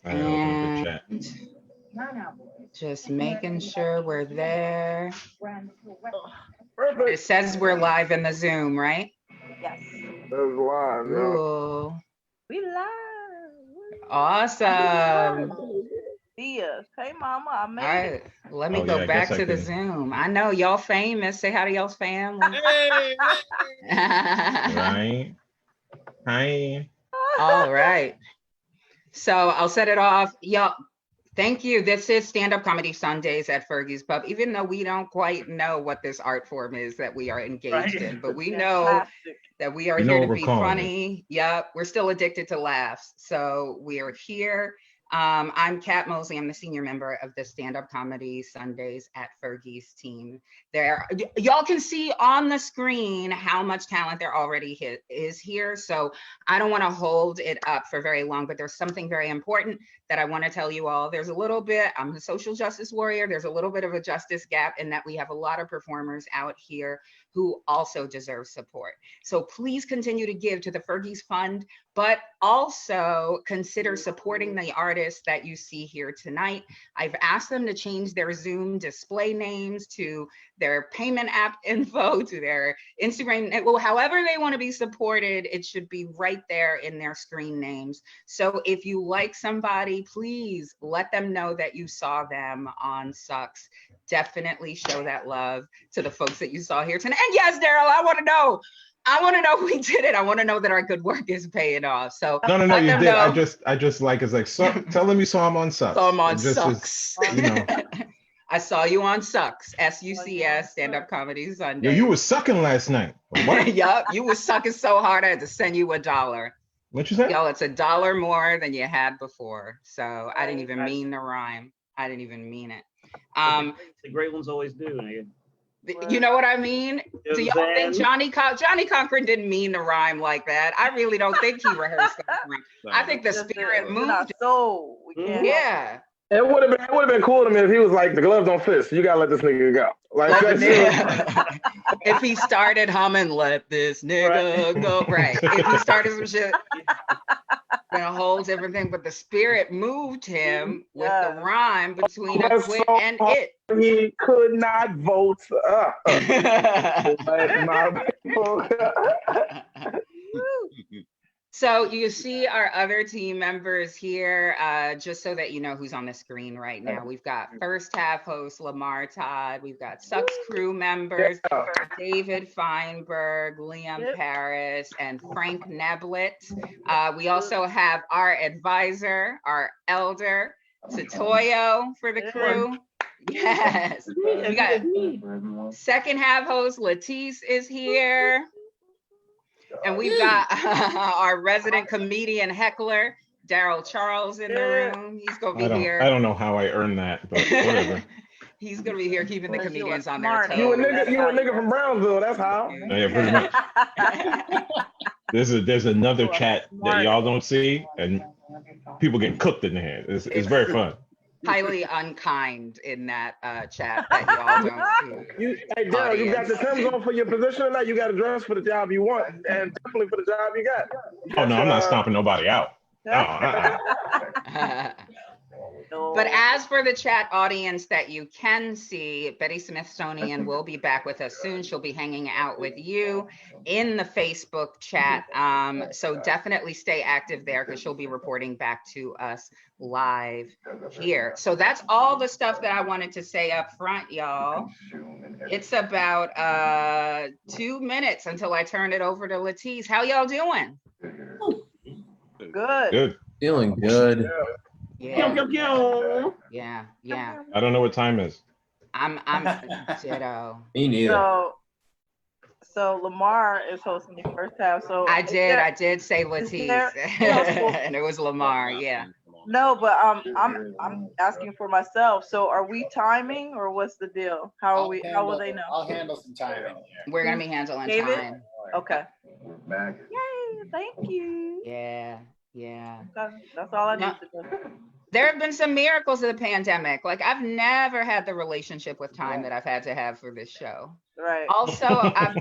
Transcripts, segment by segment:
I opened the chat. Just making sure we're there. Perfect. It says we're live in the Zoom, right? Yes. That's live, yo. Ooh, We live. awesome. Yes. Hey, mama, I All made it. right, let me Oh, go yeah, I back guess I to the can- Zoom. I know y'all famous. Say hi to y'all's family. Hey, right. Hi. All right. So I'll set it off. Y'all, thank you. This is Stand-Up Comedy Sundays at Fergie's Pub, even though we don't quite know what this art form is that we are engaged in, but we know Fantastic. that we are We know here what to we're be calling funny. Yep, we're still addicted to laughs. So we are here. I'm Kat Mosley. I'm the senior member of the Stand-Up Comedy Sundays at Fergie's team. Y'all can see on the screen how much talent there already is here. So I don't want to hold it up for very long, but there's something very important that I want to tell you all. There's a little bit, I'm a social justice warrior. There's a little bit of a justice gap in that we have a lot of performers out here who also deserve support. So please continue to give to the Fergie's Fund, but also consider supporting the artists that you see here tonight. I've asked them to change their Zoom display names to their payment app info, to their Instagram, well, however they want to be supported, it should be right there in their screen names. So if you like somebody, please let them know that you saw them on Sucks. Definitely show that love to the folks that you saw here tonight. And yes, Daryl, I want to know we did it. I want to know that our good work is paying off. So No, let you them did. know. I just like, it's like, so, tell them you saw him on Sucks. Saw him on It just Sucks. is, you know. I saw you on Sucks, SUCS, Stand-Up Comedy Sunday. Yo, you was sucking last night. What? Yup, you was sucking so hard I had to send you $1. What you say? Y'all, it's $1 more than you had before. So I didn't even mean the rhyme. I didn't even mean it. The great ones always do. You know what I mean? Do y'all think Johnny Cochran didn't mean to rhyme like that? I really don't think he rehearsed that rhyme. I think the spirit moved. So we can't. Yeah. It would have been cool to me if he was like, the gloves don't fit, so you gotta let this nigga go. Like if he started humming, let this nigga go. Right. If he started some shit, then a whole different thing. But the spirit moved him with the rhyme between a quit and it. He could not vote. So you see our other team members here, just so that you know who's on the screen right now. We've got first half host Lamar Todd. We've got Sucks crew members, David Feinberg, Liam Paris, and Frank Neblett. We also have our advisor, our elder, Satoyo for the crew. Yes. We got second half host Latisse is here. And we've got our resident comedian heckler, Daryl Charles, in the room. He's going to be here. I don't know how I earned that, but whatever. He's going to be here keeping the comedians on their toes. You a nigga from Brownsville, that's how. Yeah, pretty much. There's another chat that y'all don't see, and people getting cooked in the head. It's very fun. Highly unkind in that chat that y'all don't see. Hey, Daryl, you got the Timbs on for your position or not? You got to dress for the job you want, and definitely for the job you got. Oh, no, I'm not stomping nobody out. But as for the chat audience that you can see, Betty Smithsonian will be back with us soon. She'll be hanging out with you in the Facebook chat. So definitely stay active there because she'll be reporting back to us live here. So that's all the stuff that I wanted to say up front, y'all. It's about 2 minutes until I turn it over to Latisse. How y'all doing? Good. Feeling good. Yeah. Yeah. I don't know what time is. I'm ditto. Me neither. So Lamar is hosting the first half. So I did say Latisse, and it was Lamar. Yeah. No, but I'm asking for myself. So are we timing or what's the deal? How will they know? I'll handle some timing here. We're gonna be handling David? time. Okay. Yay! Thank you. Yeah. That's all I need to do. There have been some miracles of the pandemic. Like I've never had the relationship with time that I've had to have for this show. Right. Also, I've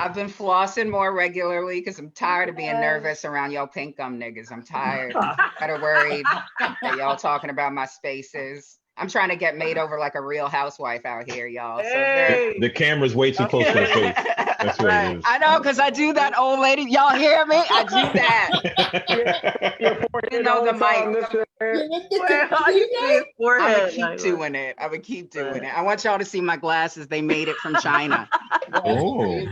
I've been flossing more regularly because I'm tired of being nervous around y'all pink gum niggas. I'm tired. Better worried that y'all talking about my spaces. I'm trying to get made over like a real housewife out here, y'all. So The camera's way too close to the face. That's what it is. I know, because I do that, old lady. Y'all hear me? I do that. You know the mic. How you see his forehead? I'm gonna keep doing it. I'm gonna keep doing it. I want y'all to see my glasses. They made it from China. Oh.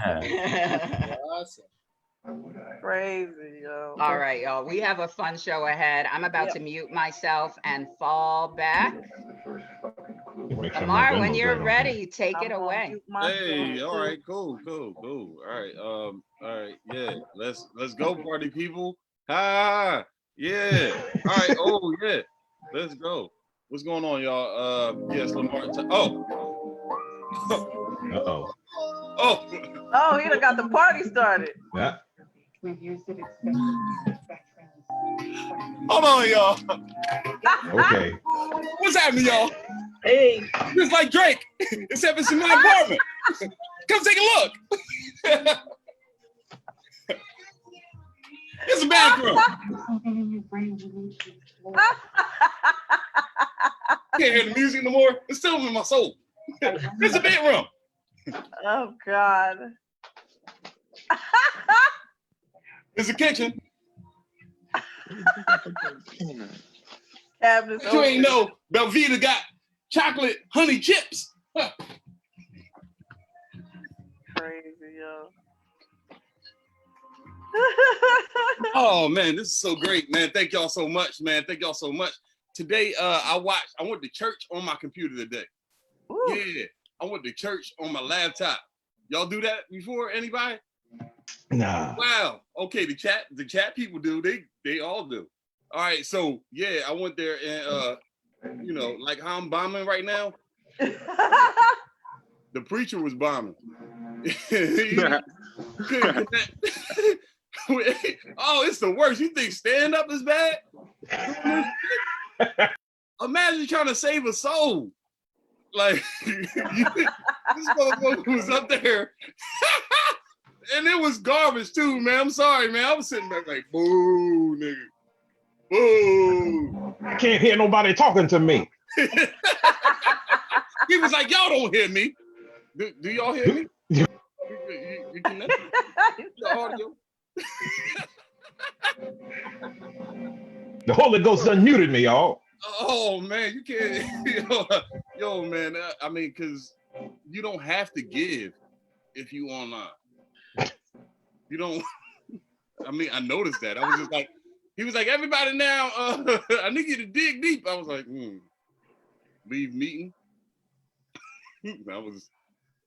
Awesome. Crazy, yo. All right, y'all. We have a fun show ahead. I'm about to mute myself and fall back. Amar, when you're ready, take it away. Hey, all right, cool. All right, yeah. Let's go, party people. Ha, yeah. All right, oh yeah. Let's go. What's going on, y'all? Yes, Lamar. Uh-oh. Oh, he done got the party started. Yeah. Hold on, y'all. Okay. What's happening, y'all? Hey. Just like Drake, except it's in my apartment. Come take a look. It's a bathroom. Can't hear the music no more. It's still in my soul. It's a bedroom. Oh God. It's a kitchen. Cabinets You ain't open. know Belvita got chocolate honey chips. Huh. Crazy, yo. Oh man, this is so great, man. Thank y'all so much, man. Thank y'all so much. Today, I went to church on my computer today. Ooh. Yeah, I went to church on my laptop. Y'all do that before? Anybody? Nah. Wow. Okay, the chat people do. They all do. All right, so yeah, I went there and you know, like how I'm bombing right now. The preacher was bombing. Couldn't connect. Oh, it's the worst. You think stand up is bad? Imagine trying to save a soul. Like this motherfucker was up there. And it was garbage too, man. I'm sorry, man. I was sitting back like, boo, nigga. Boo. I can't hear nobody talking to me. He was like, y'all don't hear me. Do y'all hear me? You connect the audio? The Holy Ghost unmuted me, y'all. Oh man, you can't. Yo, man. I mean, because you don't have to give if you online. You don't. I mean, I noticed that. I was just like, he was like, everybody now. I need you to dig deep. I was like, leave meeting. I was,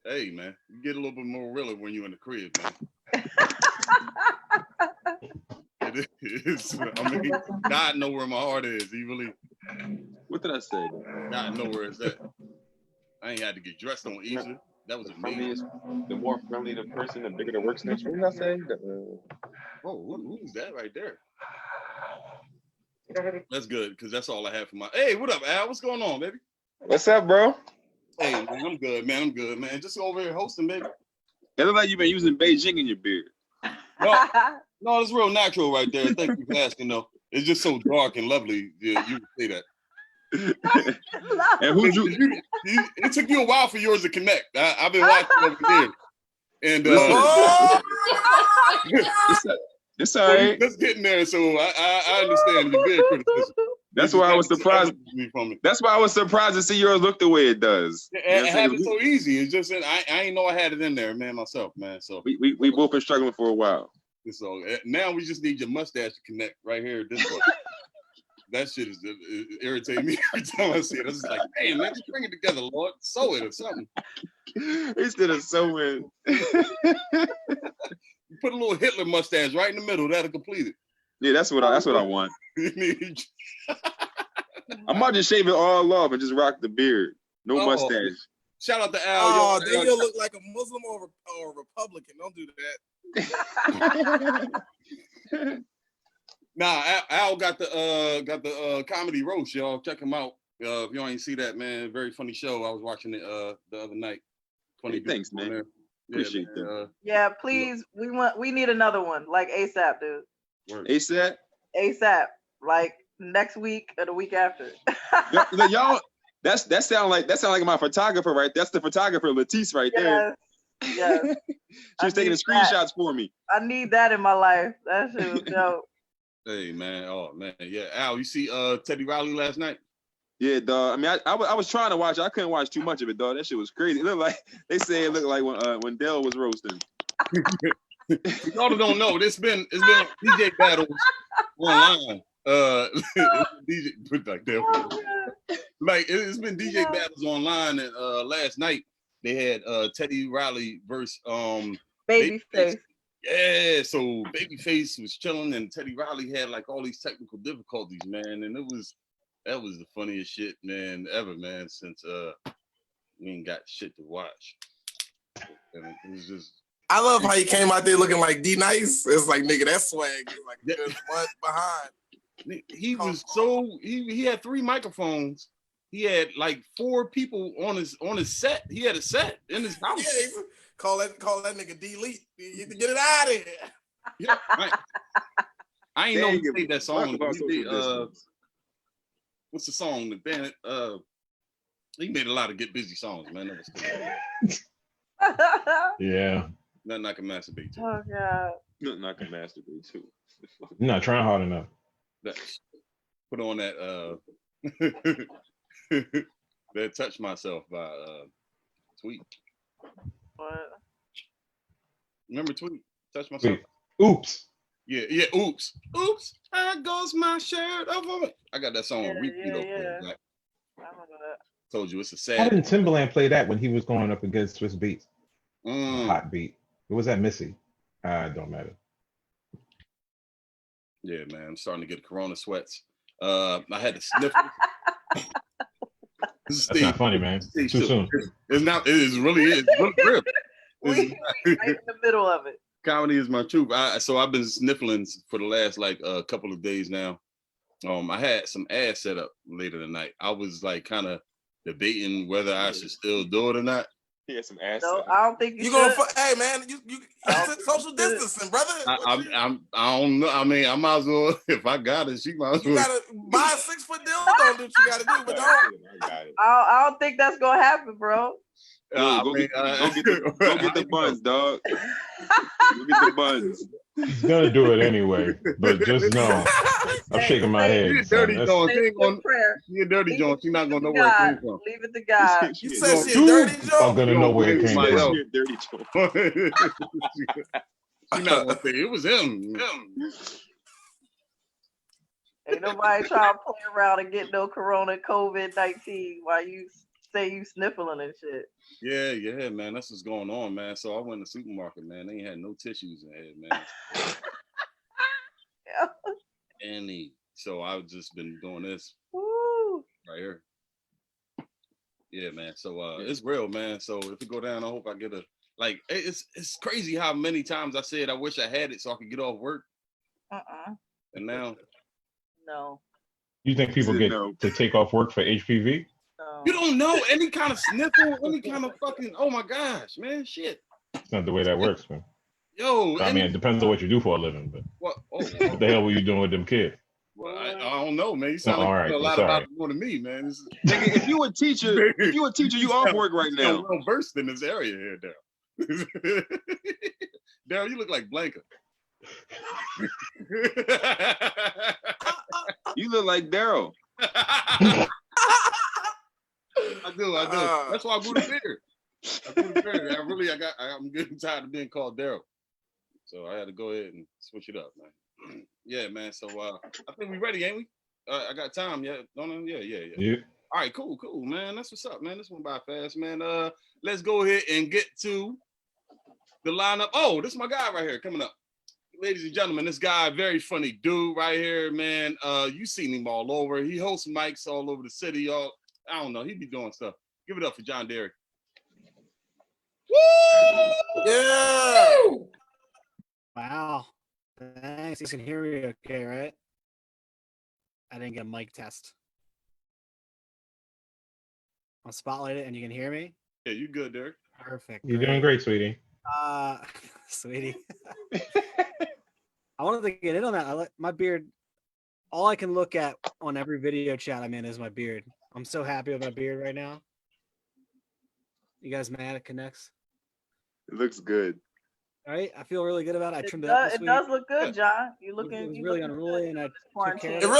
hey man, you get a little bit more realer when you're in the crib, man. It is. I mean, God know where my heart is. He really. What did I say? God know where it's at. I ain't had to get dressed on Easter. That was amazing. The more friendly the person, the bigger the workstation. What did I say? Oh, who's that right there? That's good, because that's all I have for my. Hey, what up, Al? What's going on, baby? What's up, bro? Hey, man, I'm good, man. I'm good, man. Just over here hosting, baby. It looks like you've been using Beijing in your beard. No, it's real natural right there. Thank you for asking, though. It's just so dark and lovely. Yeah, you would say that. And who it took you a while for yours to connect. I've been watching over here. And it's all right. Just getting there, so I understand the big criticism. That's why I was surprised. That's why I was surprised to see yours look the way it does. It happened so easy. It's just I ain't know I had it in there, man, myself, man. So we both been struggling for a while. So now we just need your mustache to connect right here at this point. That shit is irritating me every time I see it. I was just like, damn, man, just bring it together, Lord. Sew it or something. Instead of sewing. You put a little Hitler mustache right in the middle. That'll complete it. Yeah, that's what I want. I might just shave it all off and just rock the beard. No mustache. Shout out to Al. Oh, then you'll look like a Muslim or a Republican. Don't do that. Nah, Al got the comedy roast, y'all. Check him out. If y'all ain't see that, man, very funny show. I was watching it the other night. Funny. Hey, thanks, man. There. Appreciate man, that. Yeah, please. We need another one, like ASAP, dude. ASAP. ASAP, like next week or the week after. Y'all, that sound like my photographer, right? That's the photographer, Latisse, right there. Yes. She's taking the screenshots for me. I need that in my life. That shit was dope. Hey man, oh man, yeah. Al, you see Teddy Riley last night? Yeah, dog. I mean, I was trying to watch it. I couldn't watch too much of it, dog. That shit was crazy. It looked like they say it looked like when Dell was roasting. Y'all don't know. It's been like DJ battles online. DJ put like that. Like it's been DJ battles online, and last night they had Teddy Riley versus Babyface. Yeah, so Babyface was chilling, and Teddy Riley had like all these technical difficulties, man, and that was the funniest shit, man, ever, man, since we ain't got shit to watch. And it was just. I love how he came out there looking like D Nice. It's like, nigga, that swag is like good butt behind. He was he had 3 microphones. He had like 4 people on his set. He had a set in his house. Yeah, call that nigga delete. You get it out of here. Yeah, I ain't know he played that song. What's the song? The band. He made a lot of Get Busy songs, man. Yeah. Nothing I can masturbate to. Oh god. Nothing I can masturbate to. You're not trying hard enough. Put on that that Touch Myself by Tweet. What? Remember Tweet? Touch Myself. Oops. Yeah. Oops. There goes my shirt over me. I got that song on repeat over there. I remember that. Told you it's a sad. How didn't Timbaland play that when he was going up against Swiss Beats? Mm. Hot beat. Or was that Missy? It don't matter. Yeah, man. I'm starting to get corona sweats. I had to sniff. That's not funny, man. Too soon. It's not. It is really real. We right in the middle of it. Comedy is my truth. So I've been sniffling for the last like couple of days now. I had some ass set up later tonight. I was like kind of debating whether I should still do it or not. He had some ass. No, I don't think you gonna. should. Hey man, you social distancing, brother. I don't know. I mean, I might as well. If I got it, she might as well. You gotta buy a 6-foot dildo. Do what you gotta do, but don't. I don't think that's gonna happen, bro. Go get the buns, dog. Go get the buns. He's gonna do it anyway, but just know I'm shaking my head. You're dirty, John. You're dirty, John. She's not gonna know where it came from. Leave it to God. You said she's dirty, Joe. I'm gonna know where it came from. Dirty She's not gonna say it was him. Ain't nobody trying to play around and get no corona COVID-19 while you say you sniffling and shit. Yeah, man. That's what's going on, man. So I went to the supermarket, man. They ain't had no tissues in here, man. Yeah. So I've just been doing this right here. Yeah, man. So it's real, man. So if it go down, I hope I get it's crazy how many times I said I wish I had it so I could get off work. And now. No. You think people get to take off work for HPV? No. You don't know any kind of sniffle, any kind of fucking. Oh my gosh, man, shit. It's not the way that works, man. Yo, I mean, it depends on what you do for a living, but what the hell were you doing with them kids? Well, I don't know, man. You sound like you know a lot about it more than me, man. Nigga, if you a teacher, you off work right now. Well versed in this area here, Daryl. Daryl, you look like Blanca. You look like Daryl. I do. That's why I grew the beard. I'm getting tired of being called Daryl. So I had to go ahead and switch it up, man. Yeah, man. So I think we ready, ain't we? I got time. Yeah. Yeah. All right, cool, man. That's what's up, man. This went by fast, man. Let's go ahead and get to the lineup. Oh, this is my guy right here coming up. Ladies and gentlemen, this guy, very funny dude right here, man. You seen him all over. He hosts mics all over the city, y'all. I don't know. He be doing stuff. Give it up for John Derrick. Woo! Yeah. Wow. Thanks. You can hear me okay, right? I didn't get a mic test. I'll spotlight it and you can hear me? Yeah, you good, Derrick. Perfect. You're doing great, sweetie. Sweetie. I wanted to get in on that. My beard. All I can look at on every video chat I'm in is my beard. I'm so happy with my beard right now. You guys mad? It connects. It looks good. All right, I feel really good about it. I trimmed it up this It week. does look good, John. You It looking? was You really looking unruly, good and I this took quarantine. care It of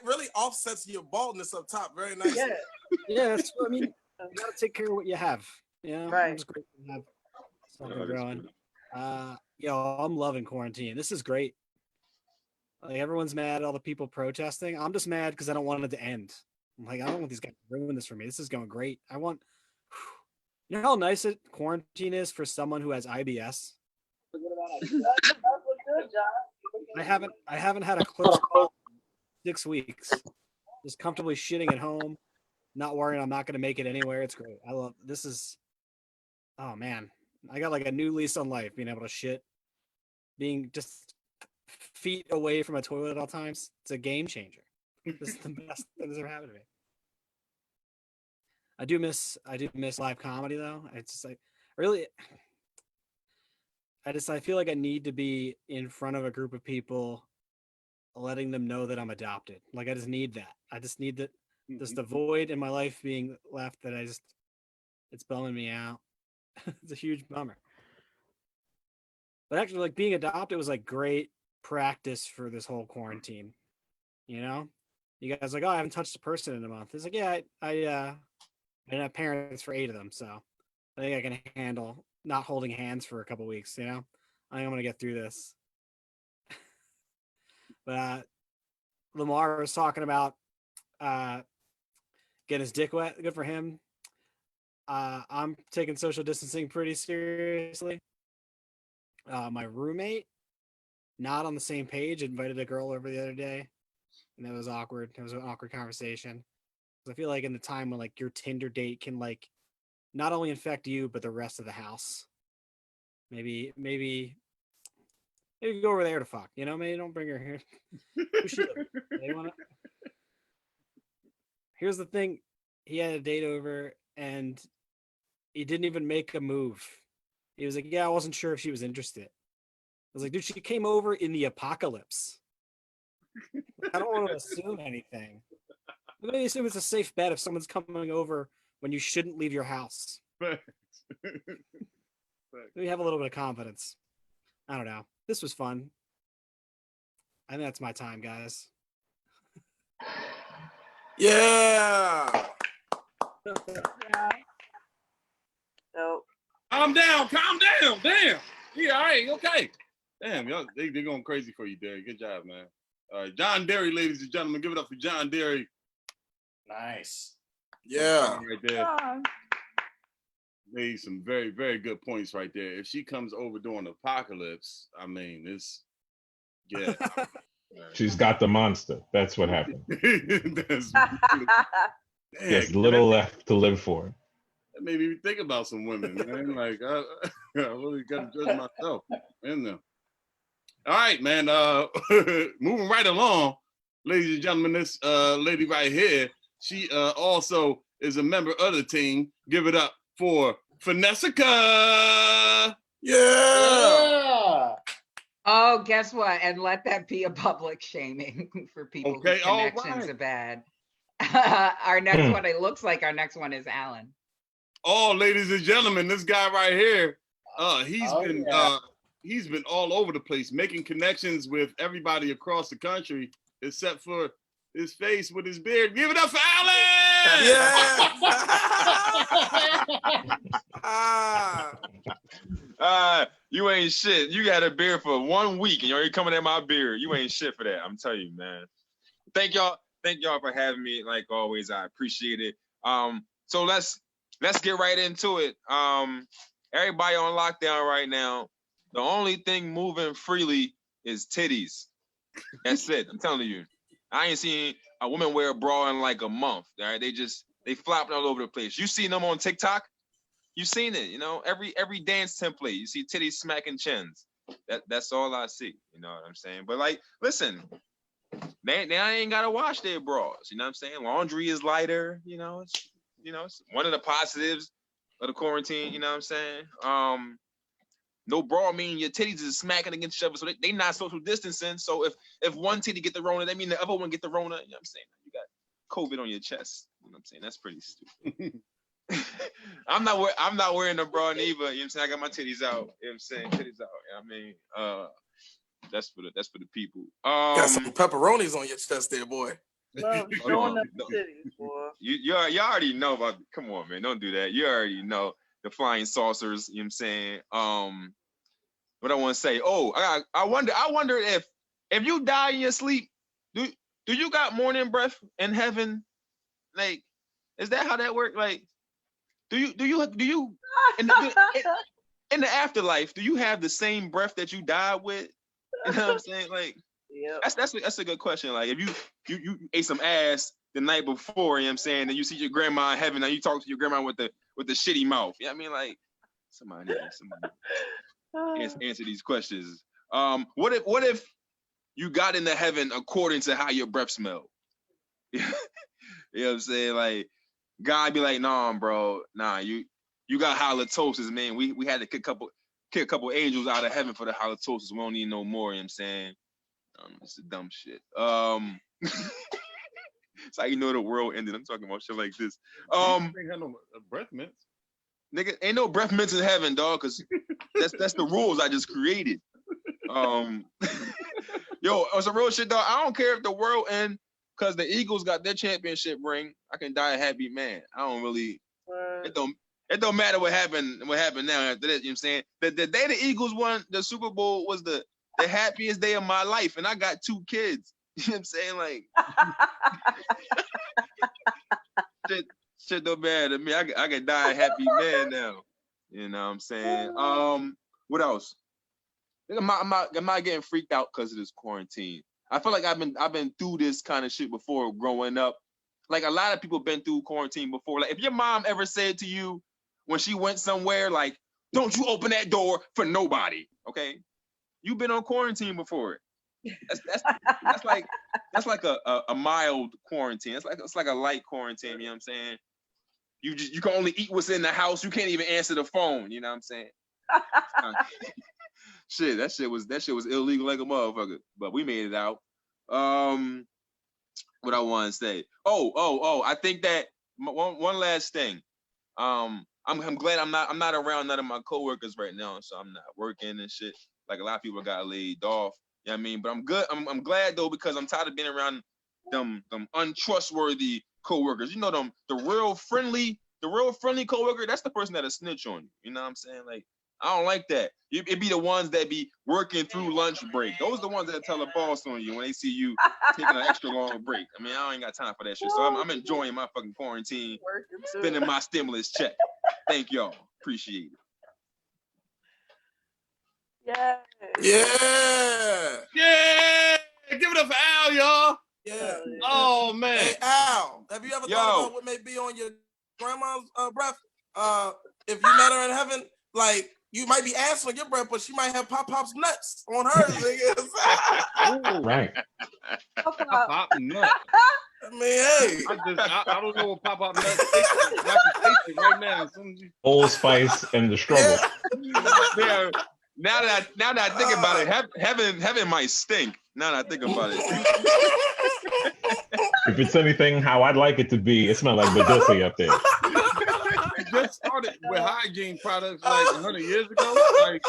really offsets your baldness up top very nicely. Yeah. Yeah, that's what I mean. You gotta take care of what you have. You know, Right. I'm just grateful to have something that's growing. good. I'm loving quarantine. This is great. Like everyone's mad at all the people protesting. I'm just mad because I don't want it to end. I'm like, I don't want these guys to ruin this for me. This is going great. You know how nice quarantine is for someone who has IBS? It does look good, John. I haven't had a close call in 6 weeks. Just comfortably shitting at home, not worrying I'm not going to make it anywhere. It's great. I love this. Oh man, I got like a new lease on life. Being able to shit, being just feet away from a toilet at all times. It's a game changer. This is the best thing that's ever happened to me. I do miss live comedy though. It's just like really. I feel like I need to be in front of a group of people, letting them know that I'm adopted. Like I just need that. I just need that. Just the void in my life being left that it's bumming me out. It's a huge bummer. But actually, like being adopted was like great practice for this whole quarantine. You know, you guys like, oh, I haven't touched a person in a month. It's like, yeah, I didn't have parents for 8 of them, so I think I can handle not holding hands for a couple weeks. You know, I think I'm gonna get through this. But Lamar was talking about getting his dick wet. Good for him. I'm taking social distancing pretty seriously. My roommate, not on the same page, invited a girl over the other day, and that was awkward. It was an awkward conversation. I feel like in the time when like your Tinder date can like not only infect you but the rest of the house. Maybe go over there to fuck. You know, maybe don't bring her here. Here's the thing: he had a date over and he didn't even make a move. He was like, "Yeah, I wasn't sure if she was interested." I was like, "Dude, she came over in the apocalypse. I don't want to assume anything. Maybe assume it's a safe bet if someone's coming over when you shouldn't leave your house. Maybe have a little bit of confidence. I don't know. This was fun. I think that's my time, guys. Yeah. Yeah. So Calm down. Damn. Yeah, all right, okay. Damn, y'all, they're going crazy for you, Derry. Good job, man. All right, John Derry, ladies and gentlemen, give it up for John Derry. Nice. Yeah. Right there. Made some very, very good points right there. If she comes over during the apocalypse, I mean, it's, yeah. She's got the monster. That's what happened. There's Damn, little left to live for. that made me think about some women, man. Like, I really got to judge myself in them. All right, man. Moving right along, ladies and gentlemen, this lady right here, she also is a member of the team. Give it up for Finessica. Yeah. Oh, guess what? And let that be a public shaming for people whose connections are bad. Our next one, it looks like our next one is Alan. Oh, ladies and gentlemen, this guy right here, he's been all over the place, making connections with everybody across the country, except for his face with his beard. Give it up for Alan! Yeah. You ain't shit. You got a beard for 1 week and you're coming at my beard. You ain't shit for that. I'm telling you, man. Thank y'all for having me. Like always, I appreciate it. So let's get right into it. Everybody on lockdown right now. The only thing moving freely is titties. That's it. I'm telling you. I ain't seen a woman wear a bra in like a month. All right, they flopping all over the place. You seen them on TikTok? You seen it? You know, every dance template. You see titties smacking chins. That's all I see. You know what I'm saying? But like, listen, they ain't gotta wash their bras. You know what I'm saying? Laundry is lighter. It's one of the positives of the quarantine. You know what I'm saying? No bra mean your titties is smacking against each other, so they not social distancing. So if one titty get the Rona, that mean the other one get the Rona. You know what I'm saying? You got COVID on your chest. You know what I'm saying? That's pretty stupid. I'm not wearing the bra neither. You know what I'm saying? I got my titties out. You know what I'm saying? Titties out. I mean, that's for the people. Got some pepperonis on your chest there, boy. Love showing them titties, boy. You already know about. Come on, man, don't do that. You already know the flying saucers. You know what I'm saying? What I want to say? Oh, I wonder if you die in your sleep, do you got morning breath in heaven? Like, is that how that work? Like, do you in the afterlife, do you have the same breath that you died with? You know what I'm saying? Like, yeah, that's a good question. Like, if you ate some ass the night before, you know what I'm saying, and you see your grandma in heaven, and you talk to your grandma with the shitty mouth. You know what I mean? Like, somebody answer these questions. What if you got into heaven according to how your breath smelled? You know what I'm saying? Like, God be like, nah, bro, nah, you got halitosis, man. We had to kick a couple angels out of heaven for the halitosis. We don't need no more. You know what I'm saying? It's a dumb shit. It's how you know the world ended. I'm talking about shit like this. Ain't got no breath mints. Nigga, ain't no breath mints in heaven, dog, because that's the rules I just created. Yo, on some real shit, dog. I don't care if the world end because the Eagles got their championship ring. I can die a happy man. I don't really. It don't matter what happened now after that. You know what I'm saying? The day the Eagles won the Super Bowl was the happiest day of my life, and I got 2 kids. You know what I'm saying? Like, shit don't matter to me. I can die a happy man now. You know what I'm saying? What else? I'm not getting freaked out because of this quarantine. I feel like I've been through this kind of shit before growing up. Like, a lot of people been through quarantine before. Like, if your mom ever said to you when she went somewhere, like, don't you open that door for nobody, okay? You've been on quarantine before. That's like a mild quarantine. It's like a light quarantine. You know what I'm saying? You can only eat what's in the house. You can't even answer the phone. You know what I'm saying? Shit, that shit was illegal like a motherfucker. But we made it out. What I want to say? Oh! I think that one last thing. I'm glad I'm not around none of my coworkers right now, so I'm not working and shit. Like, a lot of people got laid off. You know what I mean? But I'm good. I'm glad though, because I'm tired of being around them untrustworthy coworkers. You know, the real friendly coworker. That's the person that'll snitch on you. You know what I'm saying? Like, I don't like that. It be the ones that be working through lunch break. Those are the ones that tell the boss on you when they see you taking an extra long break. I mean, I ain't got time for that shit. So I'm enjoying my fucking quarantine, spending my stimulus check. Thank y'all. Appreciate it. Yeah. Give it up for Al, y'all. Yeah. Oh man. Hey, Al, have you ever thought about what may be on your grandma's breath? If you met her in heaven, like, you might be ass on your breath, but she might have Pop's nuts on hers. Right. Pop nut. I mean, hey. I don't know what Pop nuts tastes like. I can taste it right now. Old Spice and the struggle. Yeah. Now that I think about it, heaven might stink. Now that I think about it. If it's anything how I'd like it to be, it smells like Badussi up there. We just started with hygiene products like 100 years ago. Like,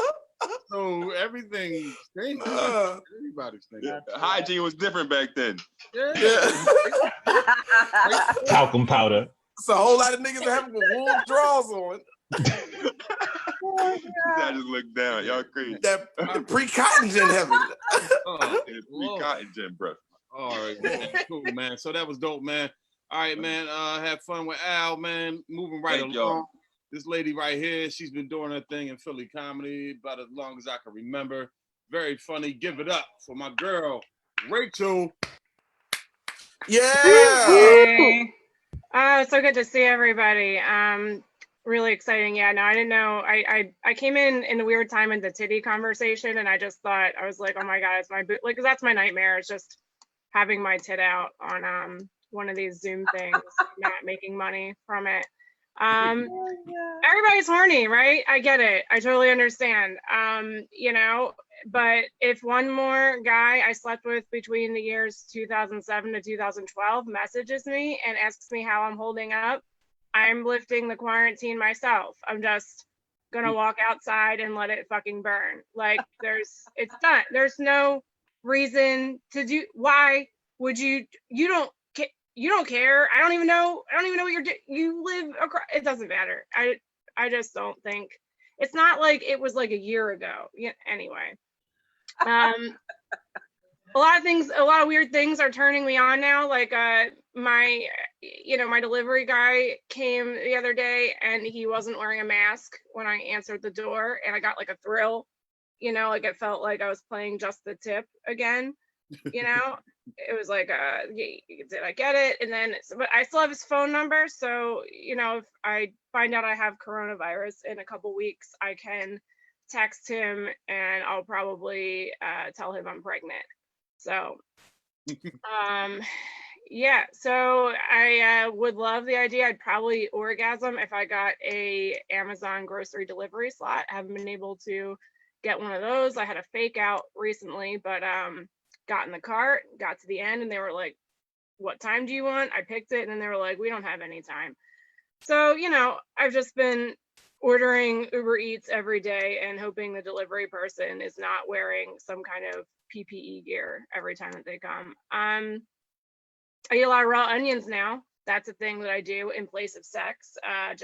so everything stinks. Everybody stinks. Hygiene was different back then. Yeah. Talcum powder. It's a whole lot of niggas that have wool drawers on. I just looked down. Y'all crazy. That pre-cotton gin heaven. Pre-cotton gin, bro. All right, man. Cool, man. So that was dope, man. All right, man. Have fun with Al, man. Moving right along. Y'all. This lady right here, she's been doing her thing in Philly comedy about as long as I can remember. Very funny. Give it up for my girl, Rachel. Yeah. Hey. So good to see everybody. Really exciting. Yeah, no, I didn't know. I came in a weird time in the titty conversation, and I just thought, I was like, oh my God, it's my boot. Like, 'cause that's my nightmare. It's just having my tit out on one of these Zoom things, not making money from it. Everybody's horny, right? I get it. I totally understand. You know, but if one more guy I slept with between the years 2007 to 2012 messages me and asks me how I'm holding up, I'm lifting the quarantine myself. I'm just gonna walk outside and let it fucking burn. Like it's done. There's no reason to do. Why would you don't care. I don't even know what you're doing. You live across, it doesn't matter. I just don't think, it's not like it was like a year ago. Yeah, anyway. A lot of weird things are turning me on now. Like my delivery guy came the other day and he wasn't wearing a mask when I answered the door, and I got like a thrill, like it felt like I was playing Just the Tip again. It was like, did I get it? And then, but I still have his phone number. So, if I find out I have coronavirus in a couple weeks, I can text him and I'll probably tell him I'm pregnant. So, yeah, so I would love the idea. I'd probably orgasm if I got a Amazon grocery delivery slot. I haven't been able to get one of those. I had a fake out recently, but got in the cart, got to the end, and they were like, what time do you want? I picked it, and then they were like, we don't have any time. So, I've just been ordering Uber Eats every day and hoping the delivery person is not wearing some kind of PPE gear every time that they come. I eat a lot of raw onions now. That's a thing that I do in place of sex. I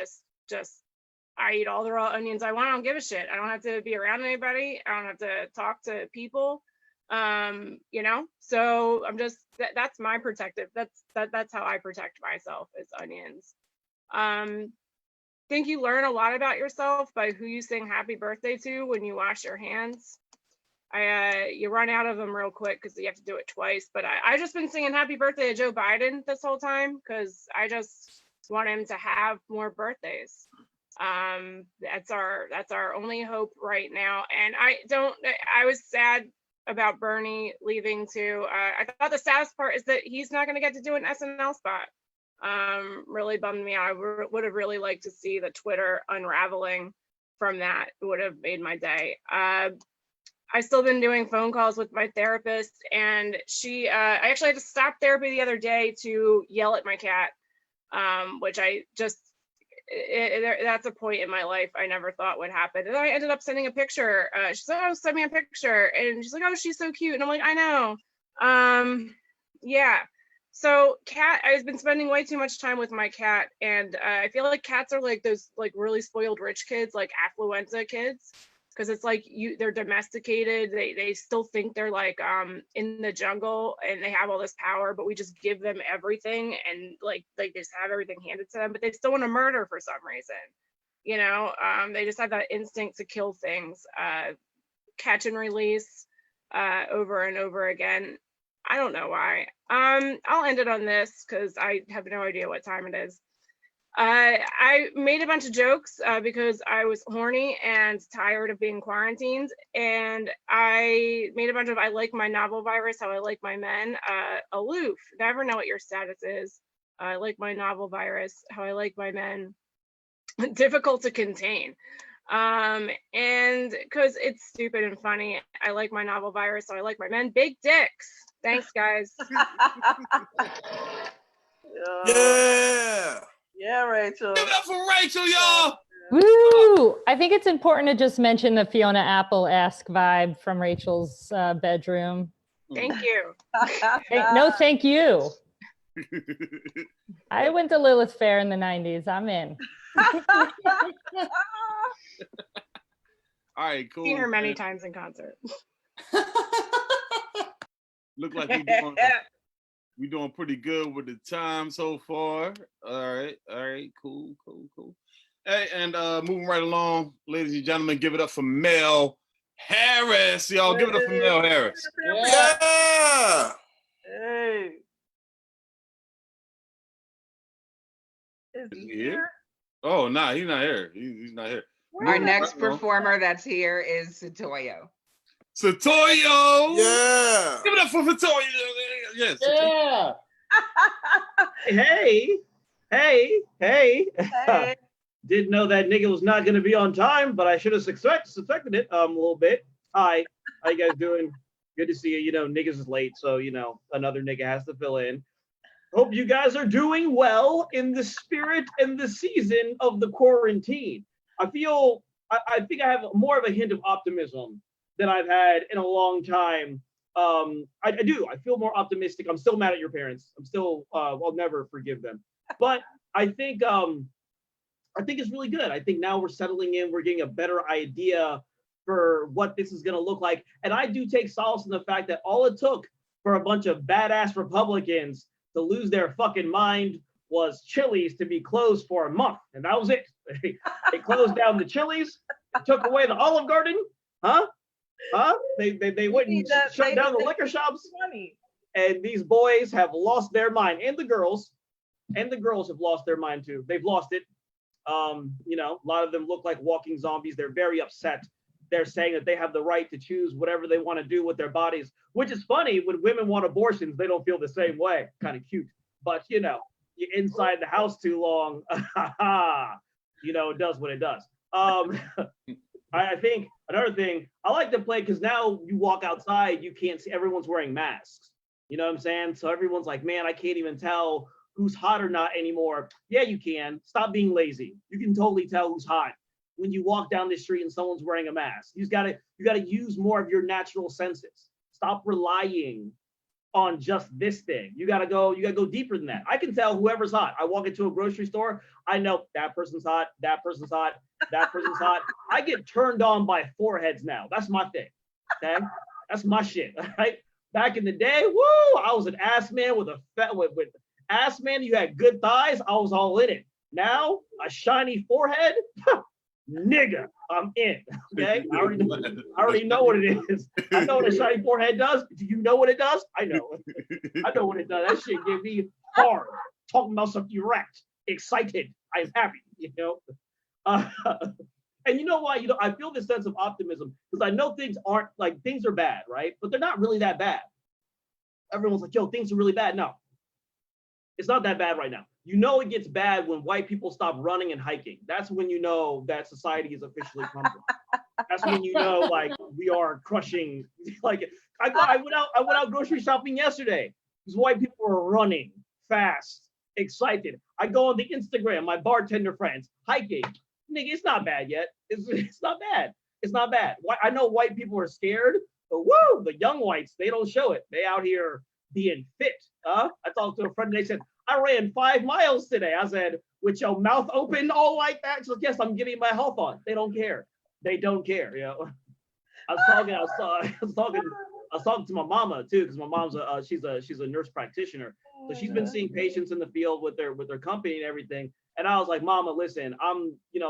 eat all the raw onions I want. I don't give a shit. I don't have to be around anybody. I don't have to talk to people. So I'm just, that's my protective. That's how I protect myself, is onions. Think you learn a lot about yourself by who you sing happy birthday to when you wash your hands. You run out of them real quick because you have to do it twice, but I just been singing happy birthday to Joe Biden this whole time because I just want him to have more birthdays. That's our only hope right now. And I was sad about Bernie leaving too. I thought the saddest part is that he's not going to get to do an SNL spot. Really bummed me out. I would have really liked to see the Twitter unraveling from that. It would have made my day. I've still been doing phone calls with my therapist, and I actually had to stop therapy the other day to yell at my cat, which I just, that's a point in my life I never thought would happen. And I ended up sending a picture. She said, oh, send me a picture. And she's like, oh, she's so cute. And I'm like, I know. Yeah. So I've been spending way too much time with my cat. And I feel like cats are like those like really spoiled rich kids, like affluenza kids. Because it's like they're domesticated. They still think they're like in the jungle and they have all this power, but we just give them everything and like they just have everything handed to them, but they still want to murder for some reason. They just have that instinct to kill things, catch and release over and over again. I don't know why. I'll end it on this because I have no idea what time it is. I made a bunch of jokes because I was horny and tired of being quarantined, and I made a bunch of I like my novel virus, how I like my men, aloof, never know what your status is. I like my novel virus, how I like my men, difficult to contain. And because it's stupid and funny, I like my novel virus, so I like my men, big dicks. Thanks, guys. Yeah. Yeah, Rachel. Give it up for Rachel, y'all. Woo! I think it's important to just mention the Fiona Apple-esque vibe from Rachel's bedroom. Thank you. No, thank you. I went to Lilith Fair in the 90s. I'm in. All right, cool. Seen her many times in concert. Look like we're doing pretty good with the time so far. All right, cool. Hey, and moving right along, ladies and gentlemen, give it up for Mel Harris. Y'all, give it up for Mel Harris. Yeah. Hey. Is he here? Oh, nah, he's not here. He's not here. Our next performer that's here is Satoyo. Satoyo! Yeah. Give it up for Satoyo. Yes. Yeah. Hey. Hey. Hey. Didn't know that nigga was not gonna be on time, but I should have suspected it a little bit. Hi, how you guys doing? Good to see you. You know, niggas is late, so you know another nigga has to fill in. Hope you guys are doing well in the spirit and the season of the quarantine. I think I have more of a hint of optimism than I've had in a long time. I do. I feel more optimistic. I'm still mad at your parents. I'm still. I'll never forgive them. But I think it's really good. I think now we're settling in. We're getting a better idea for what this is going to look like. And I do take solace in the fact that all it took for a bunch of badass Republicans to lose their fucking mind was Chili's to be closed for a month. And that was it. They closed down the Chili's, took away the Olive Garden. Huh? They went and shut down the liquor shops. And these boys have lost their mind. And the girls have lost their mind too. They've lost it. You know, a lot of them look like walking zombies. They're very upset. They're saying that they have the right to choose whatever they want to do with their bodies, which is funny. When women want abortions, they don't feel the same way. Kind of cute. But, you know, you're inside the house too long. You know, it does what it does. I think another thing, I like to play because now you walk outside, you can't see, everyone's wearing masks. You know what I'm saying? So everyone's like, man, I can't even tell who's hot or not anymore. Yeah, you can. Stop being lazy. You can totally tell who's hot when you walk down the street and someone's wearing a mask. You gotta use more of your natural senses. Stop relying on just this thing. You gotta go deeper than that. I can tell whoever's hot. I walk into a grocery store, I know that person's hot, that person's hot, that person's hot. I get turned on by foreheads now. That's my thing. Okay? That's my shit. All right. Back in the day, woo, I was an ass man with ass man, you had good thighs, I was all in it. Now, a shiny forehead, nigga, I'm in. Okay, I already know what it is. I know what a shiny forehead does. Do you know what it does? I know what it does. That shit get me hard. Talking about something erect, excited. I'm happy. You know, and you know why? You know, I feel this sense of optimism because I know things are bad, right? But they're not really that bad. Everyone's like, yo, things are really bad. No, it's not that bad right now. You know it gets bad when white people stop running and hiking. That's when you know that society is officially crumbling. That's when you know, like, we are crushing. Like, I went out grocery shopping yesterday. These white people were running fast, excited. I go on the Instagram, my bartender friends, hiking. Nigga, it's not bad yet. It's not bad. It's not bad. I know white people are scared, but woo, the young whites, they don't show it. They out here being fit. I talked to a friend and they said, I ran 5 miles today. I said, with your mouth open all like that? So yes, I'm getting my health on. They don't care. They don't care. You know. I was talking to my mama too, because my mom's she's a nurse practitioner. So she's been seeing patients in the field with their company and everything. And I was like, Mama, listen,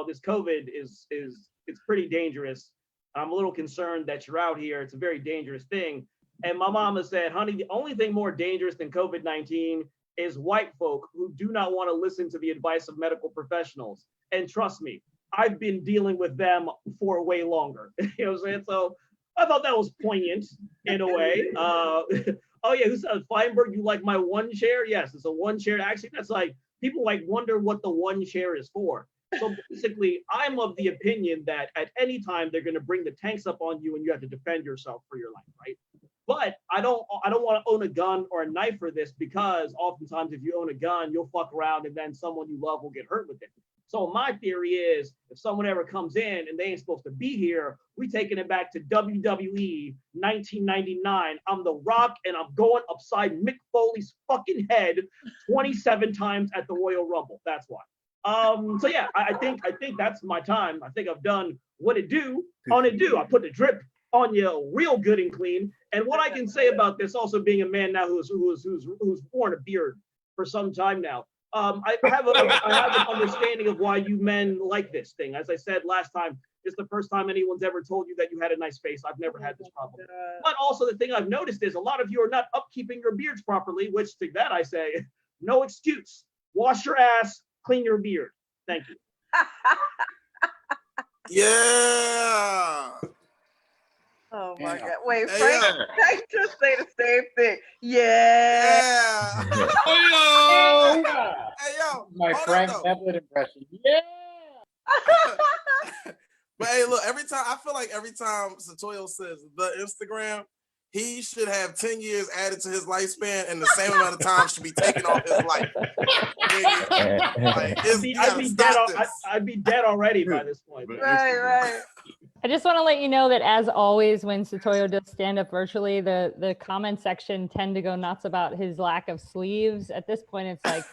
this COVID is it's pretty dangerous. I'm a little concerned that you're out here. It's a very dangerous thing. And my mama said, honey, the only thing more dangerous than COVID-19 is white folk who do not want to listen to the advice of medical professionals. And trust me, I've been dealing with them for way longer. You know what I'm saying? So I thought that was poignant in a way. Oh yeah, who said, Feinberg, you like my one chair? Yes, it's a one chair. Actually, that's like, people like wonder what the one chair is for. So basically, I'm of the opinion that at any time they're going to bring the tanks up on you and you have to defend yourself for your life, right? But I don't want to own a gun or a knife for this, because oftentimes if you own a gun, you'll fuck around and then someone you love will get hurt with it. So my theory is, if someone ever comes in and they ain't supposed to be here, we taking it back to WWE 1999. I'm The Rock and I'm going upside Mick Foley's fucking head 27 times at the Royal Rumble. That's why. So yeah, I think that's my time. I think I've done what it do on it do. I put the drip on you real good and clean. And what I can say about this, also being a man now who's worn a beard for some time now, I have an understanding of why you men like this thing. As I said last time, it's the first time anyone's ever told you that you had a nice face. I've never had this problem. But also the thing I've noticed is a lot of you are not upkeeping your beards properly, which to that I say, no excuse. Wash your ass, clean your beard. Thank you. Yeah. Oh my God. Wait, Frank just say the same thing. Yeah. Hey, yo. Hey, yo. My Frank Evelyn impression. Yeah. But hey, look, I feel like every time Satoyo says the Instagram, he should have 10 years added to his lifespan, and the same amount of time should be taken off his life. I'd be dead already by this point. Right. I just want to let you know that, as always, when Satoyo does stand up virtually, the comment section tend to go nuts about his lack of sleeves. At this point, it's like,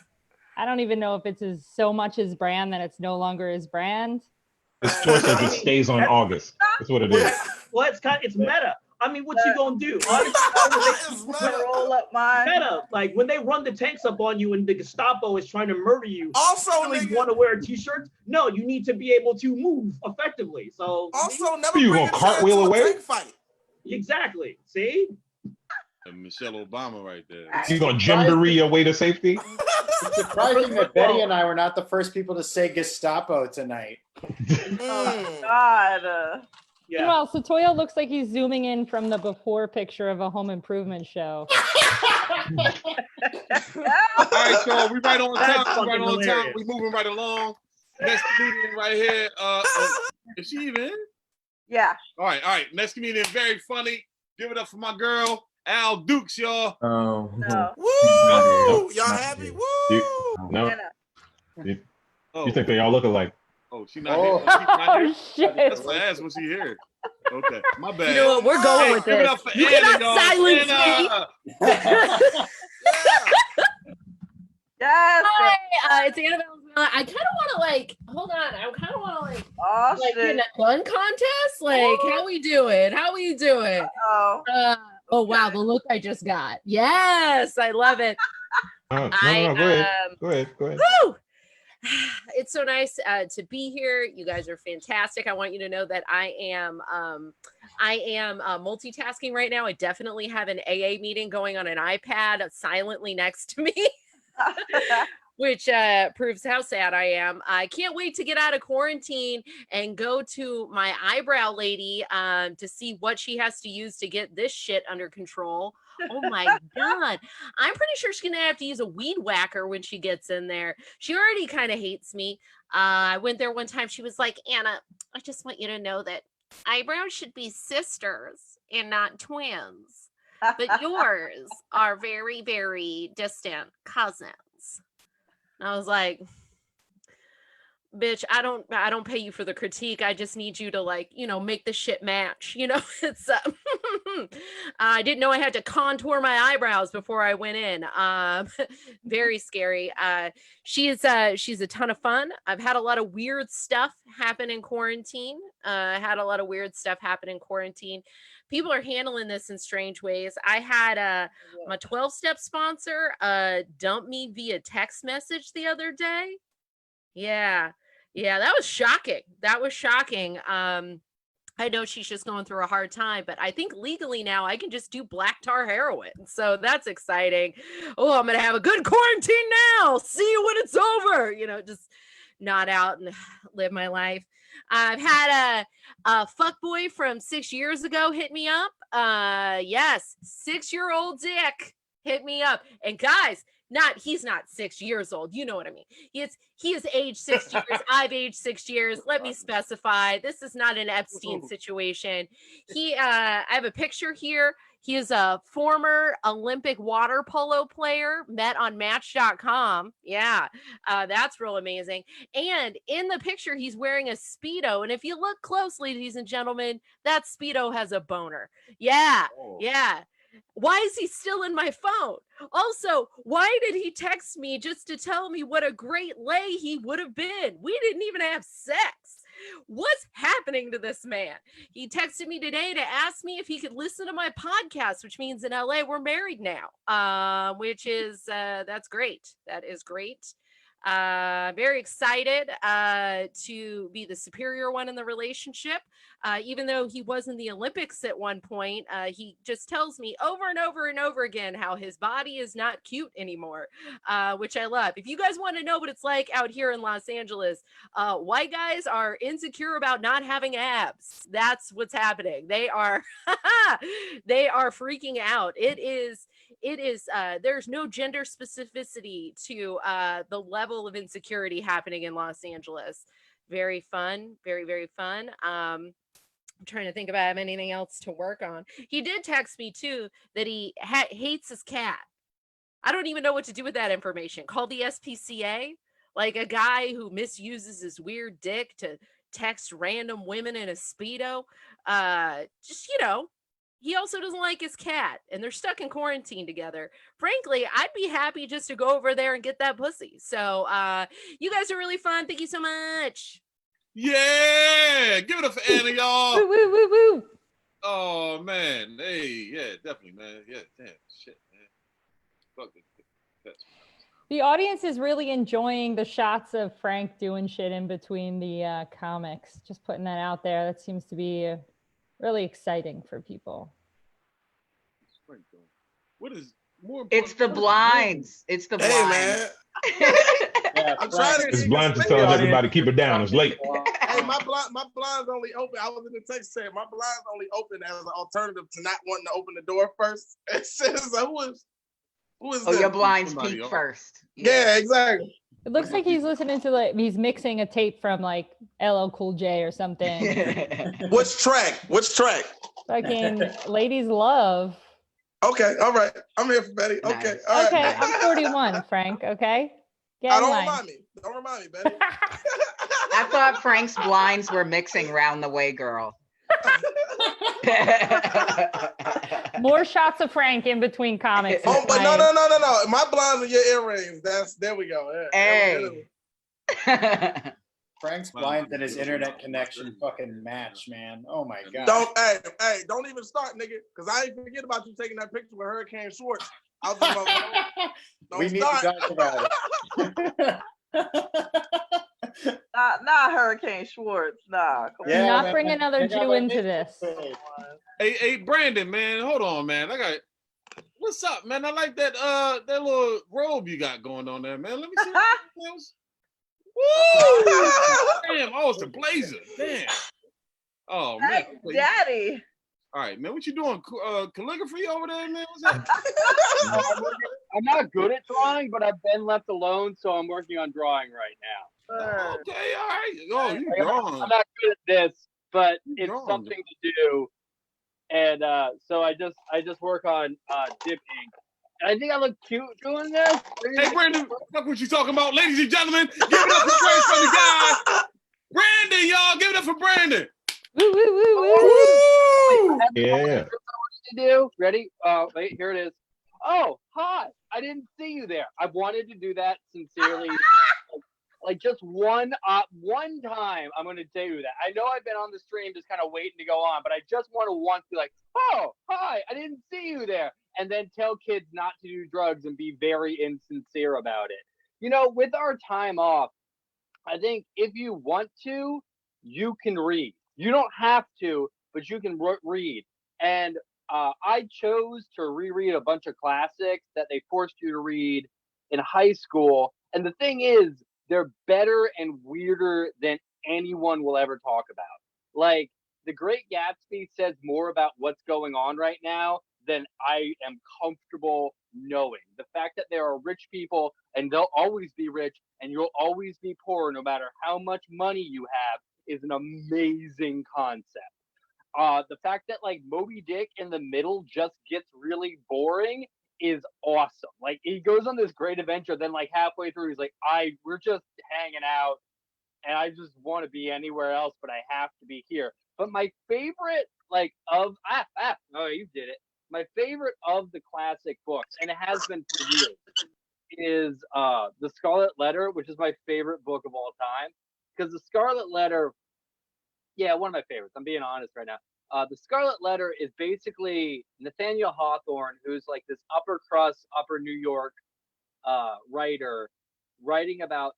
I don't even know if it's so much his brand that it's no longer his brand. His choice if it stays on August. That's what it is. Well, it's meta. I mean, what you gonna do? Roll up mine. Meta, like when they run the tanks up on you and the Gestapo is trying to murder you. Also, you want to wear T-shirts? No, you need to be able to move effectively. So also, never you gonna cartwheel away? Fight. Exactly. See? And Michelle Obama right there. You gonna jamboree your way to safety? It's surprising that Betty and I were not the first people to say Gestapo tonight. Oh, God. Meanwhile, Satoyo looks like he's zooming in from the before picture of a home improvement show. All right, y'all. We right on time. We moving right along. Next comedian right here. Is she even in? Yeah. All right. Next comedian, very funny. Give it up for my girl, Al Dukes, y'all. Oh. No. Woo! Y'all happy? Woo! You think they all look alike? Oh, she not here. She's not here? Shit. That's my ass when she here. Okay, my bad. You know what? We're going with give it this. up for You Anna, cannot y'all. silence Anna. Yes. Hi, it's Annabelle. I kind of want to hold on. I kind of want to Oh, shit. in a gun contest. How we do it? How we do it? Oh wow, the look I just got. Yes, I love it. No, go ahead. Woo! It's so nice to be here. You guys are fantastic. I want you to know that I am multitasking right now. I definitely have an AA meeting going on an iPad silently next to me. Which proves how sad I am. I can't wait to get out of quarantine and go to my eyebrow lady to see what she has to use to get this shit under control. Oh my God. I'm pretty sure she's going to have to use a weed whacker when she gets in there. She already kind of hates me. I went there one time. She was like, Anna, I just want you to know that eyebrows should be sisters and not twins. But yours are very, very distant cousins. I was like, bitch, I don't pay you for the critique. I just need you to make the shit match. It's I didn't know I had to contour my eyebrows before I went in. Very scary. She's a ton of fun. I've had a lot of weird stuff happen in quarantine. People are handling this in strange ways. I had my 12-step sponsor dump me via text message the other day. Yeah, that was shocking. I know she's just going through a hard time, but I think legally now I can just do black tar heroin. So that's exciting. Oh, I'm going to have a good quarantine now. See you when it's over. Just nod out and live my life. I've had a fuckboy from 6 years ago hit me up. Yes, 6-year-old Dick hit me up. And guys, he's not 6 years old. You know what I mean? He is age 6 years. I've aged 6 years. Let me specify. This is not an Epstein situation. I have a picture here. He is a former Olympic water polo player, met on Match.com. Yeah, that's real amazing. And in the picture, he's wearing a Speedo. And if you look close, ladies and gentlemen, that Speedo has a boner. Yeah. Why is he still in my phone? Also, why did he text me just to tell me what a great lay he would have been? We didn't even have sex. What's happening to this man? He texted me today to ask me if he could listen to my podcast, which means in LA we're married now, which is that's great. That is great. Very excited to be the superior one in the relationship. Even though he was in the Olympics at one point, he just tells me over and over and over again how his body is not cute anymore, which I love. If you guys want to know what it's like out here in Los Angeles, white guys are insecure about not having abs. That's what's happening. They are freaking out. It it is there's no gender specificity to the level of insecurity happening in Los Angeles. Very fun, very, very fun. I'm trying to think about anything else to work on. He did text me too that he hates his cat. I don't even know what to do with that information. Call the SPCA, like a guy who misuses his weird dick to text random women in a Speedo. Just, he also doesn't like his cat and they're stuck in quarantine together. Frankly, I'd be happy just to go over there and get that pussy. So you guys are really fun. Thank you so much. Yeah, give it up for Anna, y'all. Woo, woo, woo, woo. Oh man, hey, yeah, definitely, man. Yeah, damn, shit, man. Fuck it. The audience is really enjoying the shots of Frank doing shit in between the comics. Just putting that out there. That seems to be really exciting for people. What is more? It's the blinds. It's the blinds. Hey, man. I'm trying to. It's blind to telling everybody keep it down. It's late. Hey, my blinds only open. I was in the text saying my blinds only open as an alternative to not wanting to open the door first. It says who is Oh, this? your blinds peak first. Yeah, exactly. It looks like he's listening to he's mixing a tape from like LL Cool J or something. Which track? Fucking Ladies Love. Okay, all right. I'm here for Betty. Nice. Okay, all right. Okay, I'm 41, Frank. Okay, get in Don't line. remind me. Don't remind me, Betty. I thought Frank's blinds were mixing Round the Way Girl. More shots of Frank in between comics. Oh, but no. My blinds are your earrings. There we go. Yeah. Hey. Frank's blinds and his internet connection fucking match, man. Oh my god. Don't even start, nigga, because I ain't forget about you taking that picture with Hurricane Schwartz. I'll do my We need to talk about it. Not Hurricane Schwartz. Nah. Come Do on. not bring another Jew into this. Hey, Brandon, man, hold on, man. What's up, man? I like that little robe you got going on there, man. Let me see what else. Woo! Damn, it's a blazer. Damn. Oh man. Daddy. All right, man. What you doing? Calligraphy over there, man? What's up? I'm not good at drawing, but I've been left alone, so I'm working on drawing right now. Okay, all right. Oh, you drawing. I'm not good at this, but it's drawing, something to do. And so I just work on dip ink. And I think I look cute doing this. Hey, Brandon, fuck what you talking about. Ladies and gentlemen, give it up for Brandon from the guy. Brandon, y'all, give it up for Brandon. Woo, woo, woo, woo. Woo! Yeah. To do. Ready? Wait, here it is. Oh, hi. I didn't see you there. I've wanted to do that sincerely. Like just one time I'm going to do that. I know I've been on the stream just kind of waiting to go on, but I just want to once be like, oh, hi, I didn't see you there. And then tell kids not to do drugs and be very insincere about it. You know, with our time off, I think if you want to, you can read. You don't have to, but you can read. And I chose to reread a bunch of classics that they forced you to read in high school. And the thing is, they're better and weirder than anyone will ever talk about. Like, The Great Gatsby says more about what's going on right now than I am comfortable knowing. The fact that there are rich people and they'll always be rich and you'll always be poor no matter how much money you have is an amazing concept. The fact that like Moby Dick in the middle just gets really boring is awesome. Like he goes on this great adventure, then like halfway through he's like, we're just hanging out and I just want to be anywhere else, but I have to be here. But my favorite you did it. My favorite of the classic books, and it has been for years, is The Scarlet Letter, which is my favorite book of all time. Because The Scarlet Letter, one of my favorites. I'm being honest right now. The Scarlet Letter is basically Nathaniel Hawthorne, who's like this upper crust, upper New York writer, writing about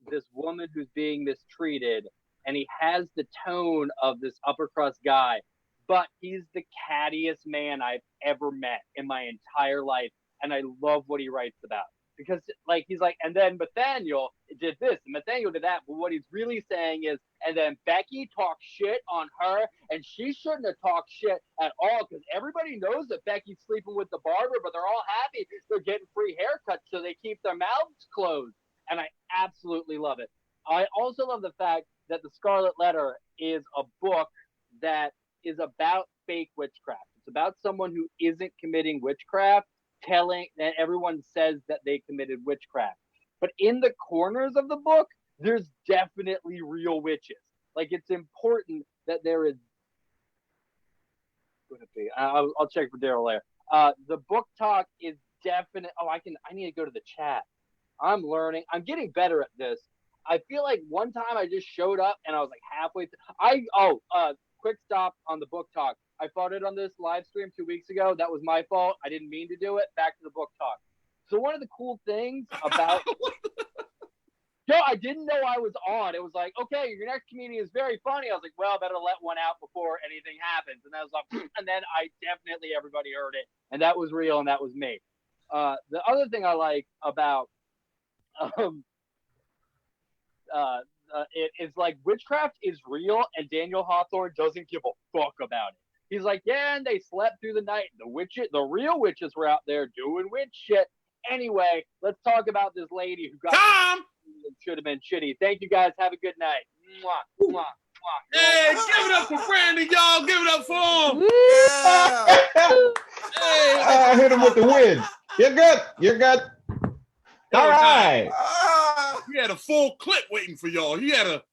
this woman who's being mistreated, and he has the tone of this upper crust guy, but he's the cattiest man I've ever met in my entire life, and I love what he writes about. because like he's like, and then Nathaniel did this, and Nathaniel did that. But what he's really saying is, and then Becky talked shit on her, and she shouldn't have talked shit at all because everybody knows that Becky's sleeping with the barber, but they're all happy they're getting free haircuts, so they keep their mouths closed. And I absolutely love it. I also love the fact that The Scarlet Letter is a book that is about fake witchcraft. It's about someone who isn't committing witchcraft, telling that everyone says that they committed witchcraft. But in the corners of the book, there's definitely real witches. Like, it's important that there is. I'll check for Daryl later. The book talk is definite. Oh, I need to go to the chat. I'm learning. I'm getting better at this. I feel like one time I just showed up and I was like halfway through. Quick stop on the book talk. I farted on this live stream 2 weeks ago. That was my fault. I didn't mean to do it. Back to the book talk. So one of the cool things about Yo, I didn't know I was on. It was like, okay, your next comedian is very funny. I was like, well, better let one out before anything happens. And I was like, and then everybody heard it, and that was real, and that was me. The other thing I like about it is like witchcraft is real, and Daniel Hawthorne doesn't give a fuck about it. He's like, yeah, and they slept through the night. The real witches were out there doing witch shit. Anyway, let's talk about this lady who got Tom should have been shitty. Thank you guys. Have a good night. Mwah, mwah, mwah. Hey, give it up for Brandon, y'all. Give it up for him. Hey, I hit him with the win. You're good. You're good. All right. He had a full clip waiting for y'all. He had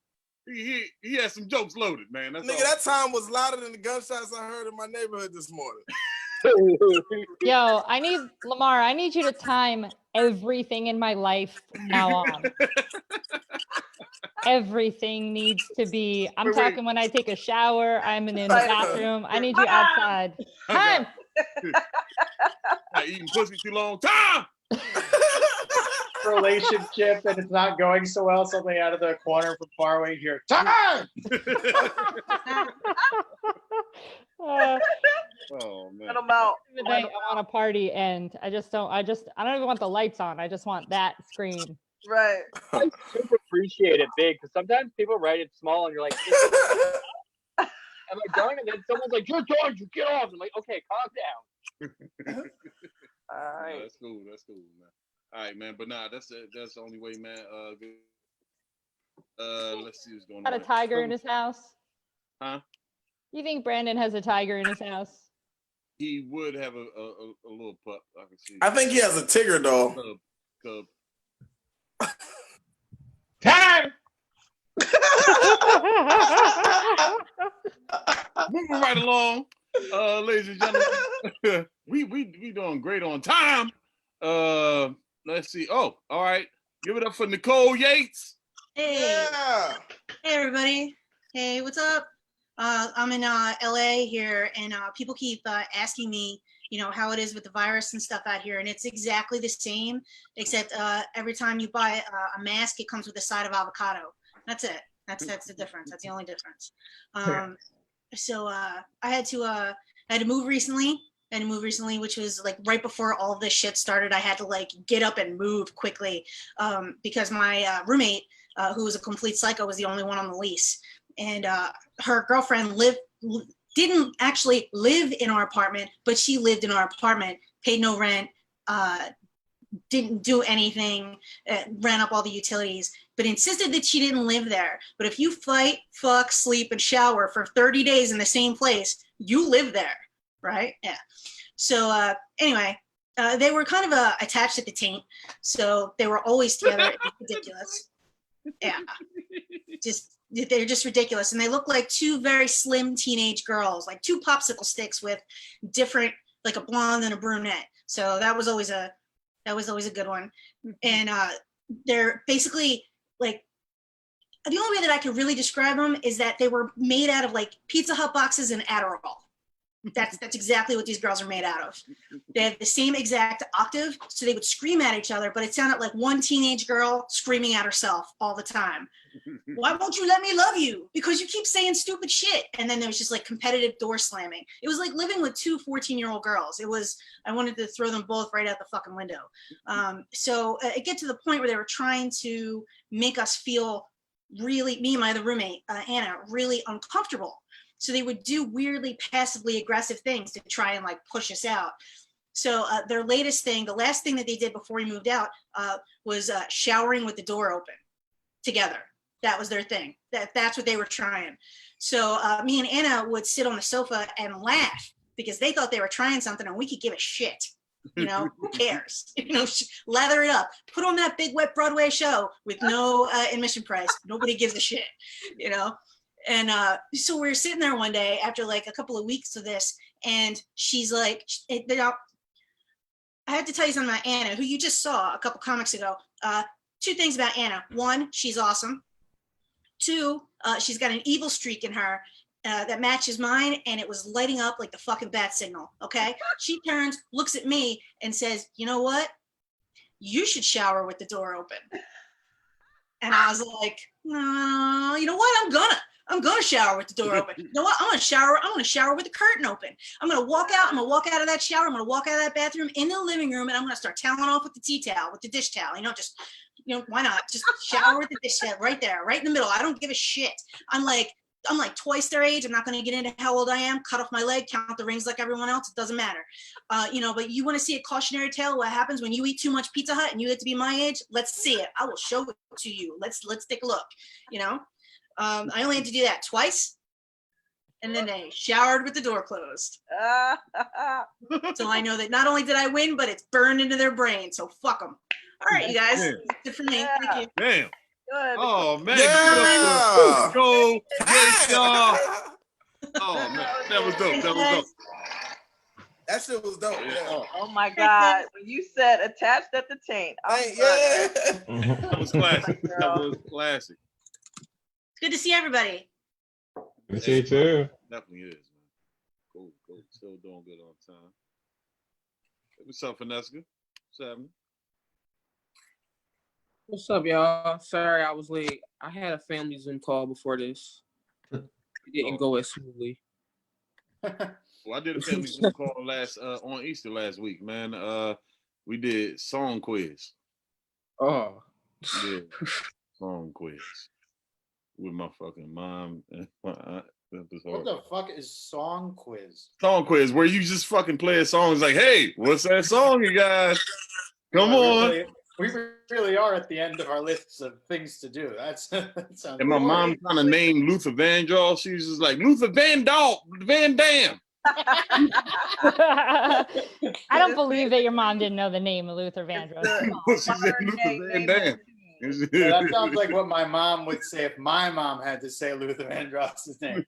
some jokes loaded, man. That's Nigga, all. that time was louder than the gunshots I heard in my neighborhood this morning. Yo, Lamar, I need you to time everything in my life from now on. Everything needs to be, I'm talking when I take a shower, I'm in the bathroom. I need you outside. Time! Eating pussy too long. Time! Relationship and it's not going so well, something out of the corner from far away here. Time! Oh man. I'm out. I want a party and I don't even want the lights on. I just want that screen. Right. I super appreciate it big because sometimes people write it small and you're like, am I done? And then someone's like, you're done, you get off. I'm like, okay, calm down. All right. No, that's cool, man. All right, man. But nah, that's the only way, man. Let's see what's going on. Got a tiger in his house? Huh? You think Brandon has a tiger in his house? He would have a little pup. I can see. I think he has a Tigger doll. Cub. Time! Moving right along, ladies and gentlemen. we doing great on time. Let's see. Oh, all right. Give it up for Nicole Yates. Hey. Yeah. Hey, everybody. Hey, what's up? I'm in LA here, and people keep asking me, how it is with the virus and stuff out here, and it's exactly the same, except every time you buy a mask, it comes with a side of avocado. That's it. That's the difference. That's the only difference. So I had to move recently. Which was like right before all of this shit started. I had to like get up and move quickly because my roommate, who was a complete psycho, was the only one on the lease. And her girlfriend didn't actually live in our apartment, but she lived in our apartment, paid no rent, didn't do anything, ran up all the utilities, but insisted that she didn't live there. But if you fight, fuck, sleep, and shower for 30 days in the same place, you live there, right? Yeah. So anyway, they were kind of attached at the taint, so they were always together. It was ridiculous. Yeah. They're just ridiculous, and they look like two very slim teenage girls, like two popsicle sticks with different, like a blonde and a brunette. So that was always a good one. And they're basically like, the only way that I could really describe them is that they were made out of like Pizza Hut boxes and Adderall. That's exactly what these girls are made out of. They have the same exact octave, so they would scream at each other, but it sounded like one teenage girl screaming at herself all the time. Why won't you let me love you? Because you keep saying stupid shit. And then there was just like competitive door slamming. It was like living with two 14-year-old girls. I wanted to throw them both right out the fucking window. So it get to the point where they were trying to make us feel really, me and my other roommate, Anna, really uncomfortable. So they would do weirdly passively aggressive things to try and like push us out. So their latest thing, the last thing that they did before we moved out was showering with the door open together. That was their thing. That's what they were trying. So me and Anna would sit on the sofa and laugh because they thought they were trying something and we could give a shit. You know, who cares? You know, lather it up. Put on that big wet Broadway show with no admission price. Nobody gives a shit, you know? And so we were sitting there one day after like a couple of weeks of this, and she's like, I have to tell you something about Anna, who you just saw a couple comics ago. Two things about Anna. One, she's awesome. Two, she's got an evil streak in her that matches mine, and it was lighting up like the fucking bat signal, okay? She turns, looks at me, and says, you know what? You should shower with the door open. And I was like, no, you know what? I'm gonna shower with the door open. You know what? I'm gonna shower with the curtain open. I'm gonna walk out of that shower. I'm gonna walk out of that bathroom in the living room, and I'm gonna start toweling off with the tea towel, with the dish towel. You know, just, you know, why not? Just shower with the dish towel right there, right in the middle. I don't give a shit. I'm like twice their age. I'm not gonna get into how old I am, cut off my leg, count the rings like everyone else. It doesn't matter. You know, but you wanna see a cautionary tale of what happens when you eat too much Pizza Hut and you get to be my age? Let's see it. I will show it to you. Let's take a look, you know? I only had to do that twice, and then they showered with the door closed. So I know that not only did I win, but it's burned into their brain. So fuck them. All right, you guys. Damn. That's it for me. Thank you. Damn. Good. Oh man. Yeah. Go. Great job. Oh man, that was dope. That was dope. That shit was dope. Yeah. Oh my God. When you said attached at the taint. Yeah. That was classic. That was classic. It's good to see everybody. Good to see you too. Definitely is, man. Cool. Still doing good on time. What's up, Vanessa? What's happening? What's up, y'all? Sorry I was late. I had a family Zoom call before this. It didn't go as smoothly. Well, I did a family Zoom call on Easter last week, man. We did song quiz. Oh. Yeah, song quiz with my fucking mom and my aunt. What the fuck is song quiz? Song quiz where you just fucking play a song. It's like, hey, what's that song, you guys? Come on. We really are at the end of our lists of things to do. That sounds. And my mom trying to name Luther Vandross. She was just like, Luther Van Dam. I don't believe that your mom didn't know the name of Luther Vandross. She said Luther Van Dam. That sounds like what my mom would say if my mom had to say Luther Vandross's name.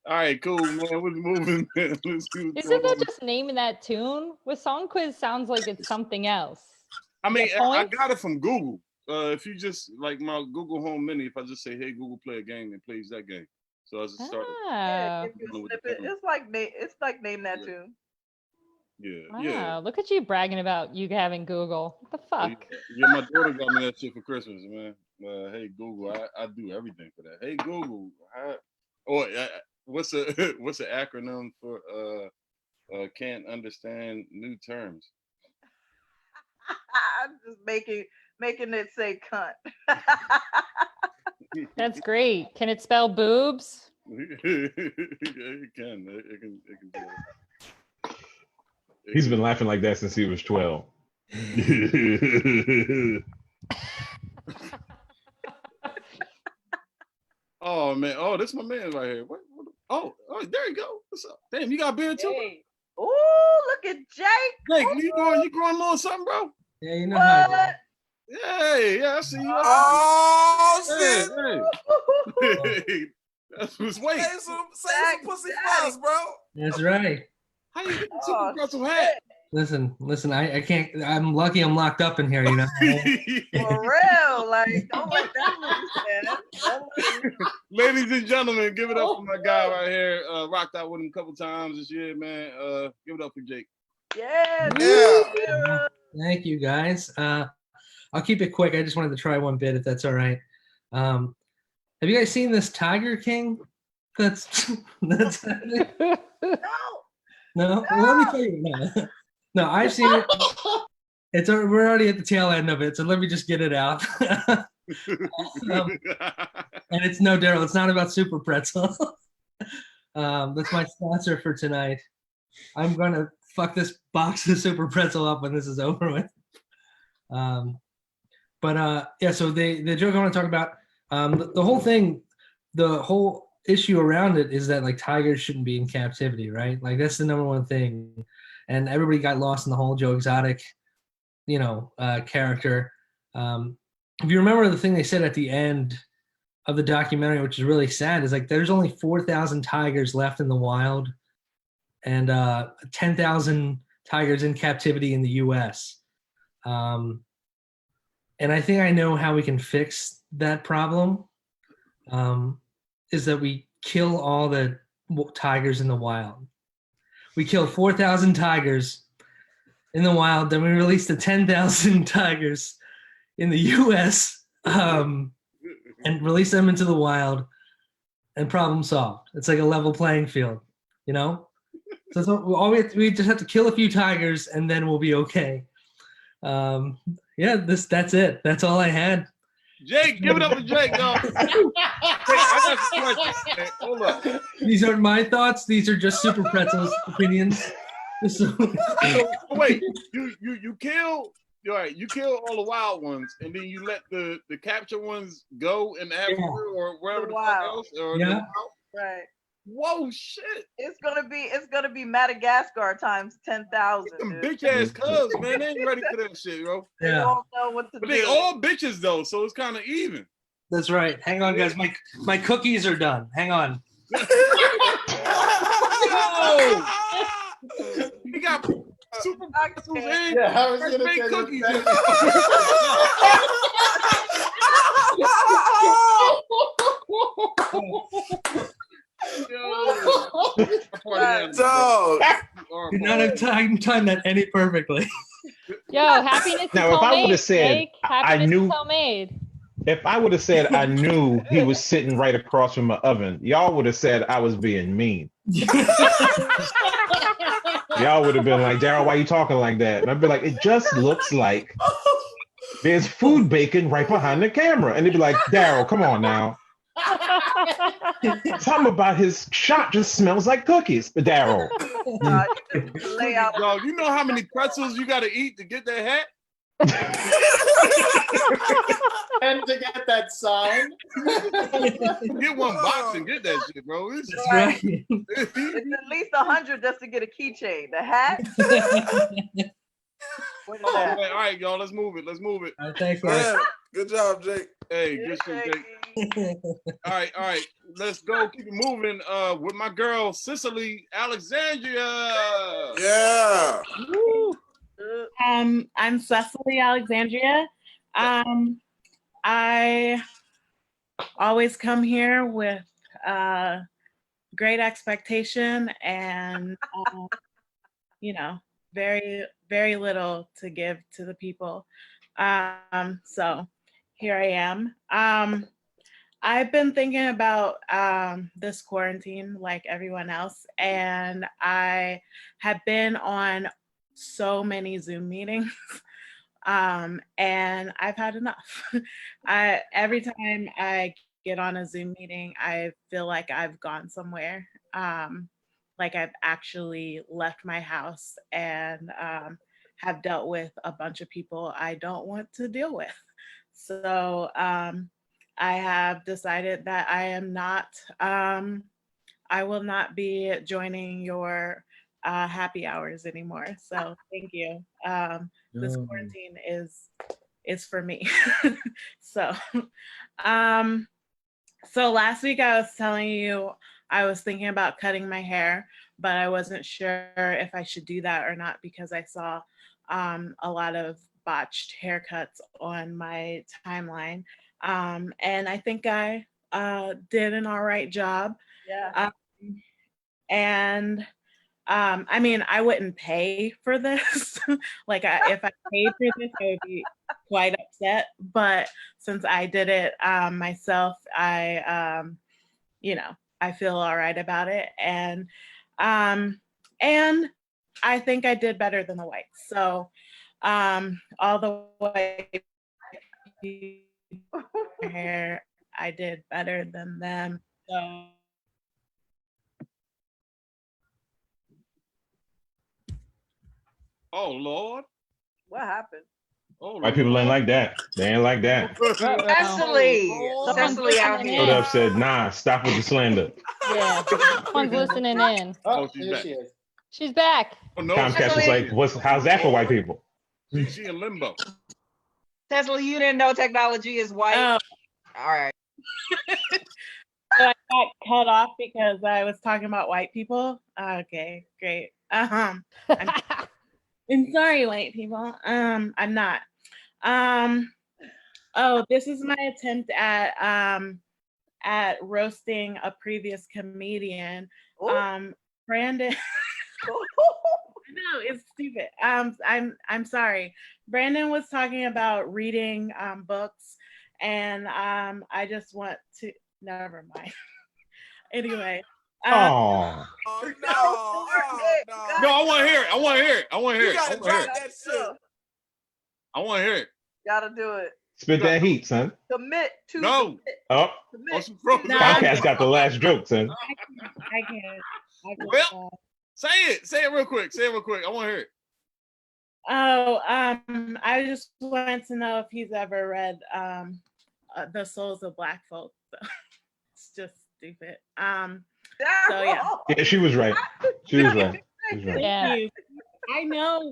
All right, cool, man. We're moving. Let's do Isn't that just naming that tune? With song quiz sounds like it's something else. I mean, Get I points? got it from Google. If you just like my Google Home Mini, if I just say, "Hey Google, play a game," it plays that game. So I just started. Oh. It's like name that tune. Yeah, Wow, yeah. look at you bragging about you having Google. What the fuck? Yeah, my daughter got me that shit for Christmas, man. Hey Google, I do everything for that. Hey Google, what's the acronym for can't understand new terms? I'm just making it say cunt. That's great. Can it spell boobs? It can do that. He's been laughing like that since he was 12. Oh man! Oh, this is my man right here. What? Oh, there you go. What's up? Damn, you got a beard too? Hey. Oh, look at Jake. Jake, you growing a little something, bro? Yeah, you know how. What? Yeah, I see you. Oh shit! Hey, that's what's wait. Save some pussy flies, bro. That's right. How you get the super aggressive hat? Listen. I can't. I'm lucky. I'm locked up in here. You know. For real, like don't let that loose, man. Ladies and gentlemen, give it up for my guy right here. Rocked out with him a couple times this year, man. Give it up for Jake. Yeah. Thank you, guys. I'll keep it quick. I just wanted to try one bit, if that's all right. Have you guys seen this Tiger King? That's no. Well, let me tell you. No, I've seen it. We're already at the tail end of it, so let me just get it out. And it's no, Daryl. It's not about Super Pretzel. That's my sponsor for tonight. I'm gonna fuck this box of Super Pretzel up when this is over with. Yeah. So the joke I want to talk about, the whole thing, the whole issue around it is that like tigers shouldn't be in captivity, right? Like that's the number one thing, and everybody got lost in the whole Joe Exotic, character. If you remember the thing they said at the end of the documentary, which is really sad, is like there's only 4,000 tigers left in the wild, and 10,000 tigers in captivity in the U.S. And I think I know how we can fix that problem. Is that we kill all the tigers in the wild. We kill 4,000 tigers in the wild, then we release the 10,000 tigers in the U.S. And release them into the wild, and problem solved. It's like a level playing field, So we just have to kill a few tigers, and then we'll be okay. That's it. That's all I had. Jake, give it up for Jake, dog. Jake, I got some questions. Man. Hold up. These aren't my thoughts. These are just Super Pretzel's opinions. So, wait, you kill. All right, you kill all the wild ones, and then you let the captured ones go in Africa or wherever the fuck else. Or Right. Whoa, shit! It's gonna be Madagascar times 10,000. Some bitch ass cubs, man. They ain't ready for that shit, bro. They won't know what to But do. they all bitches though, so it's kind of even. That's right. Hang on, guys. My cookies are done. Hang on. Yo! He got super pretzels and I was gonna fake say cookies. Did not have time that any perfectly. Yo, happiness Now, is if I homemade, would've said Jake. Happiness is homemade. If I would have said I knew he was sitting right across from my oven, y'all would have said I was being mean. Y'all would have been like, Daryl, why you talking like that? And I'd be like, it just looks like there's food baking right behind the camera. And they'd be like, Daryl, come on now. Something about his shop just smells like cookies. Daryl. Dog, you know how many pretzels you got to eat to get that hat? And to get that sign. Get one box and get that shit, bro. It's right. It's at least 100 just to get a keychain. The hat. What is that? All right, y'all, let's move it. All right, thanks, man. Good job, Jake. Hey, good shit, Jake. All right. Let's go. Keep it moving. With my girl Cicely Alexandria. Yeah. Woo. I'm Cecily Alexandria. I always come here with great expectation and very, very little to give to the people. So here I am. I've been thinking about this quarantine like everyone else, and I have been on so many Zoom meetings, and I've had enough. Every time I get on a Zoom meeting, I feel like I've gone somewhere, like I've actually left my house and have dealt with a bunch of people I don't want to deal with. So I have decided that I will not be joining your happy hours anymore. So thank you. This quarantine is for me. So last week I was telling you I was thinking about cutting my hair, but I wasn't sure if I should do that or not because I saw a lot of botched haircuts on my timeline. And I think I did an all right job. Yeah. And I mean, I wouldn't pay for this. Like, if I paid for this, I would be quite upset. But since I did it myself, I feel all right about it. And I think I did better than the whites. So all the white people here, I did better than them. So Oh Lord. What happened? Oh, White people ain't like that. They ain't like that. Cecily out Stood here. up, said, nah, stop with the slander. Yeah, someone's listening in. Oh, she's here back. she is. She's back. Oh, no, Comcast was like, how's that for white people? She in limbo. Cecily, you didn't know technology is white. Oh. All right. So I got cut off because I was talking about white people. Okay, great. I'm sorry, white people. I'm not. Oh, this is my attempt at roasting a previous comedian. Brandon. No, it's stupid. I'm sorry. Brandon was talking about reading books, and I just want to. Never mind. Anyway. Oh. Oh no! Oh no! No, I want to hear it. I want to hear it. I want to hear You it. I gotta want to hear drop it. that shit. I want to hear it. Gotta do it. Spit that heat, son. Commit to No. Oh, Comcast got the last joke, son. I can't. Well, say it. Say it real quick. Say it real quick. I want to hear it. Oh, I just wanted to know if he's ever read The Souls of Black Folk. It's just stupid. So yeah. Yeah, she was right. She was right. She was right. Thank you.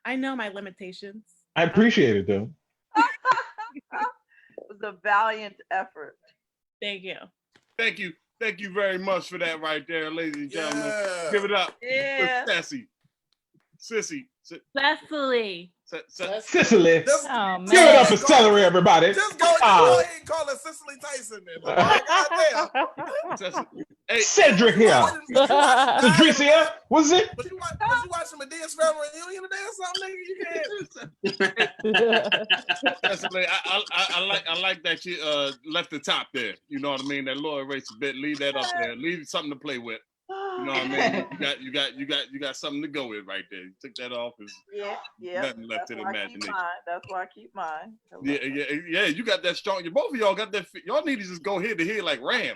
I know my limitations. I appreciate it, though. It was a valiant effort. Thank you. Thank you. Thank you very much for that right there, ladies and gentlemen. Yeah. Give it up. Yeah. For Sassy. Sissy. Cecily. Sicily. Oh, man. Give it up for celery, everybody. Just go ahead and call her Cicely Tyson then. Goddamn. Hey, Cedric here. Cedricia, was it? Was you watching Medea's Family Reunion today or something, nigga? You can't. Cecily, I like that you left the top there. You know what I mean? That lower race a bit. Leave that up there. Leave something to play with. You know what I mean? You got something to go with right there. You took that off. Yeah. Nothing left to the imagination. That's why I keep mine. Yeah. You got that strong. Both of y'all got that. Y'all need to just go head to head like Rams.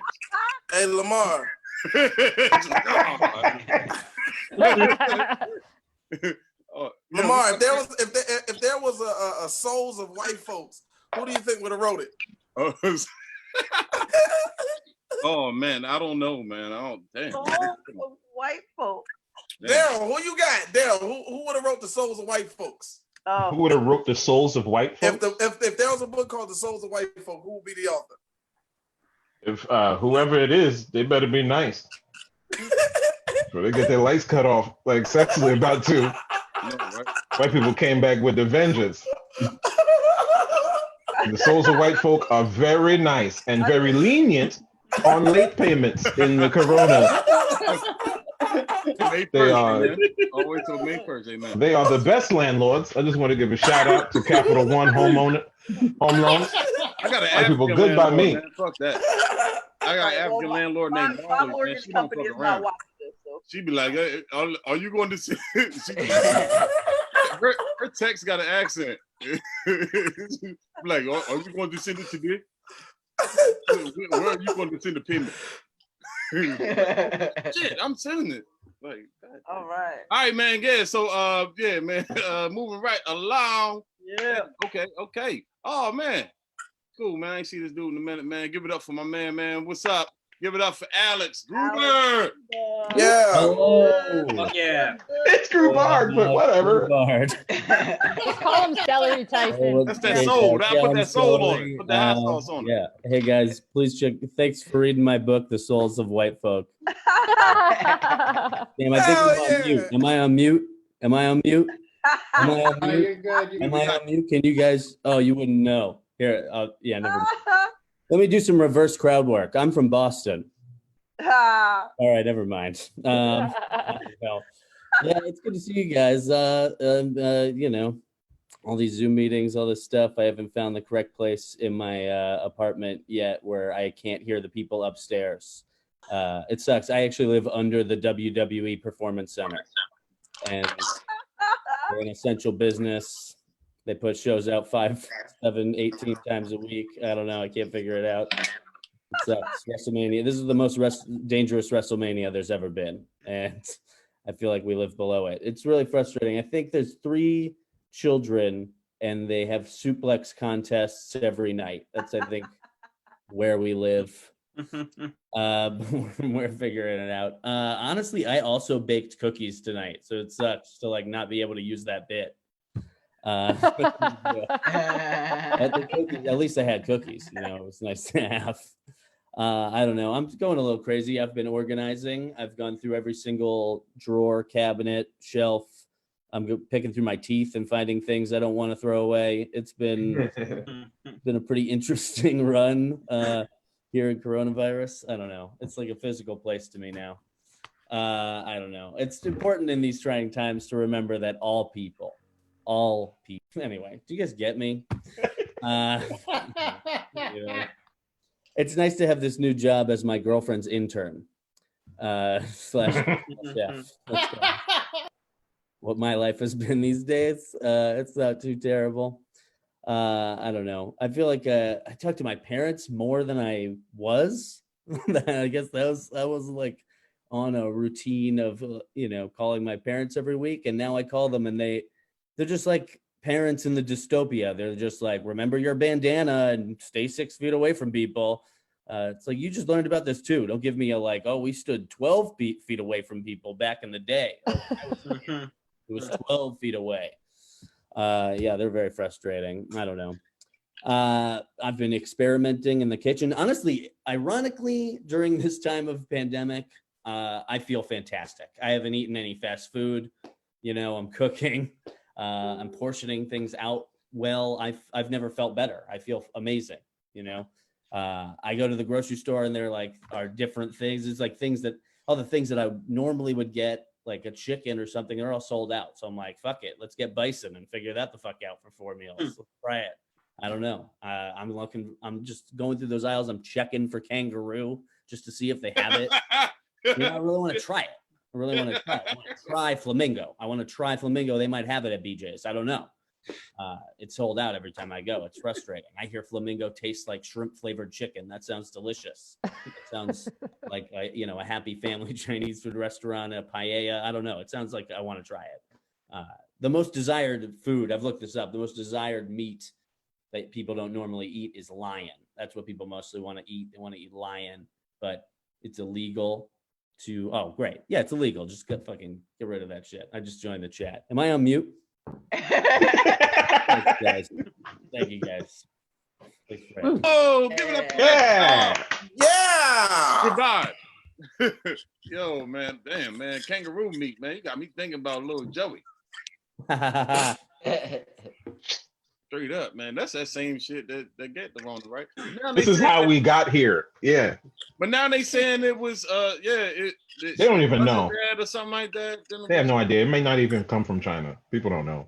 Hey, Lamar. Lamar, if there was a Souls of White Folks, who do you think would have wrote it? Oh man, I don't know, man. Damn. Souls of White Folks. Daryl, who you got? Daryl, who would have wrote the Souls of White Folks? Who would have wrote the Souls of White Folk? If there was a book called The Souls of White Folk, who would be the author? If whoever it is, they better be nice. So they get their lights cut off like Cecily about to. Right? White people came back with the vengeance. The Souls of White Folk are very nice and very lenient on late payments in the corona. They are always till May 1st, amen. They are the best landlords. I just want to give a shout out to Capital One home loans. I got an White people African good by landlord, me. man. Fuck that. I got an African landlord named My Marley, man. mortgage She don't company fuck is not around. watching this. So. She be like, hey, are you going to see? Her text got an accent. Like, are you going to send it today? Where are you going to send the payment? Shit, I'm sending it. Like, all right, man. Yeah. So, yeah, man. Moving right along. Yeah. Okay. Oh man, cool, man. I ain't see this dude in a minute, man. Give it up for my man. What's up? Give it up for Alex Gruber. Yeah. Oh, yeah. It's Grubard, but whatever. Just call him Celery Tyson. That's that soul. I put that soul on it. Put the hot sauce on it. Yeah. Hey guys, please check. Thanks for reading my book, The Souls of White Folk. Damn, I think I'm on mute. Am I on mute? Am I on mute? Am I on Oh, mute? you're good. Am I on mute? Can you guys? Oh, you wouldn't know. Here, yeah, never mind. Let me do some reverse crowd work. I'm from Boston. All right, never mind. Well, yeah, it's good to see you guys. You know, all these Zoom meetings, all this stuff. I haven't found the correct place in my apartment yet where I can't hear the people upstairs. It sucks. I actually live under the WWE Performance Center, and we're an essential business. They put shows out 5, 7, 18 times a week. I don't know. I can't figure it out. It sucks. WrestleMania. This is the most dangerous WrestleMania there's ever been, and I feel like we live below it. It's really frustrating. I think there's 3 children, and they have suplex contests every night. That's, I think, where we live. We're figuring it out. Honestly, I also baked cookies tonight, so it sucks to like not be able to use that bit. At least I had cookies, you know, it was nice to have. I don't know. I'm going a little crazy. I've been organizing. I've gone through every single drawer, cabinet, shelf. I'm picking through my teeth and finding things I don't want to throw away. It's been a pretty interesting run here in coronavirus. I don't know. It's like a physical place to me now. I don't know. It's important in these trying times to remember that all people. Anyway, do you guys get me? Yeah. It's nice to have this new job as my girlfriend's intern slash chef. What my life has been these days. It's not too terrible. I don't know. I feel like I talk to my parents more than I was. I guess that was like on a routine of calling my parents every week, and now I call them and they're just like parents in the dystopia. They're just like, remember your bandana and stay 6 feet away from people. It's like, you just learned about this too. Don't give me a like, oh, we stood 12 feet away from people back in the day. It was 12 feet away. Yeah, they're very frustrating. I don't know. I've been experimenting in the kitchen. Honestly, ironically, during this time of pandemic, I feel fantastic. I haven't eaten any fast food. I'm cooking. I'm portioning things out well. I've never felt better. I feel amazing. I go to the grocery store and there are different things. It's like all the things that I normally would get, like a chicken or something, they're all sold out. So I'm like, fuck it, let's get bison and figure that the fuck out for 4 meals. Let's try it. I don't know. I'm just going through those aisles. I'm checking for kangaroo just to see if they have it. I really want to try it. I want to try flamingo. I want to try flamingo. They might have it at BJ's. I don't know. It's sold out every time I go. It's frustrating. I hear flamingo tastes like shrimp flavored chicken. That sounds delicious. It sounds like a happy family Chinese food restaurant, a paella. I don't know. It sounds like I want to try it. The most desired food, I've looked this up, the most desired meat that people don't normally eat is lion. That's what people mostly want to eat. They want to eat lion, but it's illegal to, oh, great. Yeah, it's illegal. Just get rid of that shit. I just joined the chat. Am I on mute? Thanks, guys. Thank you, guys. Thanks for Oh, give it up. Yeah. Yeah. Yo, man. Damn, man. Kangaroo meat, man. You got me thinking about little Joey. Straight up, man. That's that same shit that get the wrong, right? This is how we got here. Yeah. But now they saying it was they don't even know. Or something like that. They have no idea. It may not even come from China. People don't know.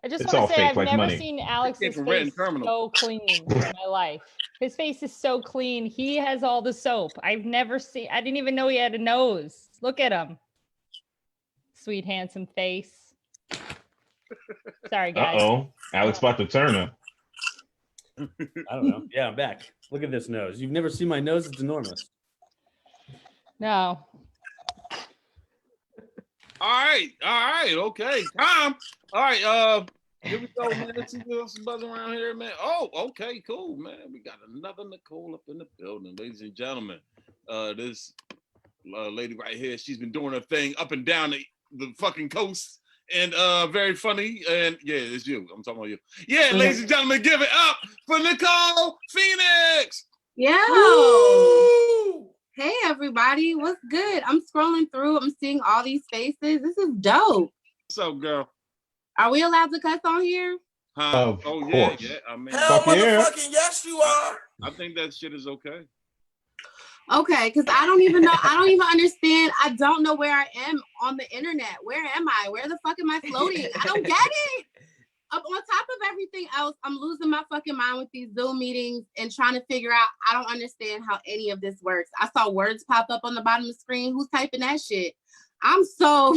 I just It's want all to say fake, I've like never money. seen Alex's from Renton face Terminal. so clean in my life. His face is so clean. He has all the soap. I didn't even know he had a nose. Look at him. Sweet, handsome face. Sorry, guys. Uh-oh. Alex about to turn him. I don't know. Yeah, I'm back. Look at this nose. You've never seen my nose? It's enormous. No. All right, okay. Tom. All right, here we go, man. Let's see what else is buzzing around here, man. Oh, okay, cool, man. We got another Nicole up in the building, ladies and gentlemen. This lady right here, she's been doing her thing up and down the fucking coast, and very funny. And yeah, it's you. I'm talking about you. Yeah, ladies and gentlemen, give it up for Nicole Phoenix. Yo. Woo! Hey everybody, what's good? I'm scrolling through, I'm seeing all these faces. This is dope. What's up, girl? Are we allowed to cuss on here? Huh? Of Oh course. yeah. I mean, Hell Fuck yeah. motherfucking yes, you are. I think that shit is okay. Okay, because I don't even know, I don't even understand. I don't know where I am on the internet. Where am I? Where the fuck am I floating? I don't get it. Up on top of everything else, I'm losing my fucking mind with these Zoom meetings and trying to figure out, I don't understand how any of this works. I saw words pop up on the bottom of the screen. Who's typing that shit? I'm so...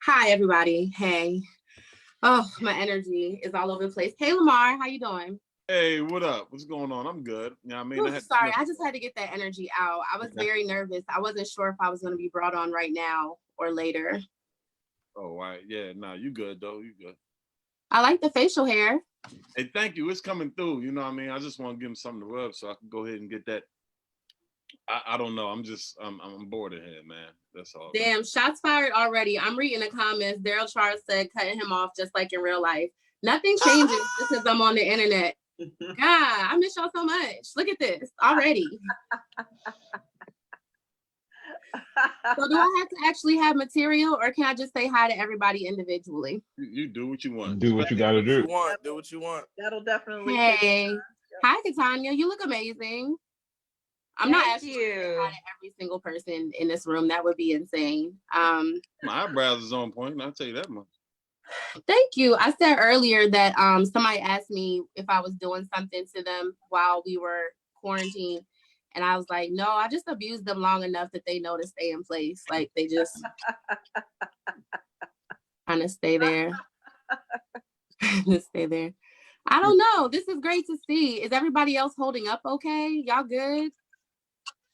Hi, everybody. Hey. Oh, my energy is all over the place. Hey, Lamar, how you doing? Hey, what up? What's going on? I'm good. You know what I mean? Ooh, sorry, I just had to get that energy out. I was very nervous. I wasn't sure if I was going to be brought on right now or later. Oh, right. Yeah, nah, you good though. You good. I like the facial hair. Hey, thank you. It's coming through. You know what I mean? I just want to give him something to rub so I can go ahead and get that. I don't know. I'm bored of him, man. That's all. Damn, shots fired already. I'm reading the comments. Daryl Charles said cutting him off just like in real life. Nothing changes just because I'm on the internet. God, I miss y'all so much. Look at this already. So do I have to actually have material or can I just say hi to everybody individually? You do what you want. Do what you gotta do. Do what you want. That'll definitely. Hey, hi Katanya, you look amazing. I'm not Thank asking you. to say hi to every single person in this room. That would be insane. My eyebrows is on point. I'll tell you that much. Thank you. I said earlier that somebody asked me if I was doing something to them while we were quarantined. And I was like, no, I just abused them long enough that they know to stay in place. Like they just kind of stay there. Just stay there. I don't know. This is great to see. Is everybody else holding up okay? Y'all good?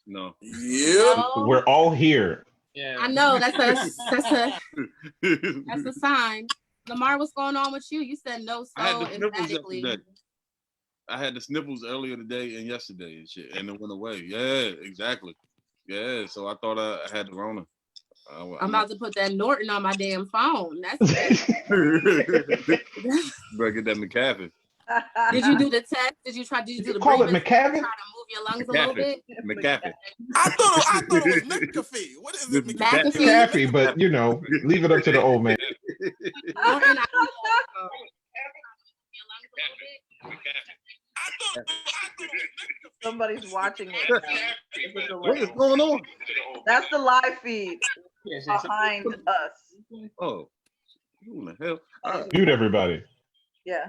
No. Yeah. We're all here. Yeah. I know. That's a sign. Lamar, what's going on with you? You said no so I had the sniffles emphatically. yesterday. I had the sniffles earlier today and yesterday and shit, and it went away. Yeah, exactly. Yeah, so I thought I had the Rona. I'm about to put that Norton on my damn phone. That's Better get that McCaffrey. Did you do the test? Did you do the Call it breathing? McCaffrey? Try to move your lungs a little bit? McCaffrey. I thought it was McAfee. What is it? McCaffrey, but you know, leave it up to the old man. Norton, Somebody's watching it. What is going on? That's the live feed behind us. Oh, who the hell? Mute everybody. Yeah.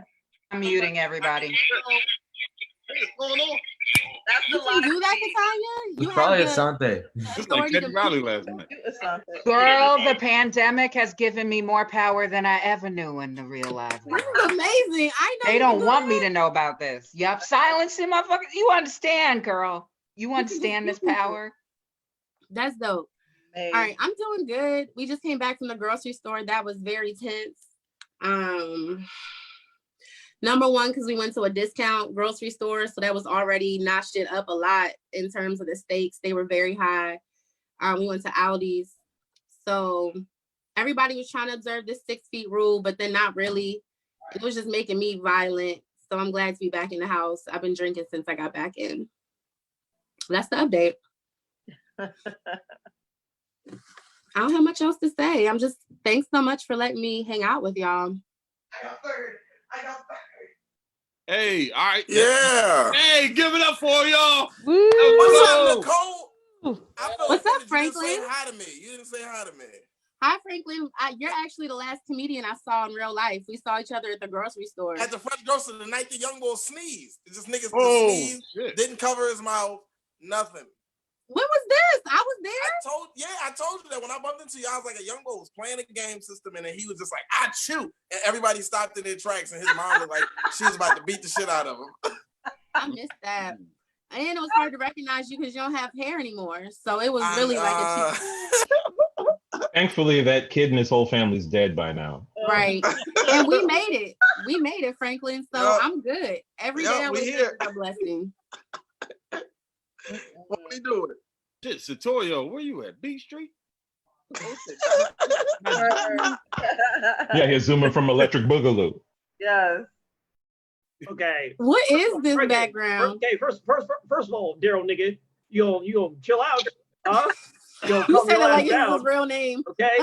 I'm muting everybody. What's going on? That's you can do that, Katanya? You Probably have the Asante. Just like Teddy Riley last night. Girl, the pandemic has given me more power than I ever knew in the real life. This is amazing. I know They don't want me to know about this. Yep, silencing motherfuckers. You understand, girl. You understand this power? That's dope. All right, I'm doing good. We just came back from the grocery store. That was very tense. Number one, because we went to a discount grocery store, so that was already notched it up a lot in terms of the stakes. They were very high. We went to Aldi's. So everybody was trying to observe this 6 feet rule, but then not really. It was just making me violent. So I'm glad to be back in the house. I've been drinking since I got back in. That's the update. I don't have much else to say. Thanks so much for letting me hang out with y'all. Hey, all right. Yeah. Hey, give it up for y'all. What's up, Nicole? What's up, You Franklin? didn't say hi to me. You didn't say hi to me. Hi, Franklin. You're actually the last comedian I saw in real life. We saw each other at the grocery store. At the front grocery the night the young boy sneezed. It just niggas sneezed, shit. didn't cover his mouth, nothing. When was this? I was there. I told you that when I bumped into you, I was like, a young boy was playing a game system, and then he was just like, I chew. And everybody stopped in their tracks, and his mom was like, she was about to beat the shit out of him. I missed that. And it was hard to recognize you because you don't have hair anymore. So it was really like a Thankfully, that kid and his whole family's dead by now. right. And we made it. We made it, Franklin. So Yep. I'm good. Every Yep, day I we wake here. up is a blessing. What are you doing? Shit, Satoyo, where you at? B Street? Yeah, he's zooming from Electric Boogaloo. Yes. Okay. What is this Okay, background? Okay, first of all, Daryl, nigga, you gonna chill out, huh? You You calm said your it like ass it's down, his real name. okay?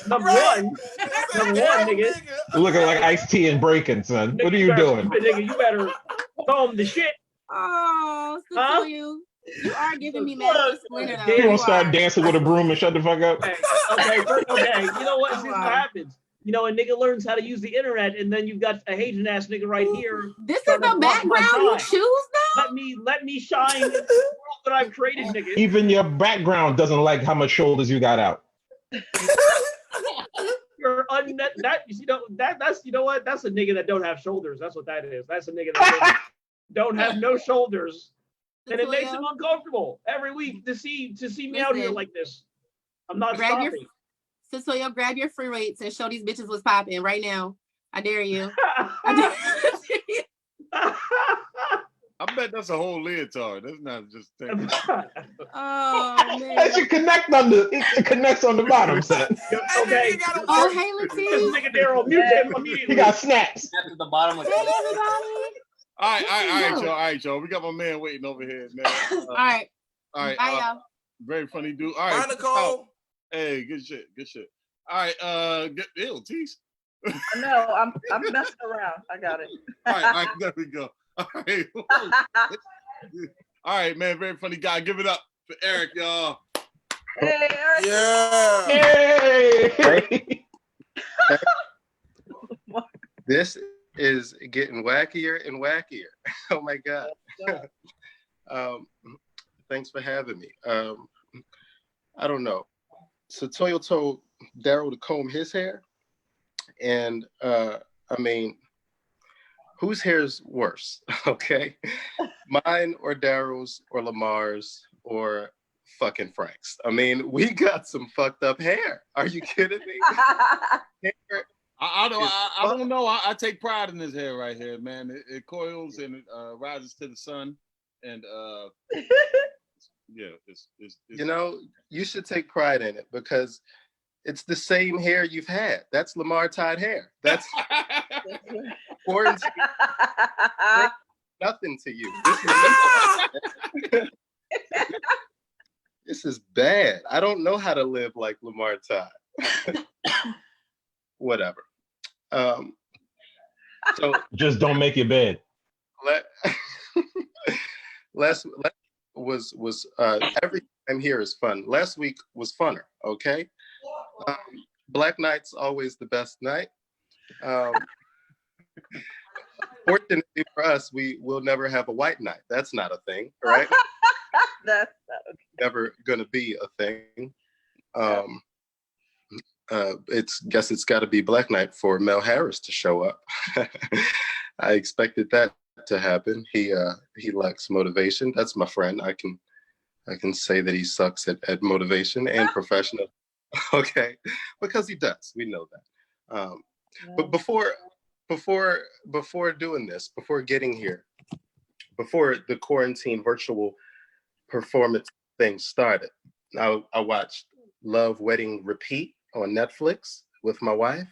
Number one, nigga. Looking like Ice-T and Breaking, son. What are you doing? Nigga, you better calm the shit. Oh, Huh? you are giving me Maddie Splinter though. You You gonna start are. dancing with a broom and shut the fuck up? Okay. You know what? See Wow. what happens. You know, a nigga learns how to use the internet, and then you've got a Haitian ass nigga right here. This is trying to the block my background you shine. choose though? Let me shine in the world that I've created, nigga. Even your background doesn't like how much shoulders you got out. You're that you know that's you know what? That's a nigga that don't have shoulders. That's what that is. That's a nigga that don't have no shoulders. And it makes him uncomfortable every week to see me out here Listen. like this. I'm not Grab stopping. Cecilia, grab your free weights and show these bitches what's popping right now. I dare you. I bet that's a whole leotard. That's not just thing. Oh man. That should connect on it connects on the bottom, son. Okay. Oh hey Latif. This nigga Daryl, mute him immediately. He got snaps. At the bottom. Like, Hey everybody. All right, y'all. We got my man waiting over here, man. All right. All right. Bye, y'all. Very funny dude. All right. Bye, Nicole. Hey, good shit. All right, ew, tease. No, I'm messing around. I got it. All right, there we go. All right. All right, man. Very funny guy. Give it up for Eric, y'all. Hey, Eric. Yeah. Hey! This is getting wackier and wackier. Oh my God. Thanks for having me. I don't know. So Toyo told Daryl to comb his hair. And I mean, whose hair is worse? Okay. Mine or Daryl's or Lamar's or fucking Frank's. I mean, we got some fucked up hair. Are you kidding me? I don't know. I take pride in this hair right here, man. It coils and it rises to the sun, and yeah, it's you know, you should take pride in it because it's the same hair you've had. That's Lamar Todd hair. That's quarantine. Nothing to you. This is bad. I don't know how to live like Lamar Todd. Whatever. So just don't make your bed. Every time here is fun. Last week was funner. Okay. Black night's always the best night. Fortunately for us, we will never have a white night. That's not a thing, right? That's not okay. Never gonna be a thing. It's got to be Black Night for Mel Harris to show up. I expected that to happen. He lacks motivation. That's my friend. I can say that he sucks at motivation and professional. Okay, because he does. We know that. But before doing this, before getting here, before the quarantine virtual performance thing started, I watched Love, Wedding, Repeat on Netflix with my wife.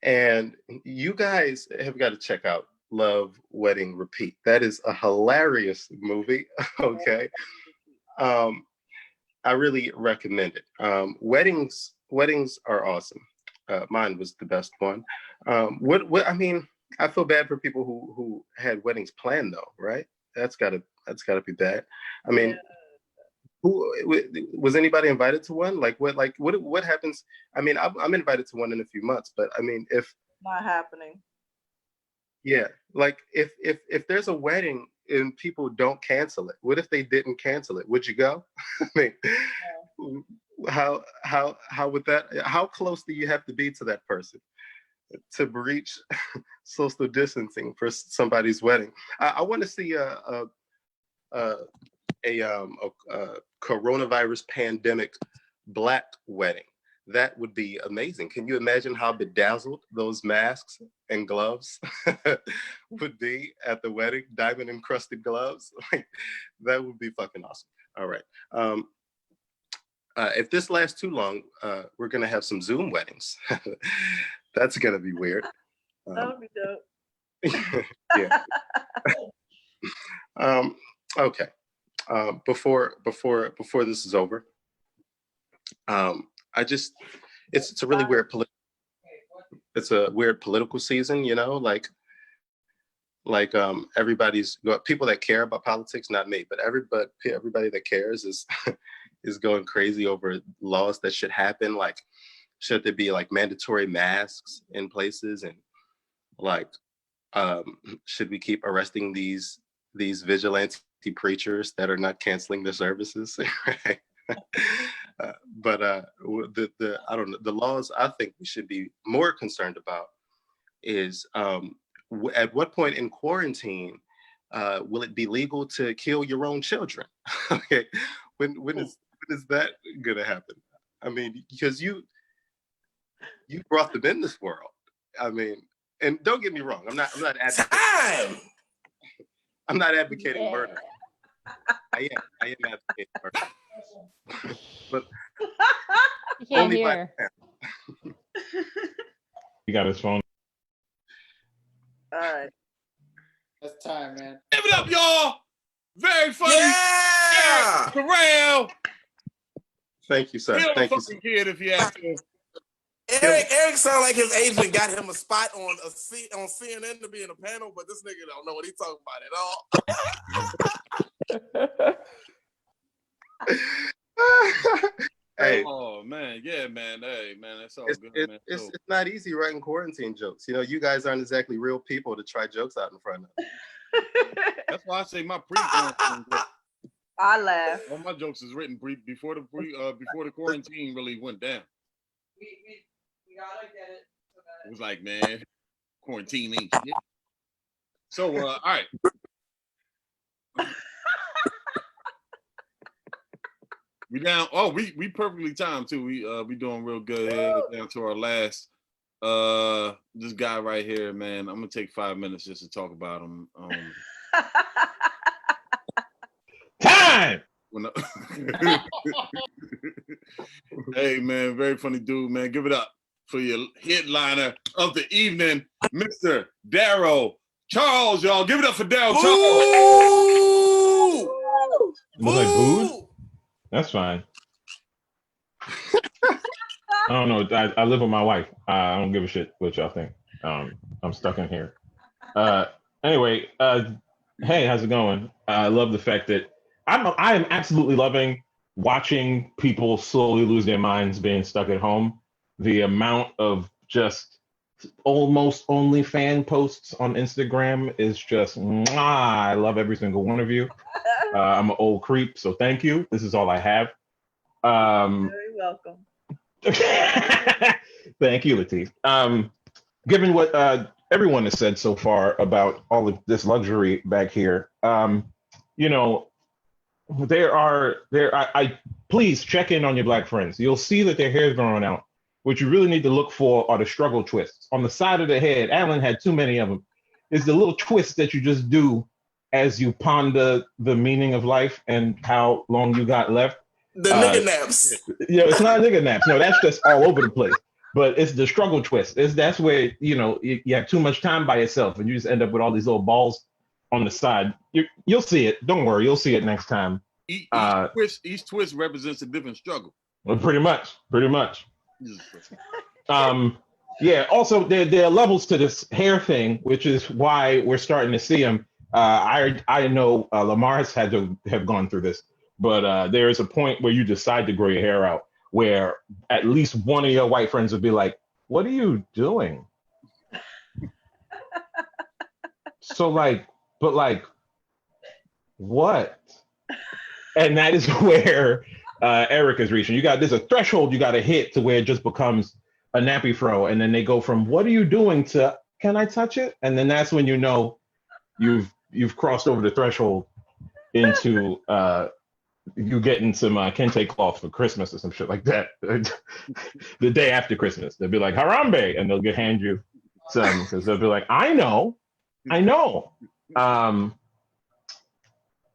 And you guys have got to check out Love, Wedding, Repeat. That is a hilarious movie. Okay. I really recommend it. Weddings are awesome. Mine was the best one. What I mean, I feel bad for people who had weddings planned though, right? That's gotta be bad. I mean, who was anybody invited to one? What happens? I mean, I'm invited to one in a few months, but I mean, if Not happening. yeah, like if there's a wedding and people don't cancel it, what if they didn't cancel it? Would you go? I mean, how would that? How close do you have to be to that person to breach social distancing for somebody's wedding? I want to see a coronavirus pandemic Black wedding. that would be amazing. Can you imagine how bedazzled those masks and gloves would be at the wedding? Diamond encrusted gloves. Like, that would be fucking awesome. All right. If this lasts too long, we're gonna have some Zoom weddings. That's gonna be weird. That would be dope. Yeah. Okay. Before this is over, it's a really weird it's a weird political season, you know, like everybody's people that care about politics, not me, but everybody that cares is is going crazy over laws that should happen. Like, should there be like mandatory masks in places, and like should we keep arresting these vigilante preachers that are not canceling their services? But I don't know, the laws I think we should be more concerned about is at what point in quarantine will it be legal to kill your own children? Okay, when is that gonna happen? I mean, because you brought them in this world. I mean, and don't get me wrong, I'm not advocating. I'm not advocating murder. I am advocating murder. But only by He got his phone. All right. That's time, man. Give it up, y'all. Very funny. Yeah. Corral. Thank you, sir. Real Thank you. fucking kid if you ask him. Eric sound like his agent got him a spot on CNN to be in a panel, but this nigga don't know what he's talking about at all. Hey. Oh man, yeah, man. Hey, man, that's all good, man. It's not easy writing quarantine jokes. You know, you guys aren't exactly real people to try jokes out in front of. That's why I say my pre-quarantine jokes. I laugh. All my jokes is written before the quarantine really went down. We gotta get it. It was like, man, quarantine ain't shit. So, all right. We down. Oh, we perfectly timed too. We doing real good here. Down to our last. This guy right here, man. I'm gonna take 5 minutes just to talk about him. Time. Hey, man, very funny dude, man. Give it up for your headliner of the evening, Mr. Darryl Charles, y'all. Give it up for Darryl Charles. Was I booed? That's fine. I don't know. I live with my wife. I don't give a shit what y'all think. I'm stuck in here. Anyway, hey, how's it going? I love the fact that I am absolutely loving watching people slowly lose their minds being stuck at home. The amount of just almost only fan posts on Instagram is just, mwah, I love every single one of you. I'm an old creep, so thank you. This is all I have. Very welcome. Thank you, Latif. Given what everyone has said so far about all of this luxury back here, you know, I please check in on your Black friends. You'll see that their hair's growing out. What you really need to look for are the struggle twists. On the side of the head, Alan had too many of them. It's the little twist that you just do as you ponder the meaning of life and how long you got left. The nigga naps. You know, it's not nigga naps. No, that's just all over the place. But it's the struggle twist. That's where, you know, you have too much time by yourself and you just end up with all these little balls on the side. You'll see it. Don't worry. You'll see it next time. Each twist represents a different struggle. Well, pretty much. Yeah. Also, there are levels to this hair thing, which is why we're starting to see them. I know Lamar has had to have gone through this, but there is a point where you decide to grow your hair out, where at least one of your white friends would be like, "What are you doing?" So what? And that is where Eric is reaching. There's a threshold you got to hit to where it just becomes a nappy fro, and then they go from "What are you doing?" to "Can I touch it?" And then that's when you know you've crossed over the threshold into you getting some kente cloth for Christmas or some shit like that. The day after Christmas, they'll be like Harambe, and they'll hand you some because they'll be like, I know.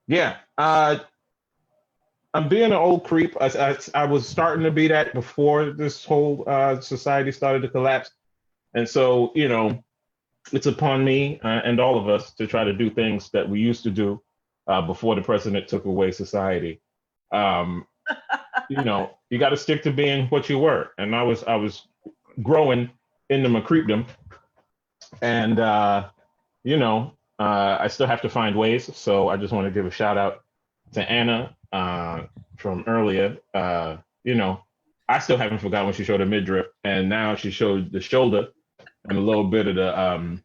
Yeah. I'm being an old creep. I was starting to be that before this whole society started to collapse, and so it's upon me and all of us to try to do things that we used to do before the president took away society. You got to stick to being what you were. And I was growing into my creepdom, and I still have to find ways. So I just want to give a shout out to Anna from earlier. I still haven't forgotten when she showed her midriff, and now she showed the shoulder and a little bit of the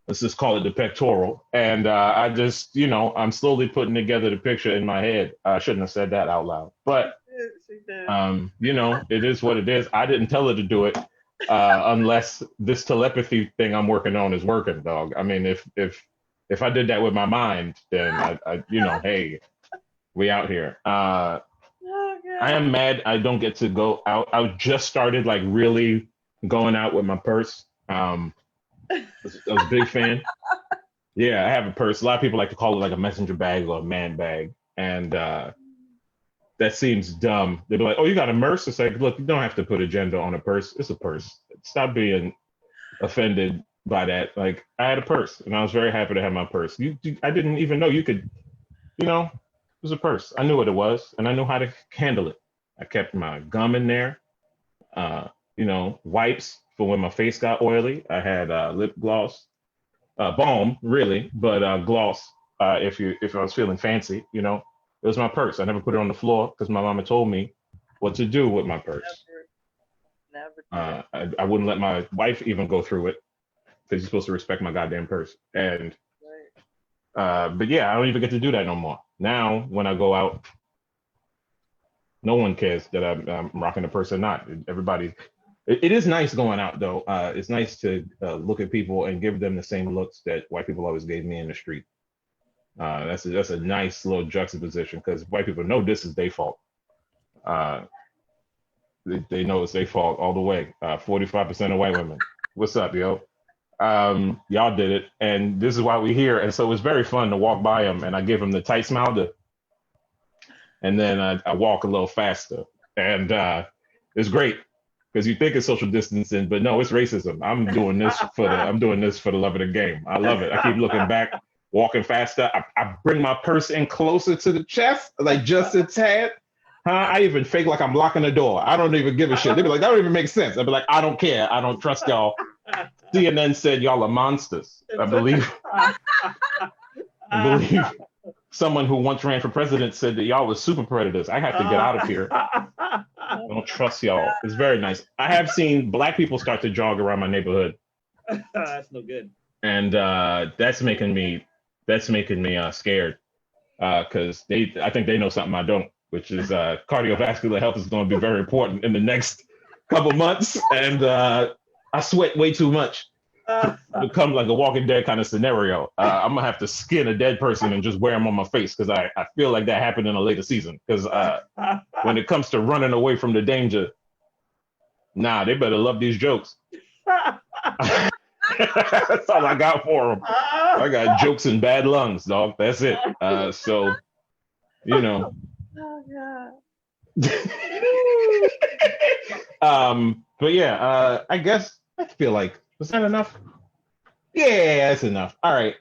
let's just call it the pectoral. And I just, I'm slowly putting together the picture in my head. I shouldn't have said that out loud, but it is what it is. I didn't tell her to do it unless this telepathy thing I'm working on is working, dog. I mean, if I did that with my mind, then I hey, we out here. I am mad I don't get to go out. I just started like really going out with my purse. I was a big fan. Yeah, I have a purse. A lot of people like to call it like a messenger bag or a man bag. And that seems dumb. They'd be like, oh, you got a purse? It's like, look, you don't have to put a gender on a purse. It's a purse. Stop being offended by that. Like, I had a purse and I was very happy to have my purse. I didn't even know you could, it was a purse. I knew what it was and I knew how to handle it. I kept my gum in there, wipes for when my face got oily. I had lip gloss, balm really, but gloss if I was feeling fancy. It was my purse. I never put it on the floor because my mama told me what to do with my purse. Never. I wouldn't let my wife even go through it because you're supposed to respect my goddamn purse. And but yeah, I don't even get to do that no more. Now when I go out, no one cares that I'm rocking a purse or not. Everybody. It is nice going out though. It's nice to look at people and give them the same looks that white people always gave me in the street. That's a nice little juxtaposition because white people know this is their fault. They know it's their fault all the way. 45% of white women. What's up, yo? Y'all did it, and this is why we're here. And so it's very fun to walk by them, and I give them the tight smile, and then I walk a little faster, and it's great. Because you think it's social distancing, but no, it's racism. I'm doing this for the love of the game. I love it. I keep looking back, walking faster. I bring my purse in closer to the chest, like just a tad. I even fake like I'm locking the door. I don't even give a shit. They be like, that don't even make sense. I'd be like, I don't care. I don't trust y'all. CNN said y'all are monsters. I believe someone who once ran for president said that y'all was super predators. I have to get out of here. I don't trust y'all. It's very nice. I have seen black people start to jog around my neighborhood. That's no good. And that's making me scared because I think they know something I don't, which is cardiovascular health is going to be very important in the next couple months. And I sweat way too much. Become like a Walking Dead kind of scenario. I'm gonna have to skin a dead person and just wear them on my face because I feel like that happened in a later season. Because when it comes to running away from the danger, nah, they better love these jokes. That's all I got for them. I got jokes and bad lungs, dog. That's it. So, Oh, God. But yeah, I guess I feel like, was that enough? Yeah, that's enough. All right.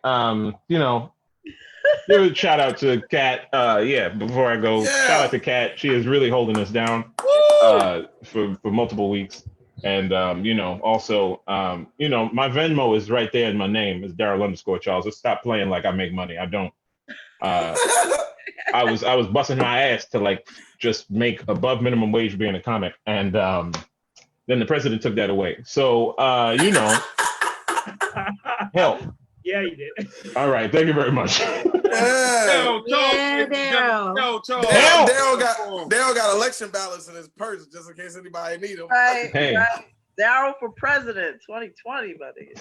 Give a shout out to Kat. Before I go, shout out to Kat. She is really holding us down for multiple weeks. And also, my Venmo is right there in my name. It's Daryl_Charles. Just stop playing like I make money. I don't. I was busting my ass to like just make above minimum wage being a comic, and then the president took that away. So help. Yeah, you did. All right, thank you very much. Daryl got election ballots in his purse just in case anybody need them. Right, Hey. right. Daryl for president 2020, buddy.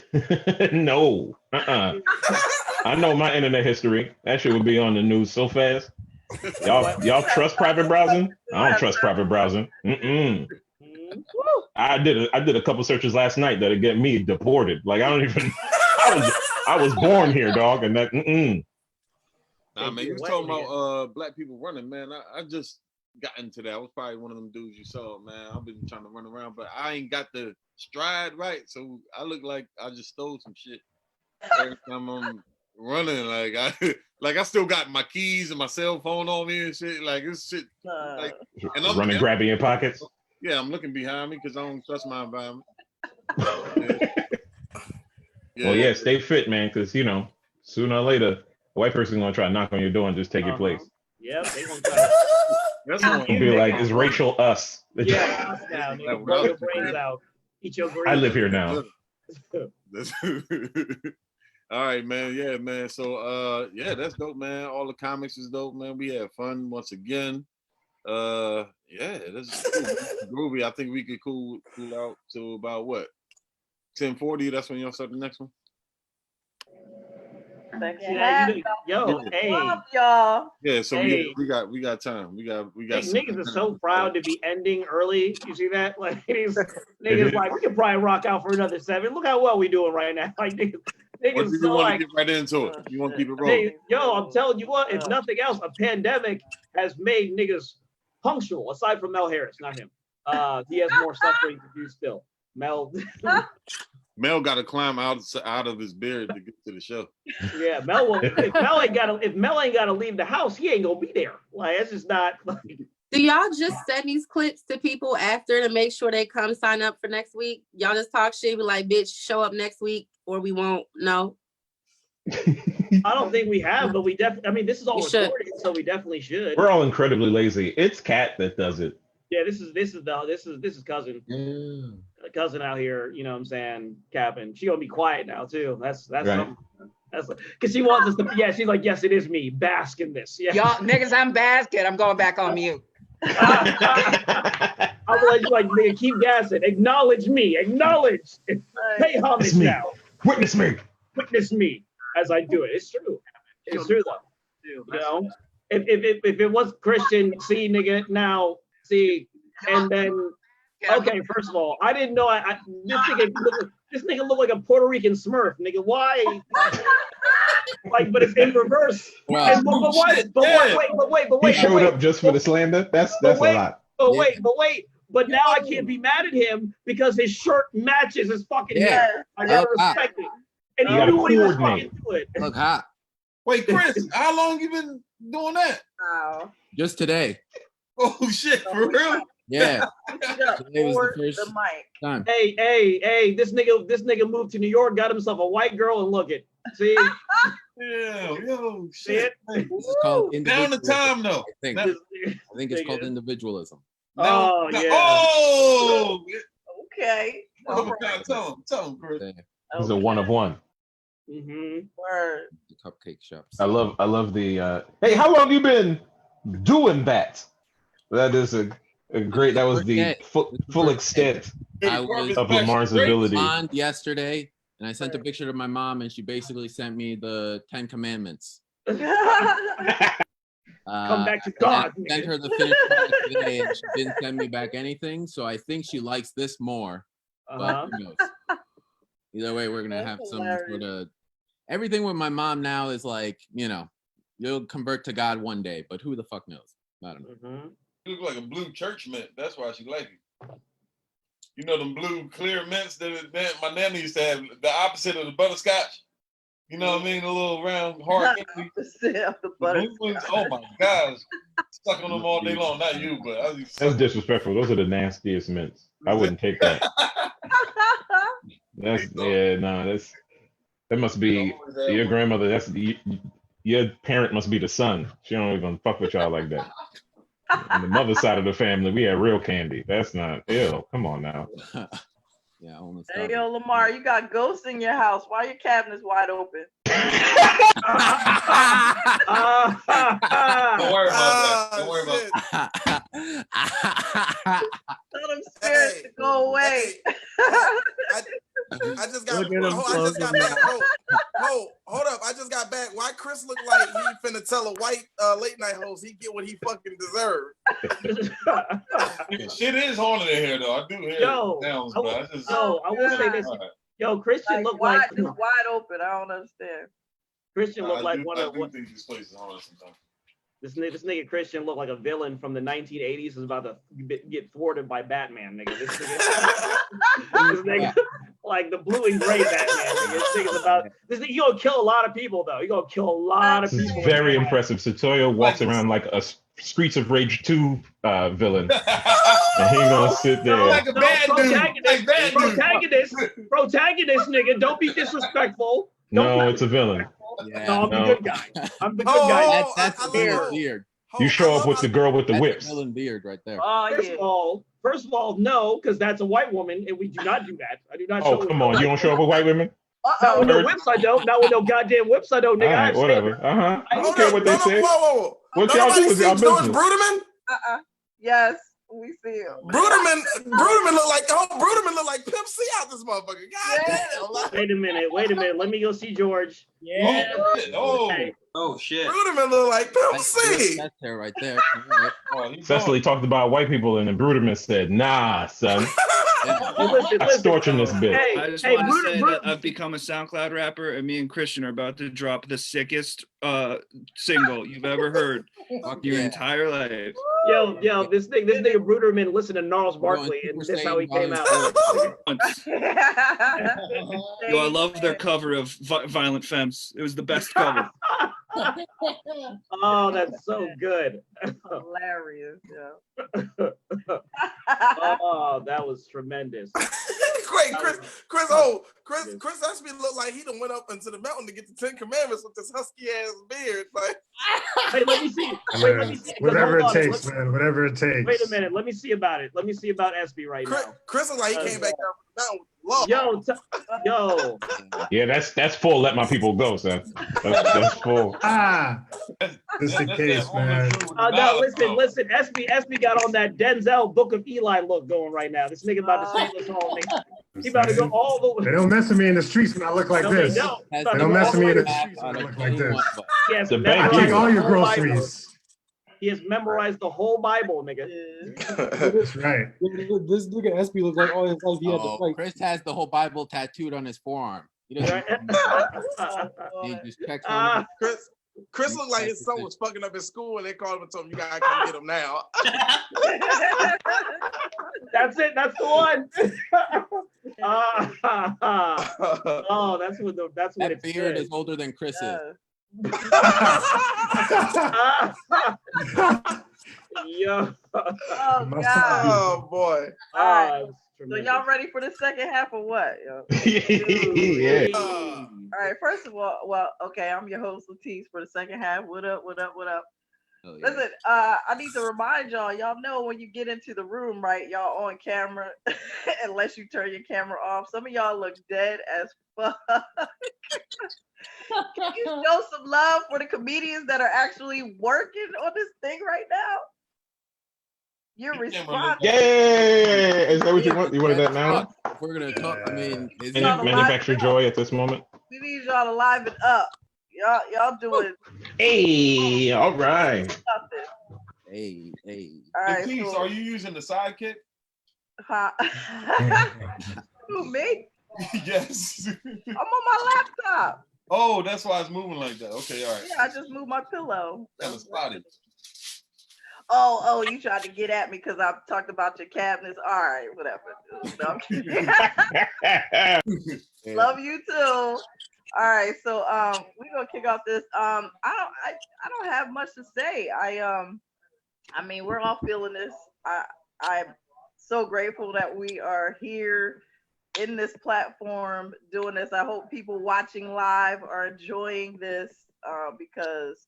No. I know my internet history. That shit would be on the news so fast. Y'all trust private browsing? I don't trust private browsing. Mm-mm. I did a couple searches last night that'll get me deported. Like I don't even. I was born here, dog, and that. Mm-mm. Nah, man, you was talking about black people running, man. I just got into that. I was probably one of them dudes you saw, man. I've been trying to run around, but I ain't got the stride right, so I look like I just stole some shit every time I'm running. Like I still got my keys and my cell phone on me and shit. Like it's shit. Like, and I'm running, grabbing your pockets. Yeah, I'm looking behind me because I don't trust my environment. Well, yeah, stay fit, man, because sooner or later, a white person's gonna try to knock on your door and just take your place. Yep, they gonna try. That's gonna be like, it's racial us. Yeah, us now. Nigga, blow your brains out. Eat your brains. I live here now. All right, man. Yeah, man. So yeah, that's dope, man. All the comics is dope, man. We had fun once again. Yeah, that's groovy. I think we could cool out to about what? 10:40. That's when y'all start the next one. Hey, up, y'all. Yeah, so we got time. We got. Niggas are so proud to be ending early. You see that? Like these niggas like we can probably rock out for another 7. Look how well we doing right now. Like niggas so want like to get right into it. You want to keep it rolling. Yo, I'm telling you what, if nothing else, a pandemic has made niggas punctual, aside from Mel Harris, not him. He has more suffering to do still. Mel got to climb out of his beard to get to the show. Yeah, Mel will, if Mel ain't gotta leave the house, he ain't gonna be there. Like it's just not like. Do y'all just send these clips to people after to make sure they come sign up for next week? Y'all just talk shit, be like, bitch, show up next week or we won't. No. I don't think we have, but we definitely. I mean, this is all recorded, so we definitely should. We're all incredibly lazy. It's Kat that does it. Yeah, this is cousin. Cousin out here, you know what I'm saying, capping. She gonna be quiet now too. That's right. Something. That's because she wants us to. Yeah, she's like, yes, it is me. Bask in this. Yeah, y'all niggas, I'm basket. I'm going back on mute. I'm like, nigga, keep gassing. Acknowledge me. Acknowledge. Pay homage now. Witness me. Witness me as I do it. It's true. It's true though. You know, if it was Christian, see, nigga, now see, and then. Okay, first of all, I didn't know this nigga look like a Puerto Rican Smurf, nigga. Why? Like, but it's in reverse. Wow. And, but wait. He showed up just for the slander. That's a lot. But now I can't be mad at him because his shirt matches his fucking hair. I gotta respect it. And he knew what he was fucking doing. Look hot. Wait, Chris, how long you been doing that? Wow. Just today. Oh shit, for real? Yeah. Today was the first time. Hey, this nigga moved to New York, got himself a white girl, and look it. See? Yeah, yo, shit. This is called down the time though. I think it's called individualism. Oh, yeah. Oh, okay. Tell him, Chris. He's a one of one. Mm-hmm. Word. The cupcake shops. I love the. Hey, how long you been doing that? That is a great. That was the full extent of Lamar's ability. Yesterday, and I sent a picture to my mom, and she basically sent me the 10 Commandments. Come back to God. I sent her the finished product today, and she didn't send me back anything. So I think she likes this more. But who knows? Either way, we're gonna have some sort of everything with my mom now is like, you'll convert to God one day, but who the fuck knows? I don't know. Mm-hmm. You look like a blue church mint. That's why she like you. You know them blue clear mints that my nana used to have, the opposite of the butterscotch. You know what I mean? A little round hard. The ones, oh my gosh. Stuck on them all day long. Not you, but I was That's disrespectful. Those are the nastiest mints. I wouldn't take that. That must be your grandmother. Your parent must be the son. She don't even fuck with y'all like that. On the mother side of the family, we had real candy. That's not ill. Come on now. Yeah, almost. Hey, yo, Lamar, you got ghosts in your house. Why your cabinet's wide open? Don't worry about that. Don't worry about that. Tell them spirits to go away. I just got back. Hold up. I just got back. Why Chris look like he finna tell a white late night host he get what he fucking deserved? Shit is haunted in here though. I do hear sounds, but I just I will say this. Yo, Christian looked like just wide open. I don't understand. Christian looked like I do think this place is haunted sometimes. This nigga Christian looked like a villain from the 1980s is about to get thwarted by Batman, nigga. This nigga like the blue and gray Batman, nigga. This nigga's about he gonna kill a lot of people though. He gonna kill a lot of This is people. very impressive. Satoya walks around like a Streets of Rage 2 villain. And he gonna sit there. Like a bad protagonist, nigga. Don't be disrespectful. No, it's a villain. Yeah. No, I'm the good guy. I'm the good guy. That's the villain beard. You show up with the girl with the That's whips. the villain beard right there. First of all, no, because that's a white woman, and we do not do that. I do not. Oh, come on! You don't show up with white women? Not with no whips, I don't. Not with no goddamn whips, I don't, nigga. All right, whatever. I don't care what they say. Whoa. What y'all do is y'all George business. Bruderman? Yes, we see him. Bruderman look like Pimp C out this motherfucker. God damn. Wait a minute. Let me go see George. Yeah. Oh shit. Bruderman look like Pimp C. That's her right there. Cecily talked about white people, and then Bruderman said, "Nah, son, Listen. extortion this bitch." I just want to say that I've become a SoundCloud rapper, and me and Christian are about to drop the sickest single you've ever heard your entire life. Yo, this nigga Bruderman listened to Gnarls Barkley, and that's how he came out. Yo, I love their cover of Violent Femmes. It was the best cover. Oh, that's so good. Hilarious, yeah. Oh, that was tremendous. Great, Chris Espy look like he done went up into the mountain to get the 10 Commandments with this husky ass beard. Like, hey, let me see. Whatever it takes, man. Whatever it takes. Wait a minute. Let me see about it. Let me see about Espy right now. Chris look like he came back down from the mountain with the law. Yo. Yeah, that's full. Let my people go, son. That's full. Just in case, man. No, listen. Espy got on that Denzel Book of Eli look going right now. This nigga about to save us all, nigga. He about to go all the way. They don't mess with me in the streets when I look like this. They don't. They don't mess with me in the streets when I look like this. Yes, I take all your groceries. He has memorized the whole Bible, nigga. That's right. This nigga SB looks like all his life he had to fight. Chris has the whole Bible tattooed on his forearm. He doesn't. He just checks on Chris looked like his son was fucking up at school, and they called him and told him, "You gotta come get him now." That's it. That's the one. Oh, that's what that beard is older than Chris is. Yo. Oh boy. All right. So y'all ready for the second half or what? Yeah. All right. First of all, okay, I'm your host Latisse for the second half. What up? Oh, yeah. Listen, I need to remind y'all. Y'all know when you get into the room, right? Y'all on camera, unless you turn your camera off. Some of y'all look dead as fuck. Can you show some love for the comedians that are actually working on this thing right now? You're responding. Yeah. Is that what you want? You wanted that now? If we're gonna talk, I mean, is Can you manufacture joy at this moment? We need y'all to liven up. Y'all doing. Hey, all right. Hey. All right. Please, So, are you using the sidekick? huh? Who, me? Yes. I'm on my laptop. Oh, that's why it's moving like that. Okay, all right. Yeah, I just moved my pillow. That was spotty. Oh, you tried to get at me because I talked about your cabinets. All right, whatever. No, I'm kidding. Love you too. All right, so we're gonna kick off this. I don't have much to say. I mean, we're all feeling this. I'm so grateful that we are here in this platform doing this. I hope people watching live are enjoying this because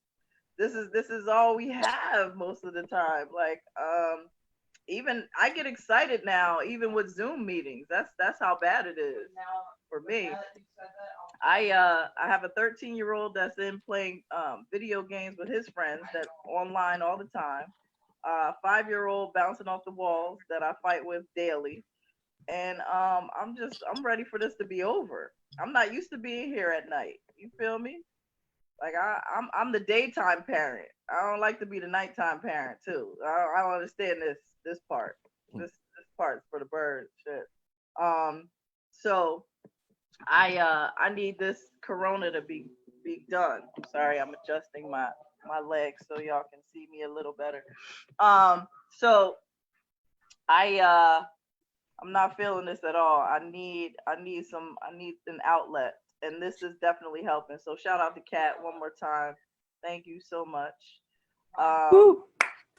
this is all we have most of the time. Like even I get excited now, even with Zoom meetings. That's how bad it is for me. I have a 13-year-old that's in playing video games with his friends that online all the time. 5-year-old bouncing off the walls that I fight with daily. And I'm ready for this to be over. I'm not used to being here at night. You feel me? Like I'm the daytime parent. I don't like to be the nighttime parent too. I don't understand this part. This part's for the birds. Shit. So I need this corona to be done. I'm sorry, I'm adjusting my legs so y'all can see me a little better. So I'm not feeling this at all. I need an outlet, and this is definitely helping. So shout out to Kat one more time. Thank you so much.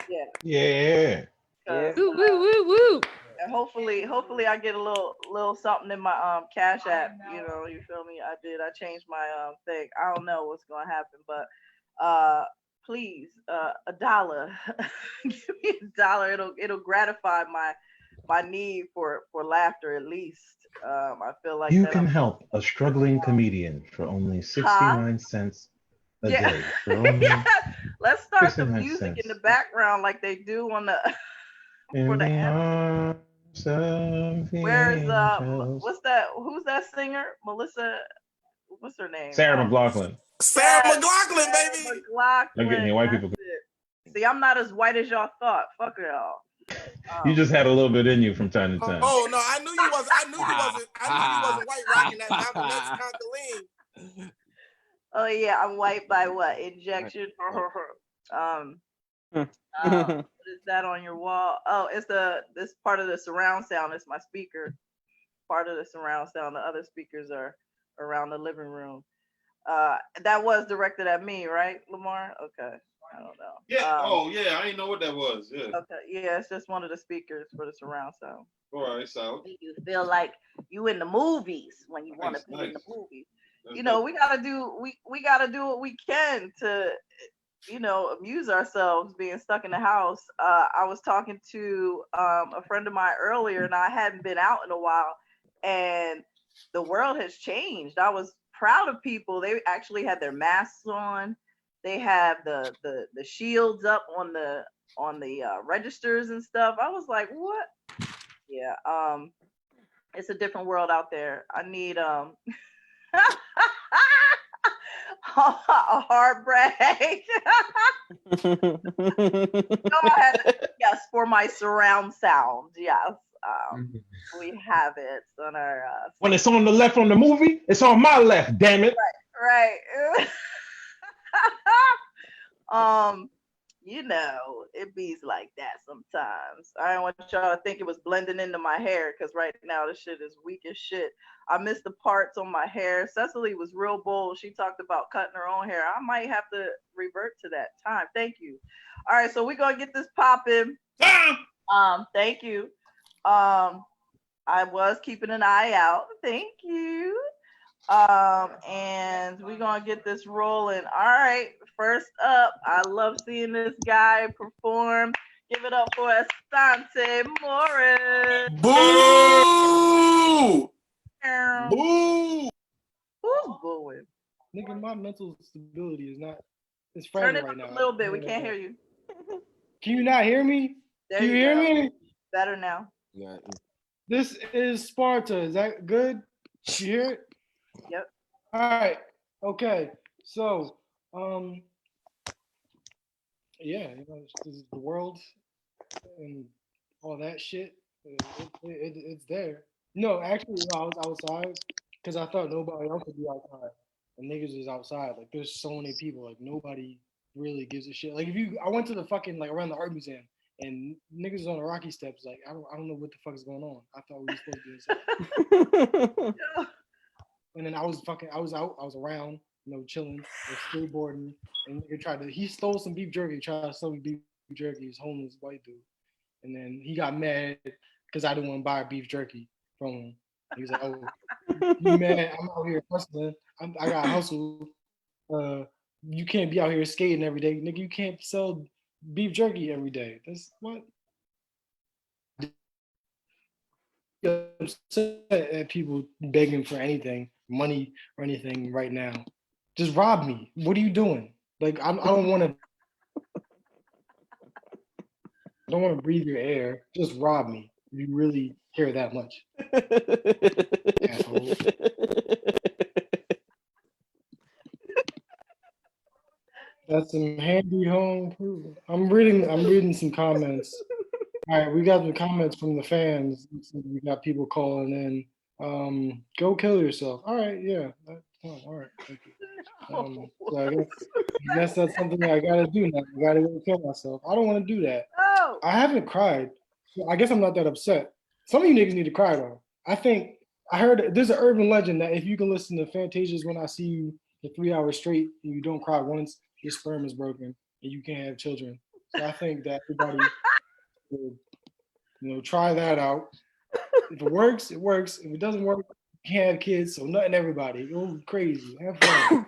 Yeah. Yeah. Woo, woo, woo, woo. And hopefully I get a little something in my Cash App. You know, you feel me? I changed my thing. I don't know what's gonna happen, but please, $1. Give me $1. It'll gratify my need for laughter at least. I feel like You that can I'm help a struggling comedian for only Huh? 69 cents a Yeah. day. For only Yeah. Let's start the 69 music in the cents. background like they do on the In for the the anthem. arms of the Where's angels. what's that? Who's that singer? Melissa. What's her name? Sarah McLaughlin. Sarah Yes, McLaughlin, Sarah baby. I'm getting McLaughlin. here. White people. That's it. See, I'm not as white as y'all thought. Fuck y'all. You just had a little bit in you from time to time. Oh no, I knew you wasn't white rocking that Malcolm X conga lean. Oh yeah, I'm white by what? Injection. What is that on your wall? Oh, it's this part of the surround sound. It's my speaker. Part of the surround sound. The other speakers are around the living room. That was directed at me, right, Lamar? Okay. I don't know. Yeah. Oh yeah, I didn't know what that was. Yeah. Okay. Yeah, it's just one of the speakers for the surround sound. All right, so You feel like you in the movies when you want to be in the movies. You know, we gotta do what we can to, you know, amuse ourselves being stuck in the house. I was talking to a friend of mine earlier, and I hadn't been out in a while, and the world has changed. I was proud of people. They actually had their masks on. They have the shields up on the registers and stuff. I was like, what? Yeah. It's a different world out there. I need a heartbreak. Go ahead. Yes, for my surround sound. Yes. We have it on our When it's on the left on the movie, it's on my left, damn it. right. You know, it bees like that sometimes. I don't want y'all to think it was blending into my hair because right now this shit is weak as shit. I missed the parts on my hair. Cecily was real bold. She talked about cutting her own hair. I might have to revert to that time. Thank you. All right, so we're gonna get this popping. Thank you. I was keeping an eye out. Thank you. And we're gonna get this rolling. All right, first up, I love seeing this guy perform. Give it up for Asante Morris. Boo! Boo! Who's booing? Nigga, my mental stability is not. It's Turn fragile it right up now. a little bit. We can't hear you. Can you not hear me? There Can you you hear go. me? Better now. Yeah. This is Sparta. Is that good? You hear it? Yep. All right. Okay. So, yeah, you know, this is the world and all that shit. It's there. No, actually, no, I was outside because I thought nobody else would be outside. And niggas is outside. Like, there's so many people. Like, nobody really gives a shit. Like, I went to the fucking, like, around the art museum and niggas is on the Rocky Steps. Like, I don't know what the fuck is going on. I thought we were supposed to be inside. And then I was out, I was around, you know, chilling, skateboarding, and nigga he stole some beef jerky, tried to sell me beef jerky, he's homeless white dude. And then he got mad because I didn't want to buy beef jerky from him. He was like, oh, you mad? I'm out here hustling. I got hustle. You can't be out here skating every day. Nigga, you can't sell beef jerky every day. That's what? Upset at people begging for anything, money or anything right now. Just rob me. What are you doing? Like I don't want to. I don't want to breathe your air. Just rob me. If you really care that much. Asshole. That's some handy home improvement. I'm reading some comments. All right, we got the comments from the fans. We got people calling in. Go kill yourself. All right, yeah. All right, thank you. So I guess that's something I gotta do now. I gotta go kill myself. I don't want to do that. No. I haven't cried. So I guess I'm not that upset. Some of you niggas need to cry though. I heard there's an urban legend that if you can listen to Fantasia's When I See You for 3 hours straight and you don't cry once, your sperm is broken and you can't have children. So I think that everybody should, try that out. If it works, it works. If it doesn't work, you can't have kids. So nothing everybody. Go crazy. Have fun.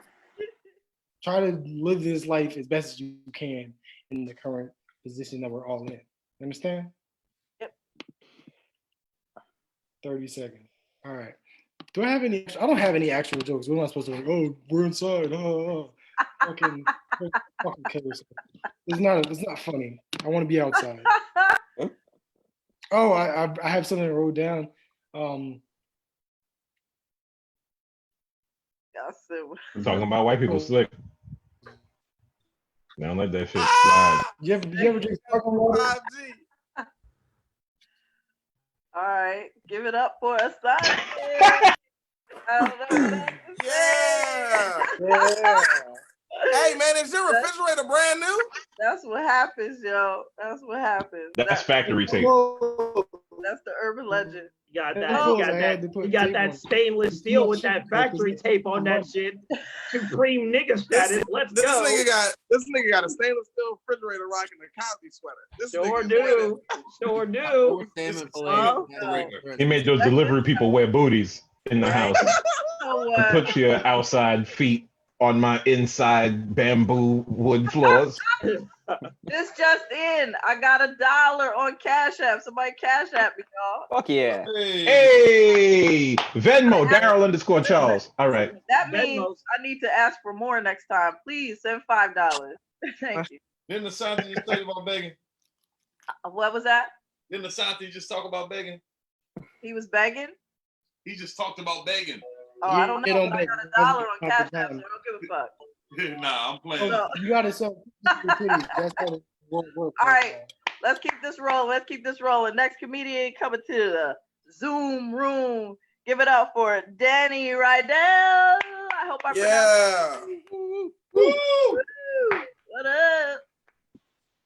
Try to live this life as best as you can in the current position that we're all in. Understand? Yep. 30 seconds. All right. Do I have any? I don't have any actual jokes. What am I supposed to like? Oh, we're inside. Fucking kill yourself. It's not funny. I want to be outside. Oh, I have something I wrote down. I'm talking about white people slick. Don't let that shit slide. You ever drink sparkling water? 5G. All right, give it up for a sign. Yeah. Hey man, is your refrigerator brand new? That's what happens, yo. That's what happens. That's factory tape. That's the urban legend. You got that stainless steel with that factory tape on that shit. Supreme nigga status. Let's this go. This nigga got a stainless steel refrigerator rocking a Cosby sweater. This Sure nigga do. Sure do. He made those delivery people wear booties in the house. So And put your outside feet on my inside bamboo wood floors. This just in. I got $1 on Cash App. Somebody Cash App me, y'all. Fuck yeah. Hey, Venmo, Daryl _ Charles. All right. That means I need to ask for more next time. Please send $5. Thank you. Didn't Asante just tell you about begging? What was that? Didn't Asante just talk about begging? He was begging? He just talked about begging. Oh, I don't know. But I got $1 on Cash App, so I don't give a fuck. Nah, I'm playing. So, You gotta sell. That's how it won't work. all right, let's keep this rolling. Let's keep this rolling. Next comedian coming to the Zoom room. Give it up for Danny Rydell. I hope I pronounced it. Woo! What up?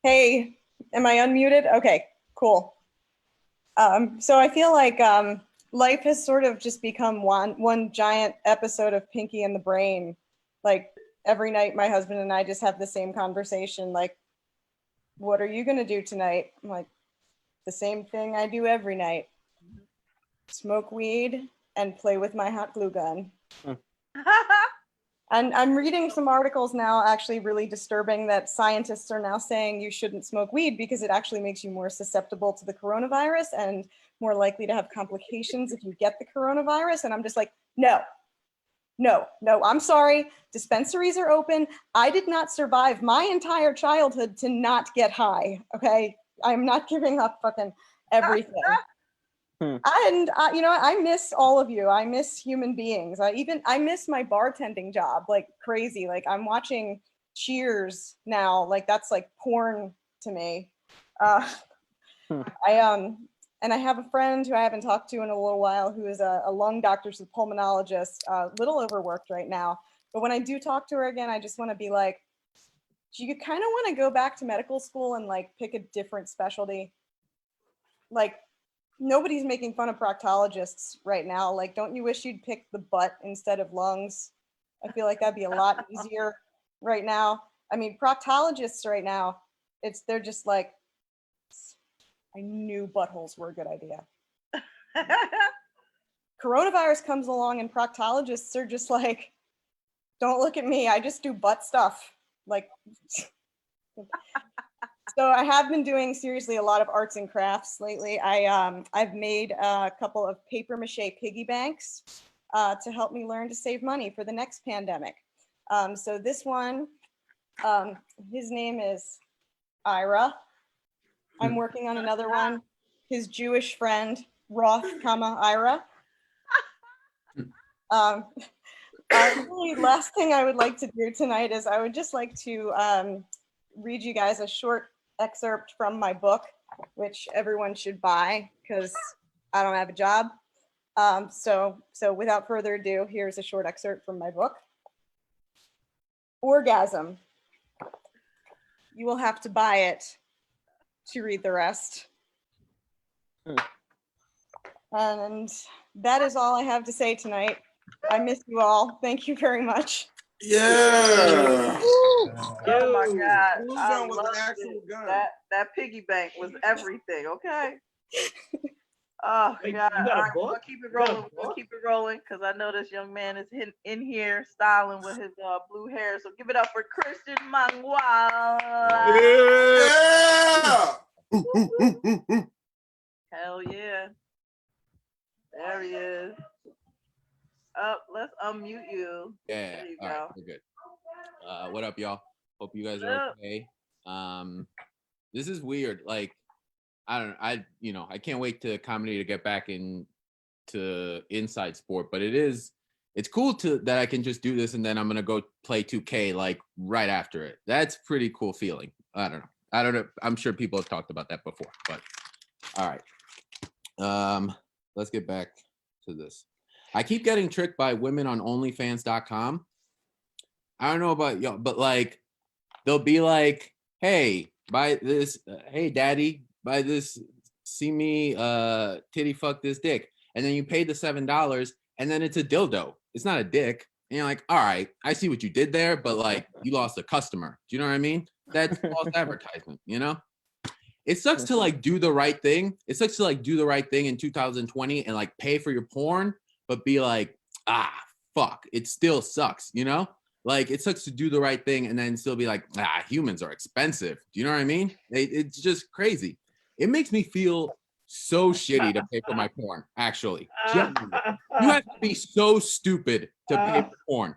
Hey, am I unmuted? Okay, cool. So I feel like life has sort of just become one giant episode of Pinky and the Brain. Like every night, my husband and I just have the same conversation. Like, what are you gonna do tonight? I'm like, the same thing I do every night: smoke weed and play with my hot glue gun. And I'm reading some articles now, actually really disturbing, that scientists are now saying you shouldn't smoke weed because it actually makes you more susceptible to the coronavirus and more likely to have complications if you get the coronavirus. And I'm just like, no, I'm sorry. Dispensaries are open. I did not survive my entire childhood to not get high, okay? I'm not giving up fucking everything. And I miss all of you. I miss human beings. I miss my bartending job like crazy. Like I'm watching Cheers now. Like that's like porn to me. And I have a friend who I haven't talked to in a little while who is a lung doctor, she's a pulmonologist, a little overworked right now. But when I do talk to her again, I just want to be like, do you kind of want to go back to medical school and like pick a different specialty? Like, nobody's making fun of proctologists right now. Like, don't you wish you'd pick the butt instead of lungs? I feel like that'd be a lot easier right now. I mean, proctologists right now, they're just like, I knew buttholes were a good idea. Coronavirus comes along and proctologists are just like, don't look at me, I just do butt stuff. Like, so I have been doing seriously a lot of arts and crafts lately. I've made a couple of paper mache piggy banks to help me learn to save money for the next pandemic. So this one, his name is Ira. I'm working on another one. His Jewish friend, Roth, Ira. Really, last thing I would like to do tonight is I would just like to read you guys a short excerpt from my book, which everyone should buy because I don't have a job. So without further ado, here's a short excerpt from my book. Orgasm. You will have to buy it to read the rest. And that is all I have to say tonight. I miss you all. Thank you very much. Yeah. Oh my God. Who's I on with loved an actual it. gun? That piggy bank was everything, okay? Oh Wait, God. you got a All right, we're book? gonna keep it You got a rolling. We're gonna book? keep it rolling because I know this young man is in here styling with his blue hair. So give it up for Christian Manuel. Yeah. Hell yeah. There he is. Up, let's unmute you. Yeah. There you All right, go. we're good. What up, y'all? Hope you guys What are up? okay. This is weird. Like, I can't wait to comedy to get back into inside sport, but it's cool that I can just do this and then I'm gonna go play 2K like right after it. That's pretty cool feeling. I don't know. I'm sure people have talked about that before, but all right. Let's get back to this. I keep getting tricked by women on OnlyFans.com. I don't know about y'all, but like they'll be like, "Hey, buy this. Hey, daddy, buy this. See me titty fuck this dick." And then you pay the $7, and then it's a dildo. It's not a dick. And you're like, "All right, I see what you did there, but like you lost a customer." Do you know what I mean? That's false advertisement. You know? It sucks to like do the right thing. It sucks to like do the right thing in 2020 and like pay for your porn, but be like, fuck, it still sucks, you know? Like it sucks to do the right thing and then still be like, humans are expensive. Do you know what I mean? It's just crazy. It makes me feel so shitty to pay for my porn, actually. Genuinely. You have to be so stupid to pay for porn.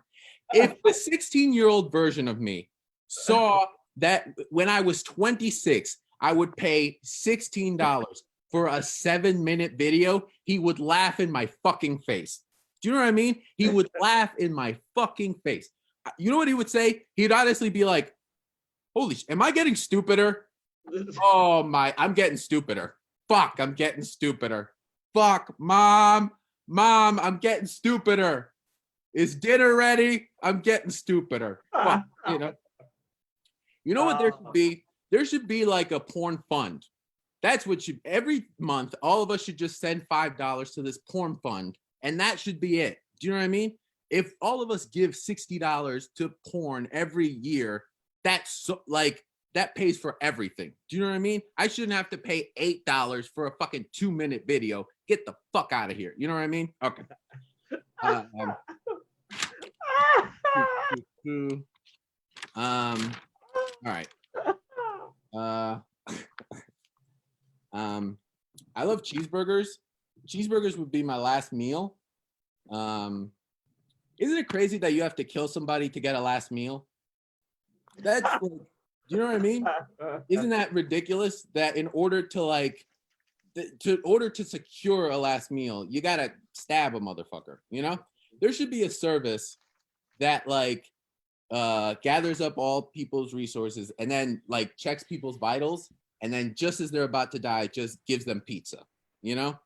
If the 16-year-old version of me saw that when I was 26, I would pay $16 for a 7-minute video, he would laugh in my fucking face. Do you know what I mean? He would laugh in my fucking face. You know what he would say? He'd honestly be like, holy am I getting stupider? Oh my, I'm getting stupider. Fuck, I'm getting stupider. Fuck, mom, I'm getting stupider. Is dinner ready? I'm getting stupider. Fuck, you know. You know what there should be? There should be like a porn fund. That's what every month, all of us should just send $5 to this porn fund, and that should be it. Do you know what I mean? If all of us give $60 to porn every year, that's that pays for everything. Do you know what I mean? I shouldn't have to pay $8 for a fucking 2-minute video. Get the fuck out of here. You know what I mean? Okay. All right. I love cheeseburgers. Cheeseburgers would be my last meal. Isn't it crazy that you have to kill somebody to get a last meal? That's like, do you know what I mean? Isn't that ridiculous that in order to secure a last meal, you gotta stab a motherfucker, you know? There should be a service that like gathers up all people's resources and then like checks people's vitals, and then just as they're about to die, just gives them pizza, you know?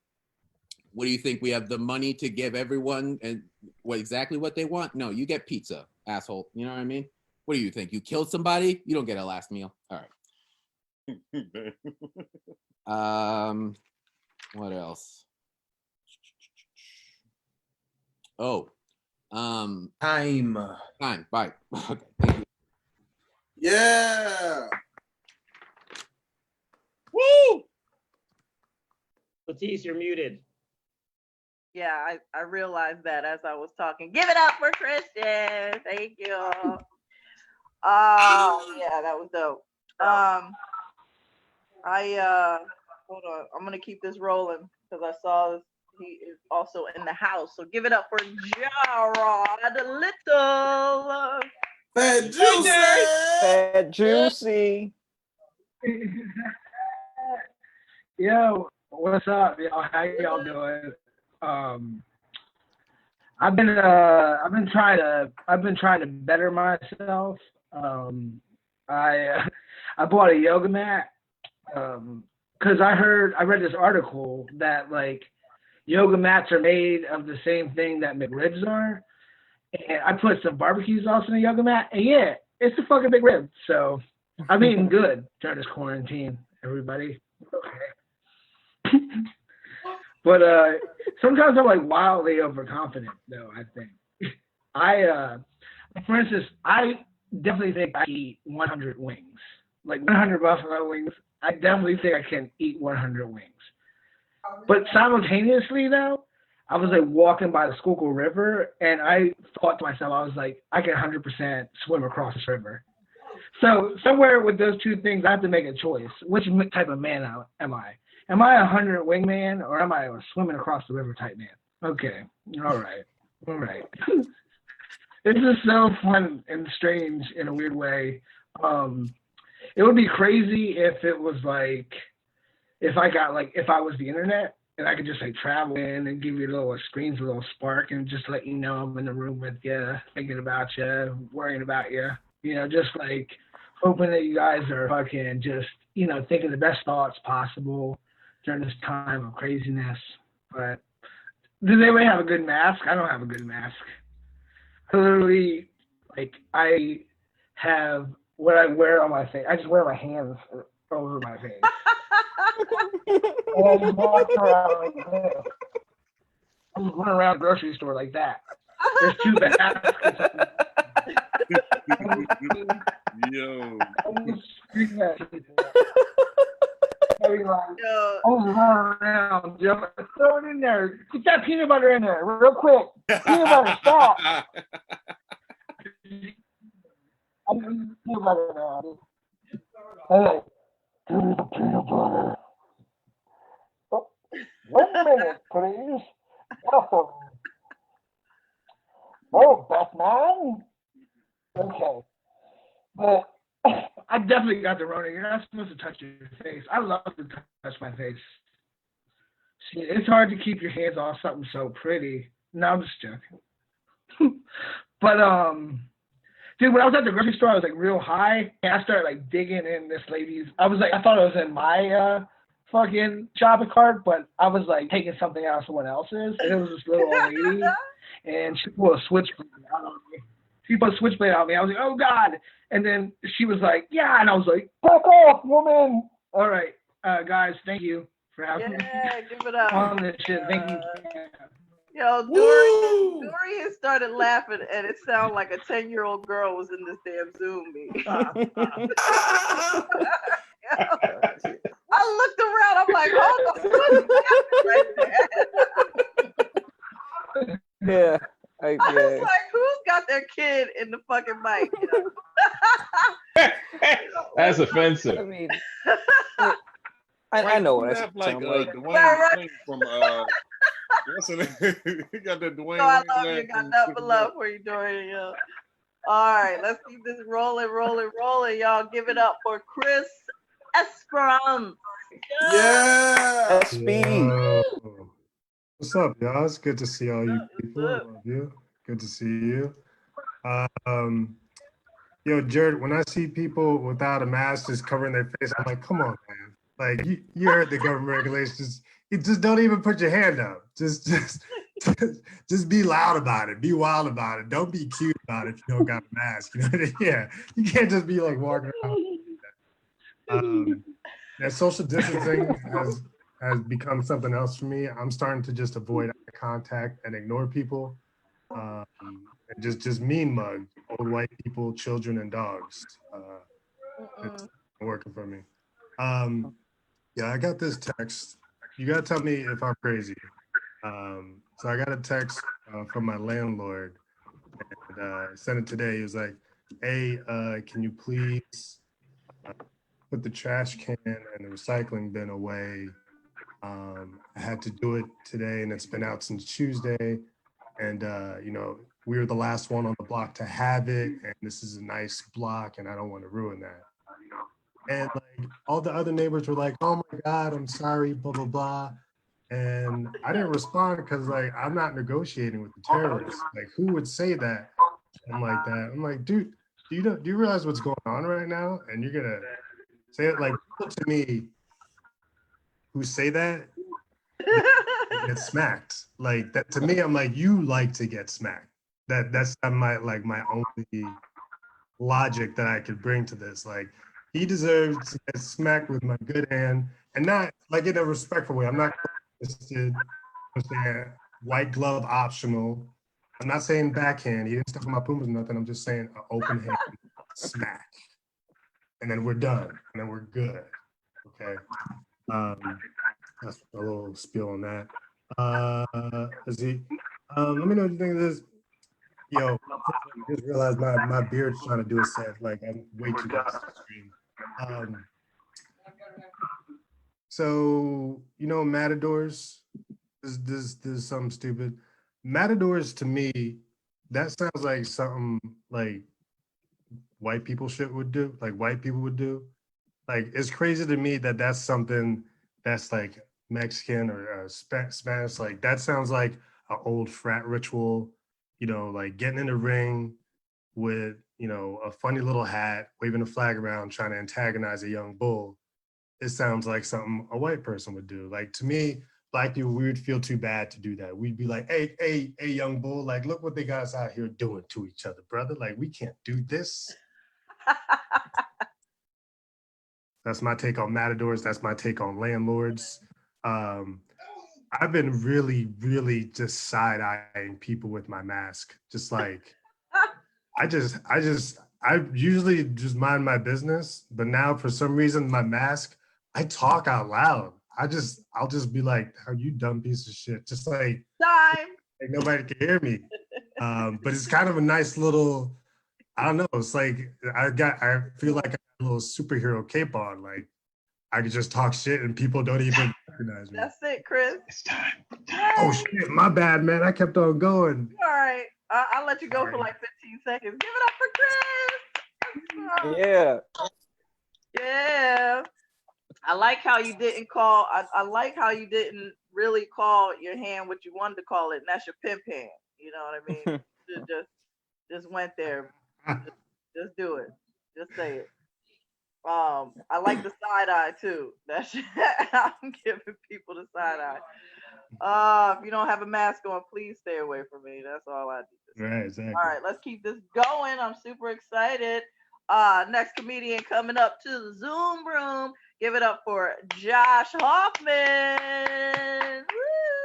What do you think? We have the money to give everyone and exactly what they want? No, you get pizza, asshole. You know what I mean? What do you think? You killed somebody? You don't get a last meal. All right. What else? Oh, time. Bye. Okay. Thank you. Yeah. Woo! Batiste, you're muted. Yeah, I realized that as I was talking. Give it up for Christian. Thank you. Yeah, that was dope. Hold on. I'm gonna keep this rolling because I saw he is also in the house. So give it up for Jarrod Little. Fat Juicy. Fat Juicy. Yo, what's up, y'all? How y'all doing? I've been trying to better myself. I I bought a yoga mat because I read this article that like yoga mats are made of the same thing that McRibs are, and I put some barbecue sauce in a yoga mat, and yeah, it's a fucking McRib. So I'm eating good during this quarantine, everybody. Okay. But sometimes I'm like wildly overconfident, though. I think for instance, I definitely think I eat 100 wings, like 100 buffalo wings. I definitely think I can eat 100 wings. But simultaneously, though, I was like walking by the Schuylkill River, and I thought to myself, I was like, I can 100% swim across this river. So somewhere with those two things, I have to make a choice. Which type of man am I? Am I a 100 wing man, or am I a swimming across the river type man? Okay, all right. This is so fun and strange in a weird way. It would be crazy if it was like, if I was the internet and I could just like travel in and give you screens a little spark and just let you know I'm in the room with you, thinking about you, worrying about you, just like hoping that you guys are fucking just, thinking the best thoughts possible during this time of craziness. But does anybody have a good mask? I don't have a good mask. I literally, I have what I wear on my face. I just wear my hands over my face. And I just walk around like this. I'm just running around the grocery store like that. There's two baskets. Yo. I'm running around, Joe. Throw it in there. Put that peanut butter in there, real quick. Peanut butter, stop. I'm eating peanut butter now. Hey, give me the peanut butter. Oh, 1 minute, please. Awesome. Oh, that's mine? Okay. But I definitely got the Rona. You're not supposed to touch your face. I love to touch my face. See, it's hard to keep your hands off something so pretty. No, I'm just joking. But dude, when I was at the grocery store, I was like real high, and I started like digging in this lady's. I thought it was in my fucking shopping cart, but I was like taking something out of someone else's, and it was this little old lady, and she put a switchblade out on me. She put a switchblade on me. I was like, oh God. And then she was like, yeah. And I was like, fuck off, woman. All right, guys, thank you for having me give it up. on this shit. Thank you. Yo, Dorian started laughing, and it sounded like a 10-year-old girl was in this damn Zoom meeting. I looked around. I'm like, hold on, what's happening right there? Yeah. I was like, who's got their kid in the fucking mic? That's offensive. I mean, I know what I like sound like. Dwayne from what's it? He got that Dwayne. So I love you. Got nothing but love for you, Dorian. Yo. All right, let's keep this rolling. Y'all give it up for Chris Esperance. Yeah. SB. What's up, y'all? It's good to see all you people. I love you. Good to see you. Yo, Jared, when I see people without a mask just covering their face, I'm like, come on, man. Like you heard the government regulations. You just don't even put your hand up. Just be loud about it. Be wild about it. Don't be cute about it if you don't got a mask. You know what I mean? Yeah. You can't just be like walking around. That social distancing has become something else for me. I'm starting to just avoid eye contact and ignore people. And just mean mug old white people, children, and dogs. It's working for me. Yeah, I got this text. You gotta tell me if I'm crazy. So I got a text from my landlord, and I sent it today. He was like, "Hey, can you please put the trash can and the recycling bin away? I had to do it today, and it's been out since Tuesday. And we were the last one on the block to have it, and this is a nice block, and I don't want to ruin that." And like all the other neighbors were like, "Oh my God, I'm sorry, blah blah blah." And I didn't respond because like I'm not negotiating with the terrorists. Like who would say that? I'm like that. I'm like, dude, do you realize what's going on right now? And you're gonna say it like people to me who say that get smacked. Like that to me, I'm like, you like to get smacked. That's my only logic that I could bring to this. Like he deserves to get smacked with my good hand, and not like in a respectful way. I'm not interested. I'm saying white glove optional. I'm not saying backhand. He didn't step on my pumas or nothing. I'm just saying an open hand smack, and then we're done, and then we're good. Okay. That's a little spiel on that. Let's see. Let me know what you think of this. Yo, I just realized my beard's trying to do a set. Like I'm way too close to the screen. So you know, matadors. This is something stupid. Matadors to me, that sounds like something like white people shit would do. Like white people would do. Like it's crazy to me that that's something that's like Mexican or Spanish. Like that sounds like an old frat ritual. You know, like getting in the ring with, you know, a funny little hat, waving a flag around, trying to antagonize a young bull. It sounds like something a white person would do. Like to me, black people, we would feel too bad to do that. We'd be like, hey, young bull, like look what they got us out here doing to each other, brother. Like we can't do this. That's my take on matadors. That's my take on landlords. I've been really, really just side-eyeing people with my mask. Just like, I usually just mind my business, but now for some reason, my mask, I talk out loud. I'll just be like, "How you dumb piece of shit?" Just like nobody can hear me. But it's kind of a nice little, I don't know. It's like I feel like I got a little superhero cape on. Like I could just talk shit and people don't even recognize me. That's it, Chris. It's time. Oh shit, my bad, man. I kept on going. All right. I'll let you go for like 15 seconds. Give it up for Chris. Yeah. Yeah. I like how you didn't call. I like how you didn't really call your hand what you wanted to call it, and that's your pimp hand. You know what I mean? just went there. Just do it. Just say it. I like the side eye too. That's I'm giving people the side eye. If you don't have a mask on, please stay away from me. That's all I do. Right, exactly. All right, let's keep this going. I'm super excited. Next comedian coming up to the Zoom room. Give it up for Josh Hoffman.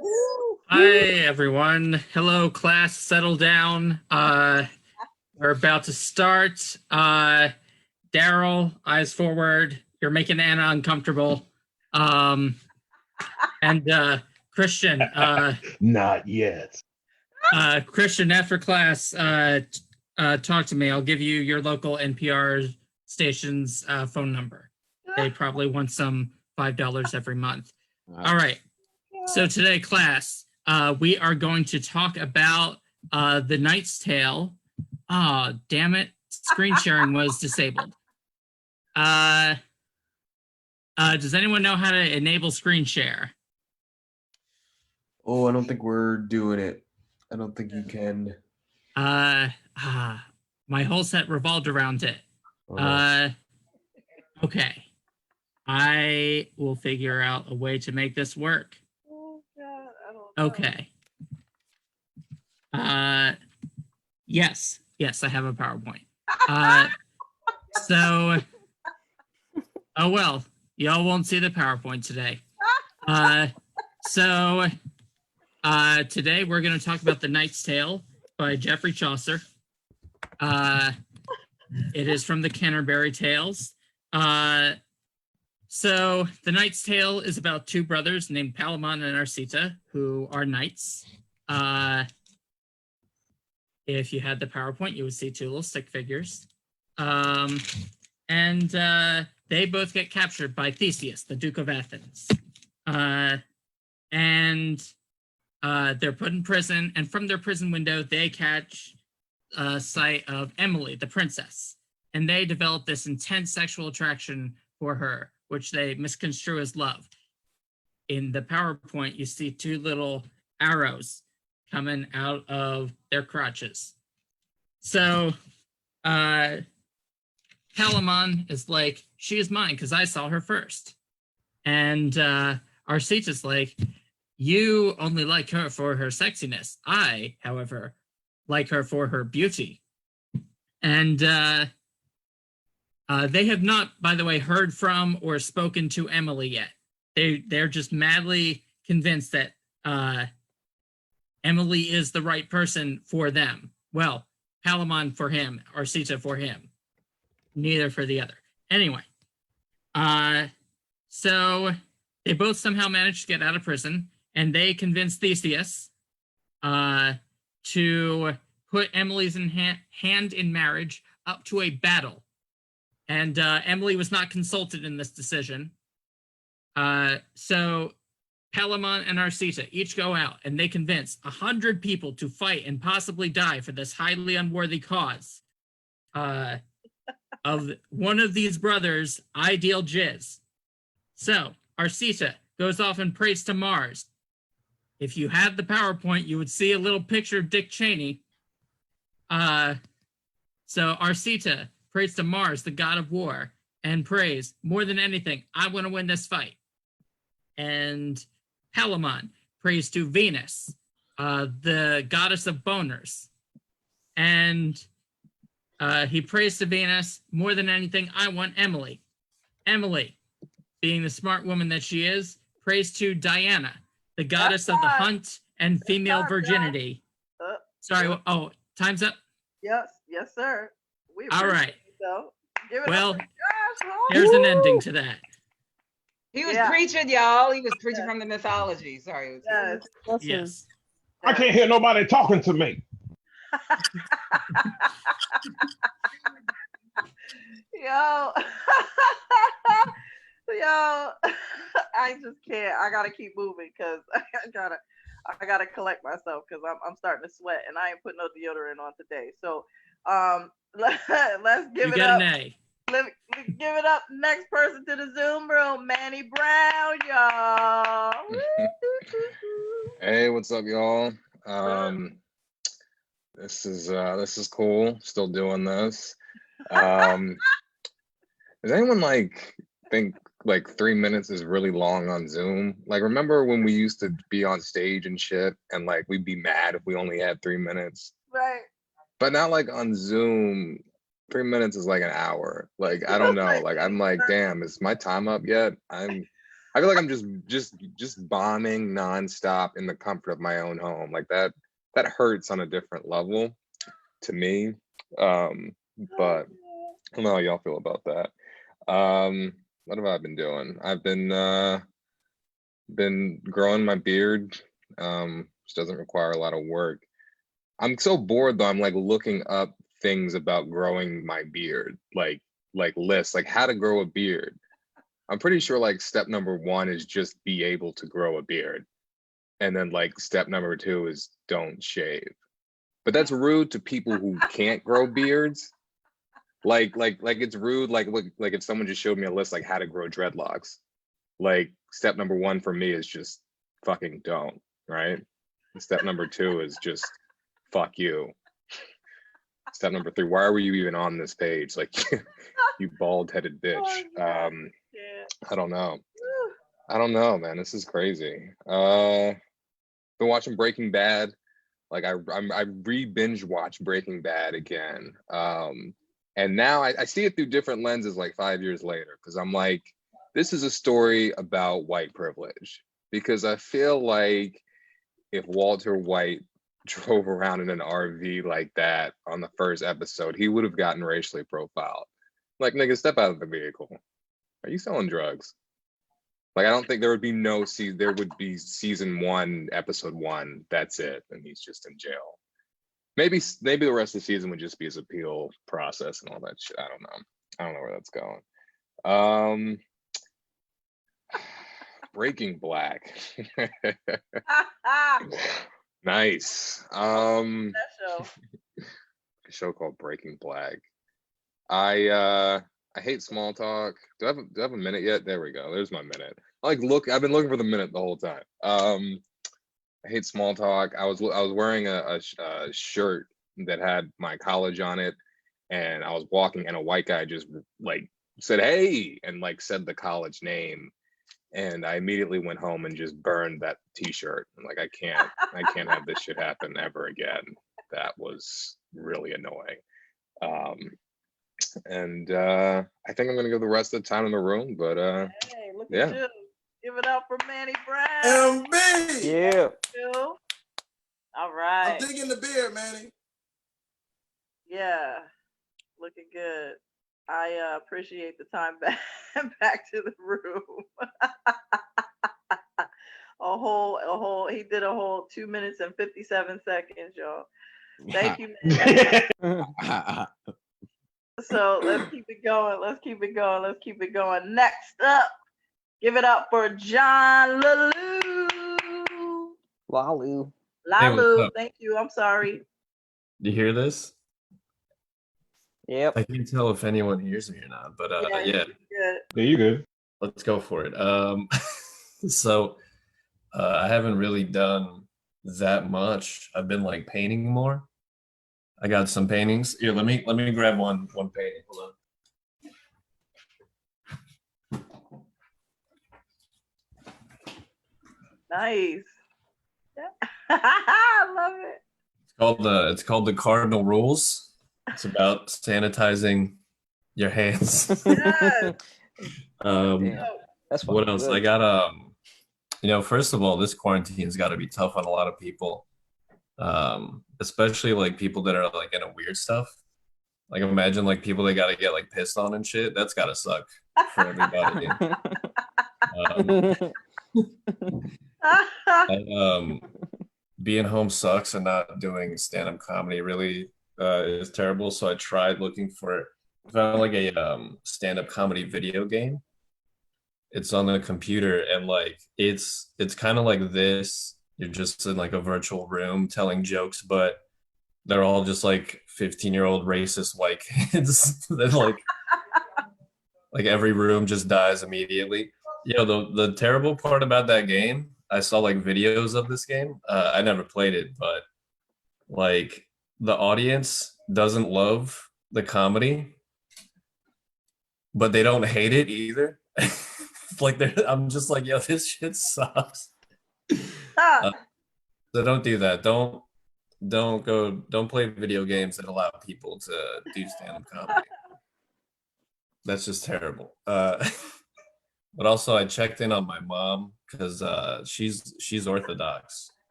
Woo! Hi everyone. Hello class. Settle down. We're about to start. Daryl, eyes forward. You're making Anna uncomfortable. And Christian. Not yet. Christian, after class, talk to me. I'll give you your local NPR station's phone number. They probably want some $5 every month. All right. So today, class, we are going to talk about The Knight's Tale. Oh, damn it. Screen sharing was disabled. Does anyone know how to enable screen share? Oh, I don't think we're doing it. I don't think you can. My whole set revolved around it. Okay. I will figure out a way to make this work. Oh God, I don't know. Okay. Yes, I have a PowerPoint. So, oh well, y'all won't see the PowerPoint today. Today we're going to talk about The Knight's Tale by Geoffrey Chaucer. It is from the Canterbury Tales. So The Knight's Tale is about two brothers named Palamon and Arcita, who are knights. If you had the PowerPoint, you would see two little stick figures. And they both get captured by Theseus, the Duke of Athens. And they're put in prison, and from their prison window, they catch sight of Emily, the princess. And they develop this intense sexual attraction for her, which they misconstrue as love. in the PowerPoint, you see two little arrows coming out of their crotches. So Palamon is like, she is mine because I saw her first. And Arsita's like, you only like her for her sexiness. I, however, like her for her beauty. And they have not, by the way, heard from or spoken to Emily yet. They're just madly convinced that Emily is the right person for them. Well, Palamon for him, Arsita for him. Neither for the other. Anyway, so they both somehow managed to get out of prison, and they convinced Theseus to put Emily's hand in marriage up to a battle. And Emily was not consulted in this decision. So Palamon and Arsita each go out, and they convince 100 people to fight and possibly die for this highly unworthy cause of one of these brothers' ideal jizz. So Arsita goes off and prays to Mars. If you had the PowerPoint, you would see a little picture of Dick Cheney. So Arsita prays to Mars, the god of war, and prays, more than anything, I want to win this fight. And Palamon prays to Venus, the goddess of boners. And he prays to Venus, more than anything, I want Emily. Emily, being the smart woman that she is, prays to Diana, the goddess of the hunt and female virginity. Sorry, oh, time's up? Yes, sir. All right. So, give it Well, up for Josh, huh? there's an ending to that. He was preaching, y'all. He was preaching from the mythology. Sorry. Yes. I can't hear nobody talking to me. Yo, yo, I just can't. I gotta keep moving because I gotta collect myself because I'm starting to sweat and I ain't putting no deodorant on today. So, let's give You it get up. an A. Let me give it up. Next person to the Zoom room, Manny Brown, y'all. Hey, what's up, y'all? This is cool. Still doing this. Does anyone think 3 minutes is really long on Zoom? Like, remember when we used to be on stage and shit, and we'd be mad if we only had 3 minutes? Right. But now, on Zoom, 3 minutes is like an hour. I don't know. I'm like, damn, is my time up yet? I feel like I'm just bombing nonstop in the comfort of my own home. That hurts on a different level to me. But I don't know how y'all feel about that. What have I been doing? I've been growing my beard, which doesn't require a lot of work. I'm so bored though. I'm looking up things about growing my beard, lists, how to grow a beard. I'm pretty sure step number 1 is just be able to grow a beard. And then step number 2 is don't shave. But that's rude to people who can't grow beards. It's rude. If someone just showed me a list how to grow dreadlocks. Step number 1 for me is just fucking don't, right? And step number 2 is just fuck you. Step number 3, why were you even on this page? You bald-headed bitch. I don't know, man. This is crazy. Been watching Breaking Bad. I re-binge watch Breaking Bad again. And now I see it through different lenses 5 years later, because I'm like, this is a story about white privilege. Because I feel like if Walter White drove around in an RV like that on the first episode, he would have gotten racially profiled. Nigga, step out of the vehicle. Are you selling drugs? I don't think there would be season 1, episode 1. That's it. And he's just in jail. Maybe the rest of the season would just be his appeal process and all that shit. I don't know where that's going. Breaking Black. Nice. That show. A show called Breaking Black. I I hate small talk. Do I have a minute yet? There we go. There's my minute. I've been looking for the minute the whole time. I hate small talk. I was wearing a shirt that had my college on it, and I was walking, and a white guy just like said, "Hey," and like said the college name, and I immediately went home and just burned that T-shirt. I'm like, I can't have this shit happen ever again. That was really annoying. And I think I'm gonna give the rest of the time in the room, but Hey, look yeah. at you. Give it up for Manny Brown. MB. Yeah. All right. I'm digging the beard, Manny. Yeah, looking good. I appreciate the time back to the room. He did a whole 2 minutes and 57 seconds, y'all. Thank you, man. So let's keep it going. Let's keep it going. Next up, give it up for John Lalu. Lalu. Hey, what's Lalu, up? thank you. I'm sorry. Do you hear this? Yep. I can't tell if anyone hears me or not, but yeah. Good. Yeah, you good. Let's go for it. So I haven't really done that much. I've been like painting more. I got some paintings. Here, let me grab one painting. Hold on. Nice. I love it. It's called the Cardinal Rules. It's about sanitizing your hands. Yes. That's What else? good. I got first of all, this quarantine's got to be tough on a lot of people. Especially like people that are like into weird stuff. Like imagine like people that gotta get like pissed on and shit. That's gotta suck for everybody. Being home sucks, and not doing stand-up comedy really is terrible. So I tried found like a stand-up comedy video game. It's on the computer, and like it's kind of like this. You're just in like a virtual room telling jokes, but they're all just like 15-year-old racist white kids. That like every room just dies immediately. The terrible part about that game, I saw like videos of this game. I never played it, but like the audience doesn't love the comedy, but they don't hate it either. Like I'm just like, yo, this shit sucks. So don't do that. Don't play video games that allow people to do stand-up comedy. That's just terrible. But also I checked in on my mom because she's Orthodox.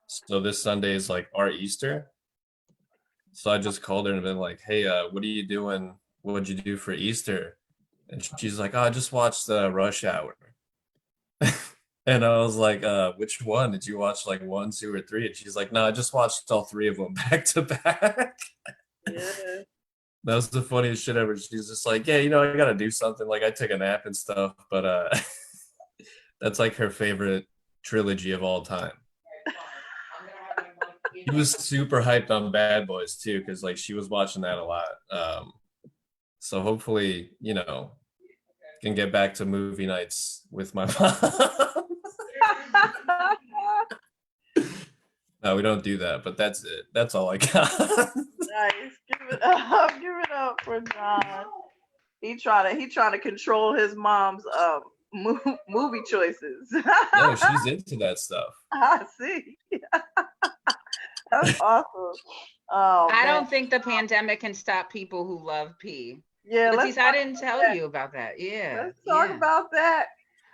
So this Sunday is like our Easter. So I just called her and been like, hey, what are you doing? What'd you do for Easter? And she's like, oh, I just watched Rush Hour. And I was like, which one? Did you watch like 1, 2, or 3? And she's like, no, I just watched all 3 of them back to back. Yeah. That was the funniest shit ever. She's just like, yeah, I gotta do something. Like I took a nap and stuff, but that's like her favorite trilogy of all time. She was super hyped on Bad Boys too, because like she was watching that a lot. So hopefully, can get back to movie nights with my mom. No, we don't do that, but that's it. That's all I got. Nice. Give it up. Give it up for John. He trying to control his mom's movie choices. No, she's into that stuff. I see. That's awesome. Oh, I man. don't think the pandemic can stop people who love pee. Yeah, Leticia, I didn't tell you about that. Yeah. Let's talk about that.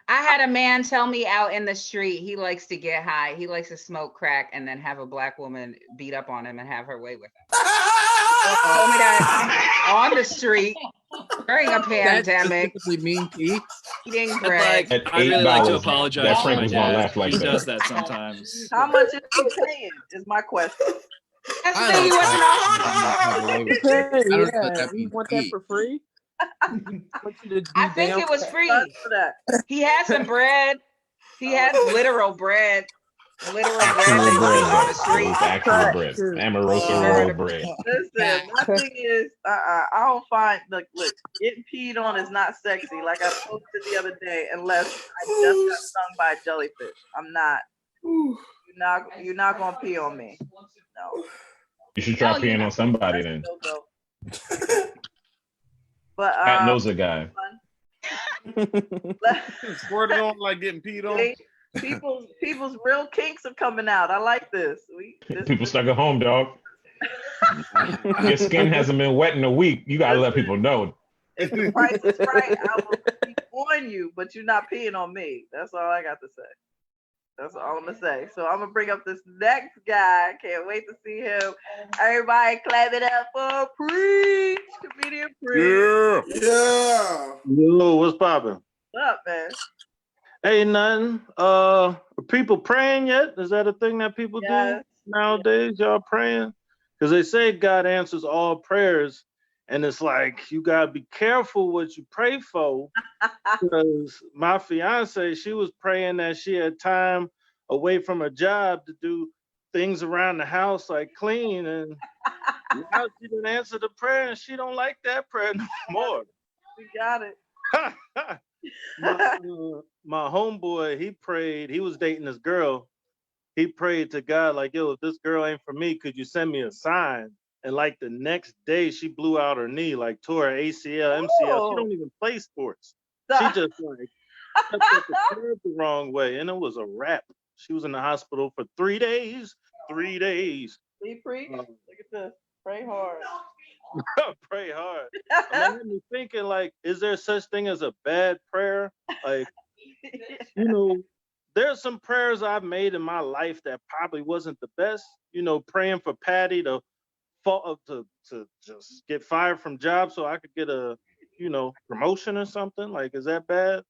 I had a man tell me out in the street he likes to get high. He likes to smoke crack and then have a black woman beat up on him and have her way with him. Told me that on the street during a pandemic. That's mean Pete. Eating crack. I really like to apologize. That to Frank my was gonna dad. laugh like He that. does that sometimes. How much is he paying? Is my question. That's the thing he wasn't You want that for free? I think it was free. He had some bread. He had literal bread Literal bread Actual that you bread eat on though. the It street. was actual bread. Amoroso roll bread. Listen, my thing is, I don't find look, getting peed on is not sexy. Like I posted the other day, unless I just got stung by a jellyfish. I'm not. You're not gonna pee on me. No. You should try peeing on somebody then. No. But Pat knows a guy. Squirted on like getting peed on. People's real kinks are coming out. I like this. People stuck at home, dog. Your skin hasn't been wet in a week. You gotta let people know. If the price is right, I will pee on you, but you're not peeing on me. That's all I got to say. That's all I'm gonna say. So I'm gonna bring up this next guy. Can't wait to see him. Everybody clap it up for Preach, comedian Preach. Yeah. Yo, what's poppin'? What's up, man? Hey, nothing. Are people praying yet? Is that a thing that people do nowadays? Y'all praying? Because they say God answers all prayers, and it's like you gotta be careful what you pray for. Because my fiance, she was praying that she had time away from her job to do things around the house, like clean, and now she didn't answer the prayer, and she don't like that prayer no more. We got it. My homeboy, he prayed. He was dating this girl. He prayed to God like, yo, if this girl ain't for me, could you send me a sign? And like the next day, she blew out her knee, like tore her ACL, MCL. She don't even play sports. She just like stepped up the curb the wrong way, and it was a wrap. She was in the hospital for 3 days. 3 days. See, Preach? Look at this. Pray hard. Pray hard. And that had me thinking, like, is there such thing as a bad prayer? Like, you know, there's some prayers I've made in my life that probably wasn't the best. You know, praying for Patty to fall to just get fired from job so I could get a, you know, promotion or something. Like, is that bad?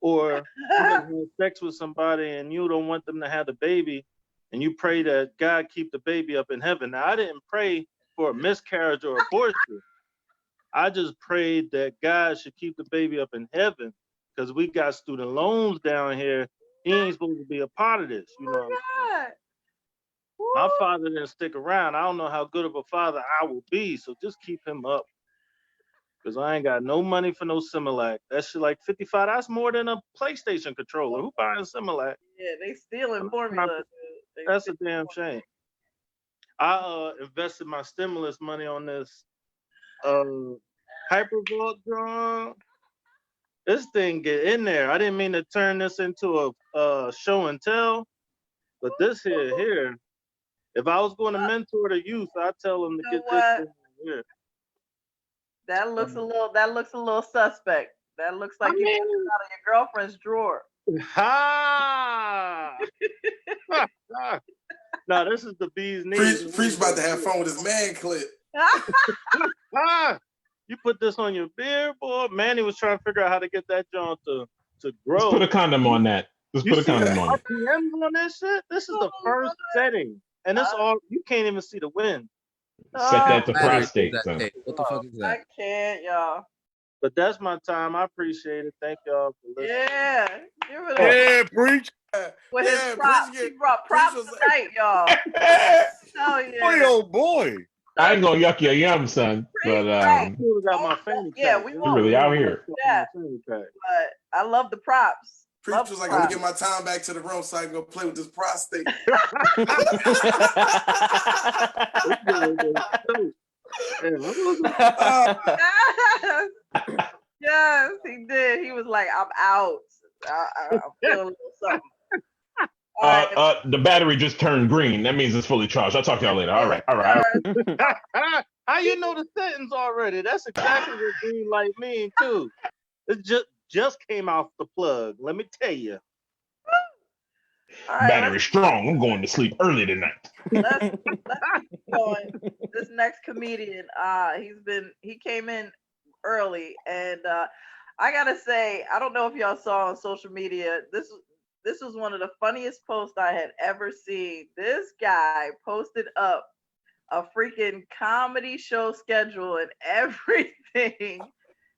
Or you have sex with somebody and you don't want them to have the baby, and you pray that God keep the baby up in heaven. Now, I didn't pray for a miscarriage or abortion. I just prayed that God should keep the baby up in heaven, because we got student loans down here. He ain't supposed to be a part of this. You know what I'm saying? My father didn't stick around. I don't know how good of a father I will be, so just keep him up. Because I ain't got no money for no Similac. That shit like 55. That's more than a PlayStation controller. Who buying Similac? Yeah, they stealing formula. That's a damn shame. I invested my stimulus money on this Hypervolt drum. This thing get in there. I didn't mean to turn this into a show and tell, but this here, if I was going to mentor the youth, I'd tell them to get this thing here. That looks a little suspect. That looks like you got it out of your girlfriend's drawer. Ha! No, this is the bee's knees. Preach about to have fun with his man clip. You put this on your beard, boy. Manny was trying to figure out how to get that joint to grow. Just put a condom on that. Just put a condom on it. RPMs on this shit? This is the first setting. And it's all, you can't even see the wind. Set that to prostate. So. What the fuck is that? I can't, y'all. But that's my time. I appreciate it. Thank y'all for listening. Yeah. Give it up. Preach. With his props. He brought props tonight, y'all. Oh, yeah. Boy, oh boy. I ain't gonna yuck your yum, son. But got my fanny yeah, we you're really out here. Yeah. But I love the props. Preach was like, I'm gonna get my time back to the room so I can go play with this prostate. Yes, he did. He was like, I'm out. I'm feeling a little something. The battery just turned green. That means it's fully charged. I'll talk to y'all later. All right. How you know the sentence already? That's exactly what green light means too. It just came off the plug. Let me tell you. Right, battery strong. I'm going to sleep early tonight. Let's keep going. This next comedian, he came in early, and I gotta say, I don't know if y'all saw on social media, this was one of the funniest posts I had ever seen. This guy posted up a freaking comedy show schedule and everything,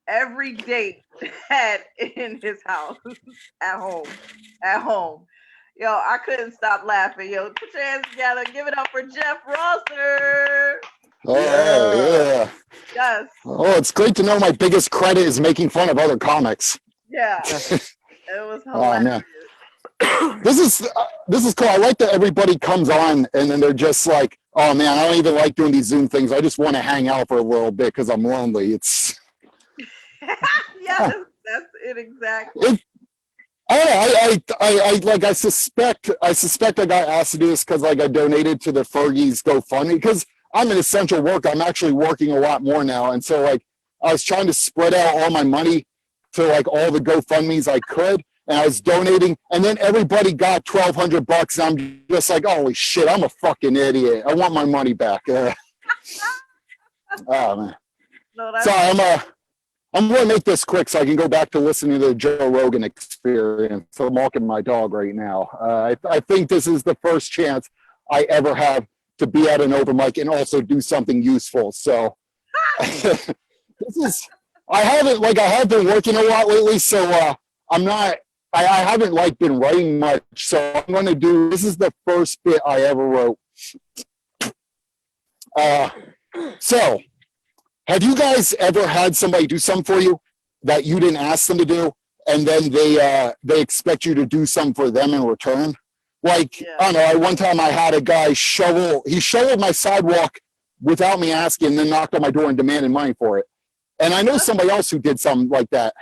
every date had in his house, at home. Yo, I couldn't stop laughing. Yo, put your hands together. Give it up for Jeff Rosser. All right, yeah. Yes. Oh, it's great to know my biggest credit is making fun of other comics. Yeah. It was Oh hilarious. man, this is cool. I like that everybody comes on and then they're just like, oh man, I don't even like doing these Zoom things. I just want to hang out for a little bit because I'm lonely. It's Yes, that's it exactly. I suspect I got asked to do this because like I donated to the Fergie's GoFundMe because I'm an essential worker. I'm actually working a lot more now, and so like I was trying to spread out all my money to like all the GoFundMes I could, and I was donating, and then everybody got $1,200, and I'm just like, holy shit, I'm a fucking idiot. I want my money back. Oh man. No, Sorry, I'm going to make this quick so I can go back to listening to the Joe Rogan Experience. So I'm walking my dog right now. I think this is the first chance I ever have to be at an open mic and also do something useful. So I have been working a lot lately, so I haven't like been writing much. So I'm going to this is the first bit I ever wrote. So have you guys ever had somebody do something for you that you didn't ask them to do, and then they expect you to do something for them in return? Like, I don't know, one time I had a guy shoveled my sidewalk without me asking, and then knocked on my door and demanded money for it. And I know somebody else who did something like that,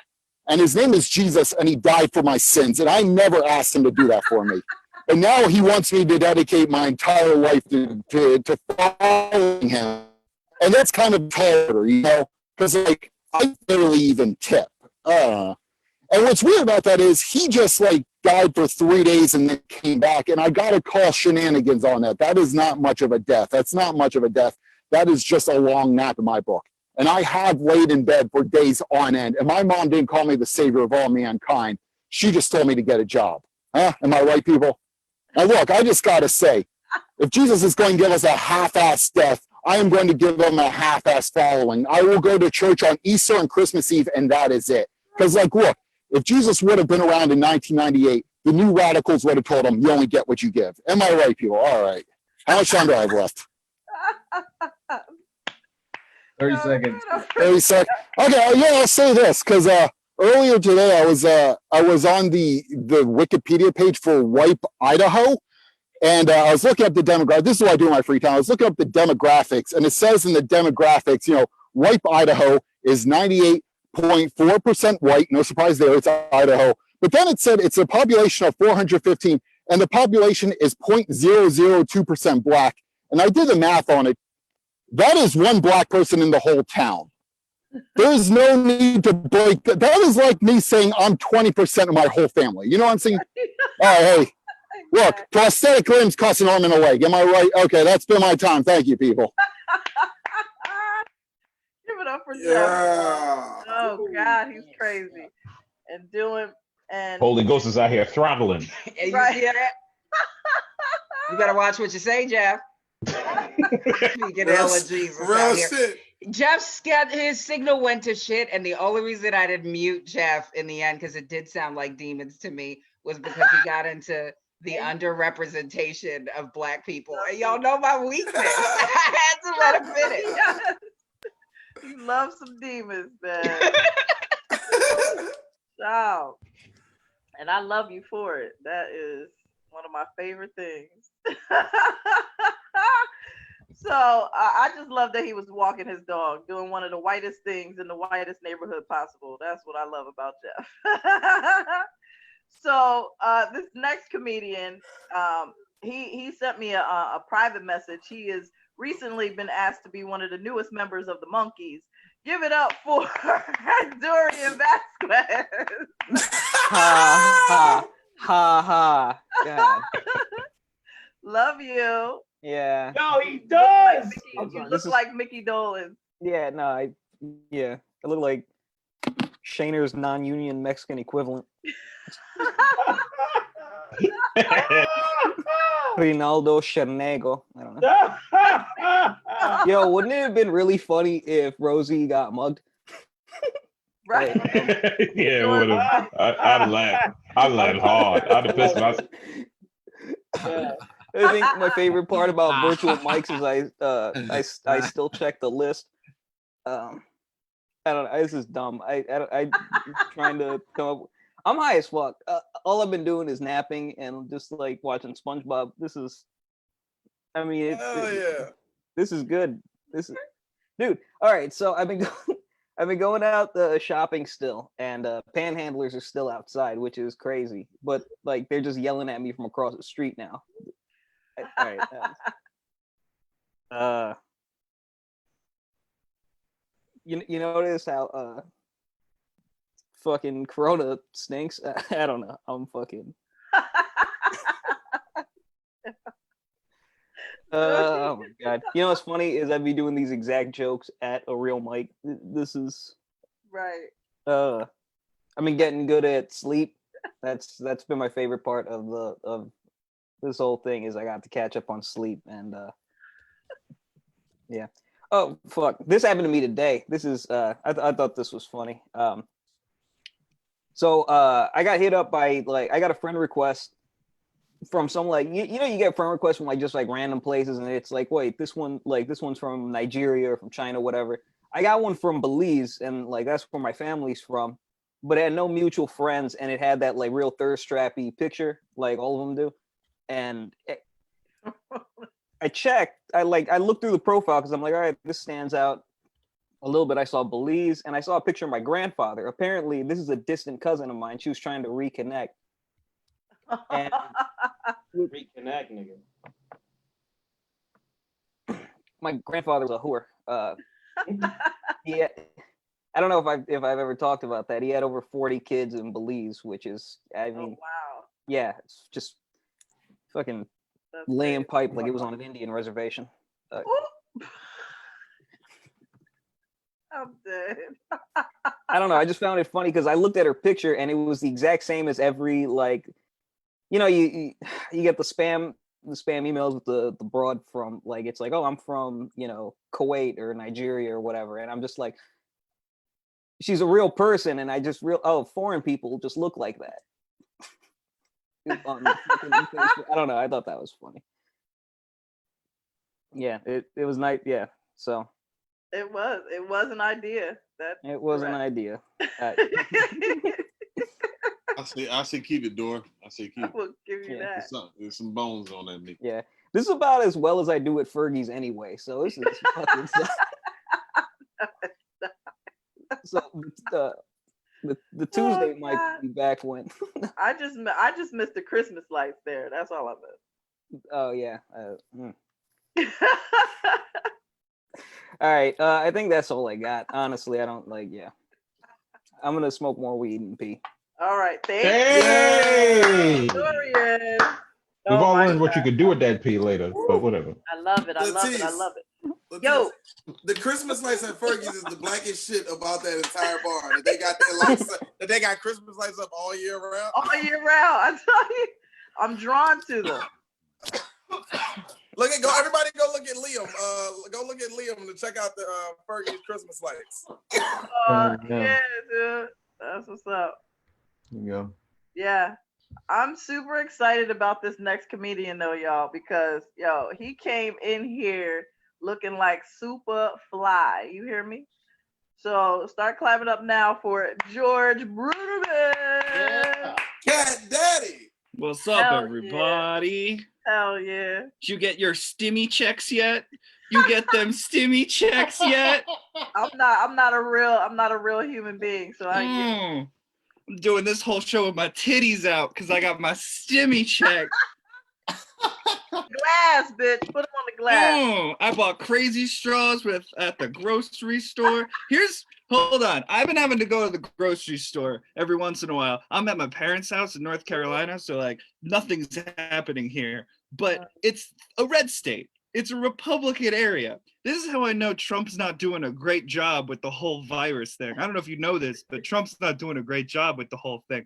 and his name is Jesus, and he died for my sins, and I never asked him to do that for me. And now he wants me to dedicate my entire life to following him. And that's kind of harder, you know, because like I barely even tip. And what's weird about that is he just like died for 3 days and then came back, and I gotta call shenanigans on that. That is not much of a death. That's not much of a death. That is just a long nap in my book. And I have laid in bed for days on end. And my mom didn't call me the savior of all mankind. She just told me to get a job. Huh? Am I right, people? Now look, I just gotta say, if Jesus is going to give us a half-assed death, I am going to give them a half-assed following. I will go to church on Easter and Christmas Eve, and that is it. Because, like, look, if Jesus would have been around in 1998, the new radicals would have told him, you only get what you give. Am I right, people? All right. How much time do I have left? 30 seconds. 30 seconds. Okay, yeah, I'll say this, because earlier today I was on the Wikipedia page for Wipe, Idaho. And I was looking up the demographics. This is what I do in my free time. I was looking up the demographics, and it says in the demographics, you know, Wipe, Idaho is 98.4% white. No surprise there, it's Idaho. But then it said it's a population of 415, and the population is 0.002% black. And I did the math on it. That is one black person in the whole town. There is no need to break that. That is like me saying I'm 20% of my whole family. You know what I'm saying? All right, hey. Look, prosthetic limbs cost an arm and a leg. Am I right? Okay, that's been my time. Thank you, people. Give it up for Jeff. Oh God, he's crazy. And Holy Ghost is out here throttling. You see that? You better watch what you say, Jeff. Speaking hell of Jesus out here. Jeff's his signal went to shit, and the only reason I didn't mute Jeff in the end, because it did sound like demons to me, was because he got into the underrepresentation of black people. And y'all know my weakness. I had to let him finish. Yes. You love some demons, man. Wow. And I love you for it. That is one of my favorite things. So I just love that he was walking his dog, doing one of the whitest things in the whitest neighborhood possible. That's what I love about Jeff. So this next comedian, he sent me a private message. He has recently been asked to be one of the newest members of the Monkees. Give it up for Dorian Vasquez. Ha ha. God. Love you. Yeah. No, he does. You look like Mickey Dolenz. Yeah, no, I look like Shayner's non-union Mexican equivalent. Rinaldo Cernego. I don't know. Yo, wouldn't it have been really funny if Rosie got mugged? Right. Yeah, it would have. I'd laugh. I'd laugh hard. I'd have pissed myself. Yeah. I think my favorite part about virtual mics is I still check the list. I don't know. This is dumb. I trying to come up. I'm high as fuck. All I've been doing is napping and just like watching SpongeBob. This is, I mean, this is good. This is, dude. All right, so I've been going out shopping still, and panhandlers are still outside, which is crazy. But like they're just yelling at me from across the street now. All right. You notice how fucking Corona stinks? I don't know. I'm fucking. Oh my god! You know what's funny is I'd be doing these exact jokes at a real mic. This is right. I've been getting good at sleep. That's been my favorite part of this whole thing is I got to catch up on sleep and yeah. Oh fuck! This happened to me today. This is I thought this was funny. So I got hit up by I got a friend request from some you know you get friend requests from just random places and it's like wait this one's from Nigeria or from China whatever. I got one from Belize and that's where my family's from, but it had no mutual friends and it had that real thirst trappy picture like all of them do, and I checked. I looked through the profile because I'm like, all right, this stands out a little bit. I saw Belize and I saw a picture of my grandfather. Apparently, this is a distant cousin of mine. She was trying to reconnect. And reconnect, nigga. My grandfather was a whore. Yeah, I don't know if I've ever talked about that. He had over 40 kids in Belize, which is, I mean, wow. Yeah, it's just fucking laying pipe like it was on an Indian reservation. I'm dead. I don't know. I just found it funny because I looked at her picture and it was the exact same as every you get the spam emails with the broad from it's like, oh, I'm from Kuwait or Nigeria or whatever, and I'm just like, she's a real person, and I just foreign people just look like that. I don't know. I thought that was funny. Yeah, it was nice. Yeah, so it was an idea. It was an idea. I say keep it, Dora. I say keep it. I will give you that. There's some bones on that meat. Yeah, this is about as well as I do at Fergie's anyway. So this is fucking. So the Tuesday might be back when. I just missed the Christmas lights there. That's all I missed. Oh yeah. All right. I think that's all I got. Honestly, I don't Yeah. I'm gonna smoke more weed and pee. All right. Thank Hey! you. Dorian. We've all learned what you could do with that pee later, but whatever. I love it. I love it. I love it. Yo, the Christmas lights at Fergie's is the blackest shit about that entire bar. That they got their lights, that they got Christmas lights up all year round. All year round. I tell you, I'm drawn to them. Everybody go look at Liam. Go look at Liam to check out the Fergie's Christmas lights. Yeah, dude. That's what's up. There you go. Yeah. I'm super excited about this next comedian though, y'all, because he came in here looking like super fly. You hear me? So start clapping up now for George Bruderman. Yeah. Cat Daddy. What's up, everybody? Hell yeah. Did you get your stimmy checks yet? You get them stimmy checks yet? I'm not a real human being, so I get I'm doing this whole show with my titties out because I got my stimmy check. Glass, bitch. Put them on the glass. I bought crazy straws at the grocery store. Hold on. I've been having to go to the grocery store every once in a while. I'm at my parents' house in North Carolina, so nothing's happening here. But it's a red state. It's a Republican area. This is how I know Trump's not doing a great job with the whole virus thing. I don't know if you know this, but Trump's not doing a great job with the whole thing.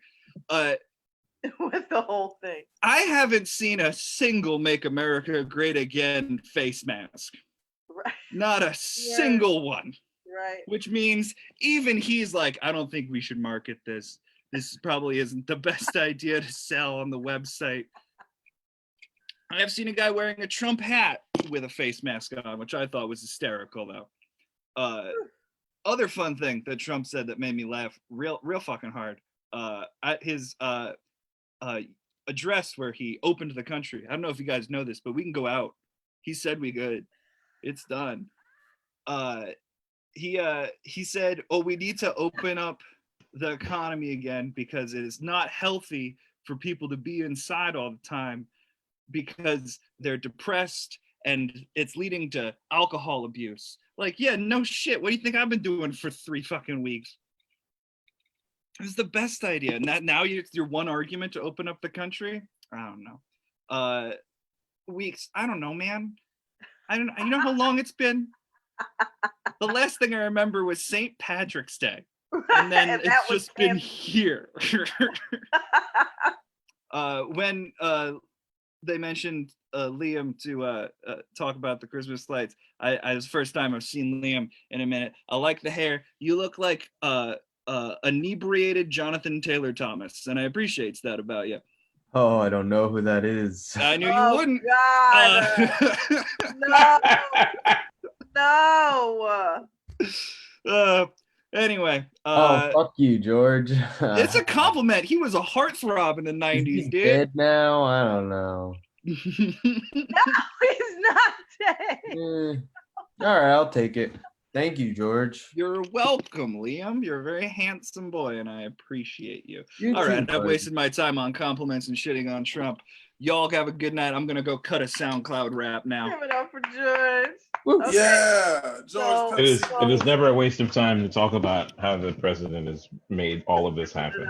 With the whole thing. I haven't seen a single Make America Great Again face mask. Right. Not a single one. Right. Which means even he's like, I don't think we should market this. This probably isn't the best idea to sell on the website. I have seen a guy wearing a Trump hat with a face mask on, which I thought was hysterical, though. Other fun thing that Trump said that made me laugh real fucking hard. At his address where he opened the country. I don't know if you guys know this, but we can go out. He said we good. It's done. He said, "Oh, we need to open up the economy again because it is not healthy for people to be inside all the time because they're depressed and it's leading to alcohol abuse." Like, yeah, no shit. What do you think I've been doing for 3 fucking weeks? It's the best idea. And that now your one argument to open up the country? I don't know. Weeks. I don't know, man. I don't. You know how long it's been? The last thing I remember was St. Patrick's Day, and then And it's that was just been here. When they mentioned Liam to talk about the Christmas lights, I was the first time I've seen Liam in a minute. I like the hair. You look like inebriated Jonathan Taylor Thomas, and I appreciate that about you. Oh, I don't know who that is. I knew you wouldn't. God. No. Anyway. Oh, fuck you, George. It's a compliment. He was a heartthrob in the Is 90s, he dude. dead now? I don't know. No, he's not dead. All right, I'll take it. Thank you, George. You're welcome, Liam. You're a very handsome boy, and I appreciate you. You All too, right, I've bud. wasted my time on compliments and shitting on Trump. Y'all have a good night. I'm gonna go cut a SoundCloud rap now. Give it up for George. Okay. Yeah, George. It is never a waste of time to talk about how the president has made all of this happen.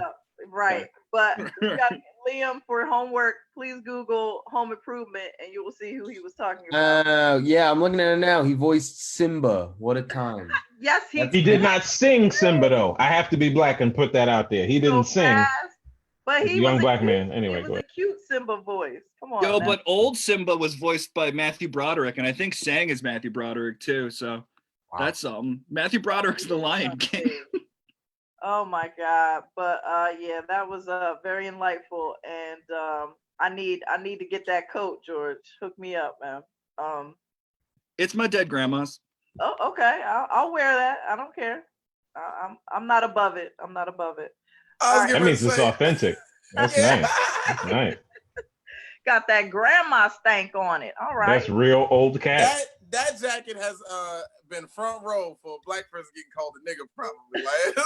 Right. But we got Liam for homework. Please Google Home Improvement and you will see who he was talking about. Yeah, I'm looking at it now. He voiced Simba. What a time. Yes, he did not sing Simba though. I have to be black and put that out there. He didn't sing. But He's he a young was black man. Anyway, he go was ahead. a cute Simba voice. Come on. Yo, now. but old Simba was voiced by Matthew Broderick, and I think sang as Matthew Broderick too. So that's Matthew Broderick's the Lion King. Oh my God. But yeah, that was very enlightful. And I need to get that coat, George. Hook me up, man. It's my dead grandma's. Oh, okay. I'll wear that. I don't care. I'm not above it. I'm not above it. That means it's authentic. That's nice. That's nice. Got that grandma stank on it. All right. That's real old cat. That jacket has been front row for a black person getting called a nigga, probably. Like,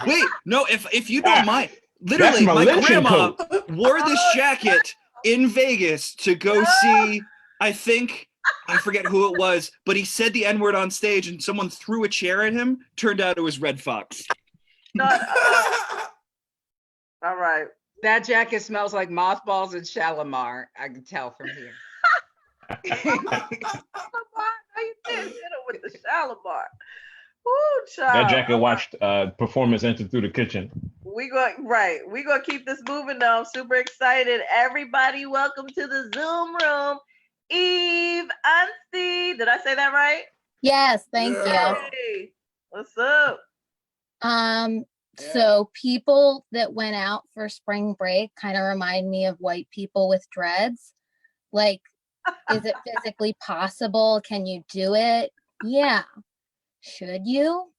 Wait, no, if you don't mind, literally, That's my my lynching grandma coat. wore this jacket in Vegas to go see, I forget who it was, but he said the N-word on stage and someone threw a chair at him. Turned out it was Red Fox. All right. That jacket smells like mothballs and Shalimar. I can tell from here. How you did hit him with the Shalimar? Woo, child. That jacket watched performance enter through the kitchen. We gonna keep this moving though. I'm super excited. Everybody, welcome to the Zoom room. Eve, Anstey, did I say that right? Yes, thank you. Hey, what's up? So people that went out for spring break kind of remind me of white people with dreads. Like, is it physically possible? Can you do it? Yeah. Should you?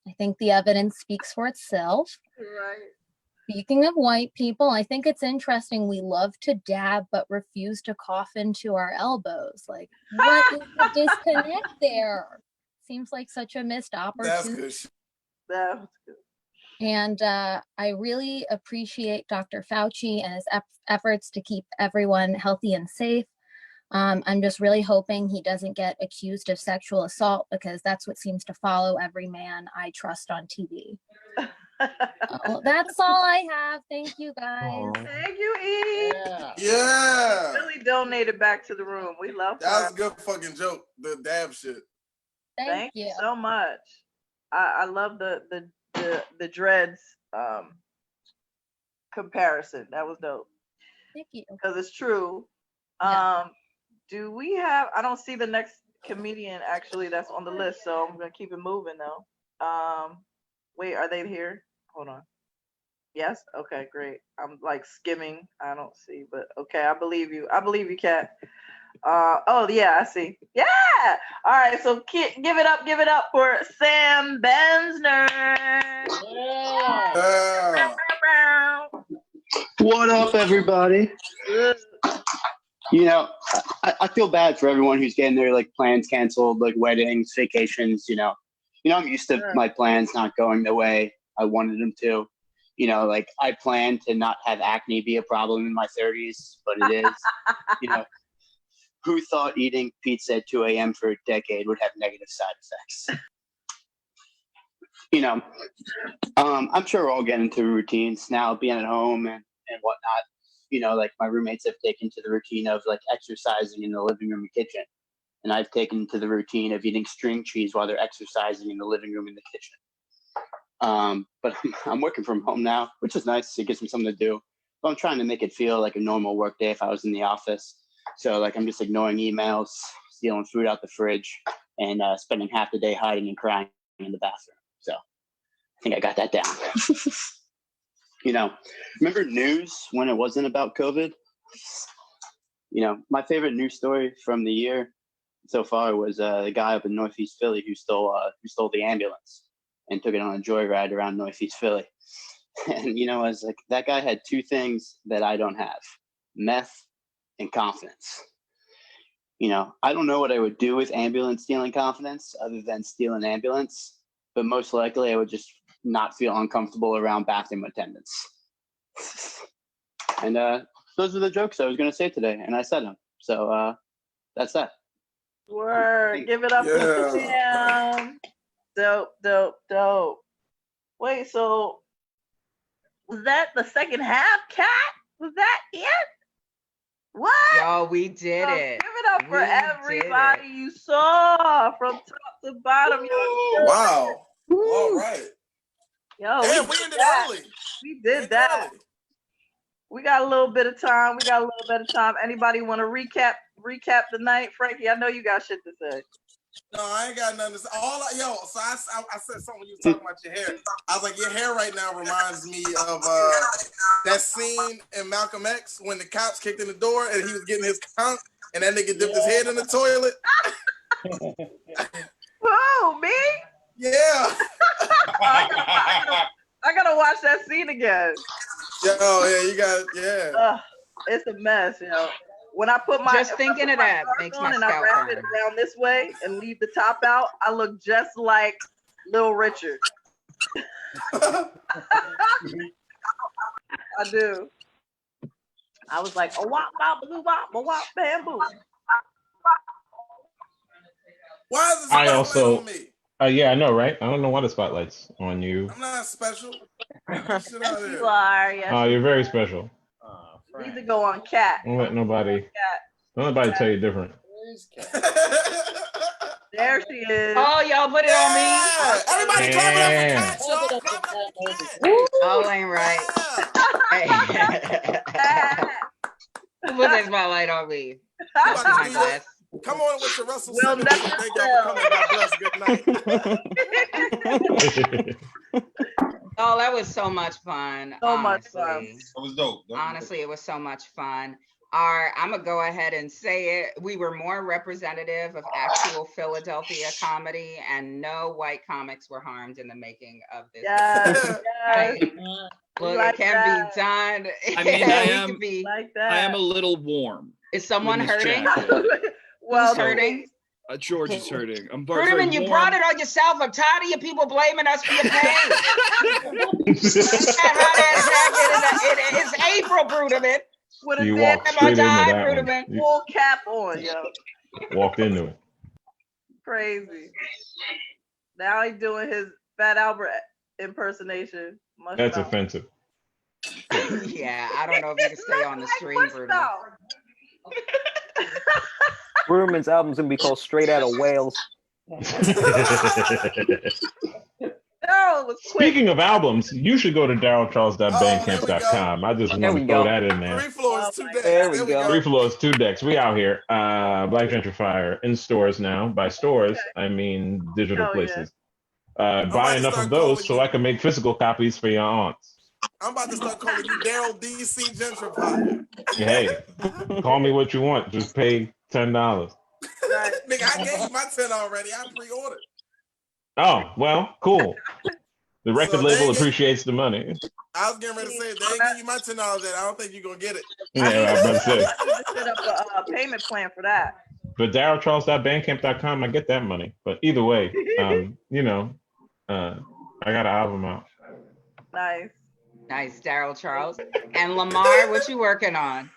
I think the evidence speaks for itself. Right. Speaking of white people, I think it's interesting. We love to dab, but refuse to cough into our elbows. Like, what is the disconnect there? Seems like such a missed opportunity. that's good. That was good. And I really appreciate Dr. Fauci and his efforts to keep everyone healthy and safe. I'm just really hoping he doesn't get accused of sexual assault because that's what seems to follow every man I trust on TV. That's all I have. Thank you, guys. Thank you, Eve. Yeah. Really donated back to the room. We love That was her. a good fucking joke. The dab shit. Thank you so much. I love the dreads comparison. That was dope. Thank you. Because it's true. Do we have? I don't see the next comedian actually that's on the list, so I'm gonna keep it moving though. Wait, are they here? Hold on. Yes. Okay. Great. I'm like skimming. I don't see, but okay. I believe you. I believe you, Kat. Oh yeah, I see. Yeah. All right. So give it up. Give it up for Sam Bensner. Yeah. What up, everybody? You know, I feel bad for everyone who's getting their like plans canceled, like weddings, vacations. I'm used to my plans not going the way I wanted them to. Like I plan to not have acne be a problem in my 30s, but it is. Who thought eating pizza at 2 a.m. for a decade would have negative side effects? I'm sure we're all getting into routines now, being at home and whatnot. Like my roommates have taken to the routine of like exercising in the living room and kitchen. And I've taken to the routine of eating string cheese while they're exercising in the living room and the kitchen. But I'm working from home now, which is nice. It gives me something to do. But I'm trying to make it feel like a normal work day if I was in the office. So like I'm just ignoring emails, stealing food out the fridge, and spending half the day hiding and crying in the bathroom. So I think I got that down. Remember news when it wasn't about COVID? My favorite news story from the year so far was the guy up in Northeast Philly who stole the ambulance and took it on a joyride around Northeast Philly. And I was like, that guy had two things that I don't have: meth and confidence. I don't know what I would do with ambulance stealing confidence other than steal an ambulance, but most likely I would just not feel uncomfortable around bathroom attendants. And those are the jokes I was going to say today, and I said them. So that's that. Word. Give it up for Sam. Dope. Wait, so was that the second half, Kat? Was that it? What? Yo, we did it. Give it up for everybody you saw from top to bottom. Wow. All right. Yo, damn, we ended early. We did that. We got a little bit of time. Anybody want to recap the night? Frankie, I know you got shit to say. No, I ain't got nothing to say. So I said something when you were talking about your hair. I was like, your hair right now reminds me of that scene in Malcolm X when the cops kicked in the door and he was getting his conch and that nigga dipped his head in the toilet. Who, me? Yeah. I gotta watch that scene again. It's a mess, When I put my just thinking of that makes my and I scalp wrap it burn. around this way and leave the top out, I look just like Lil Richard. I do. I was like, oh wop bop blue bop, wop bamboo. Why is this I spotlight also, on me? yeah, I know, right? I don't know why the spotlight's on you. I'm not special. Sit out You here. are, yes. Oh, you're very special. You need to go on Cat. Don't let nobody tell you different. There she is. Oh, y'all put it on me. Everybody clap it up for Cat, y'all. Clap it up for Cat. Oh, ain't right. Who put that spotlight on me? That's my glass. Come on with your Russell Simmons. Thank y'all for coming. God bless. Good night. Oh, that was so much fun. Much fun. It was dope. Honestly, it was so much fun. I'm gonna go ahead and say it. We were more representative of actual Philadelphia comedy, and no white comics were harmed in the making of this. Yes. Look, Like it can be done. I mean, I am a little warm. Is someone in this hurting? jacket. Who's hurting? George is hurting. I'm very Bruderman, you warm. brought it on yourself. I'm tired of you people blaming us for your pain. It's April, Bruderman. With a You damn walked straight into that one. You full cap on, yo. walked into it. Crazy. Now he's doing his Fat Albert impersonation. That's offensive. Yeah, I don't know if you can stay on the stream, Bruderman. Bruderman's album's gonna be called Straight Outta Wales. Speaking of albums, you should go to darylcharles.bandcamp.com. I just want to throw that in there. 3 floors, 2 decks. There we go. 3 floors, 2 decks. We out here. Black Gentrifier in stores now. By stores, I mean digital places. Buy enough of those so I can make physical copies for your aunts. I'm about to start calling you Daryl DC Gentrifier. Hey, call me what you want. Just pay $10. Nigga, I gave you my 10 already. I pre-ordered. Oh, well, cool. The record So label they get- appreciates the money. I was getting ready to say, if they ain't give you my $10 yet, I don't think you're gonna get it. Yeah, I was about to say. I need to set up a payment plan for that. But DarylCharles.bandcamp.com, I get that money. But either way, you know, I got an album out. Nice. Nice, Daryl Charles. And Lamar, what you working on?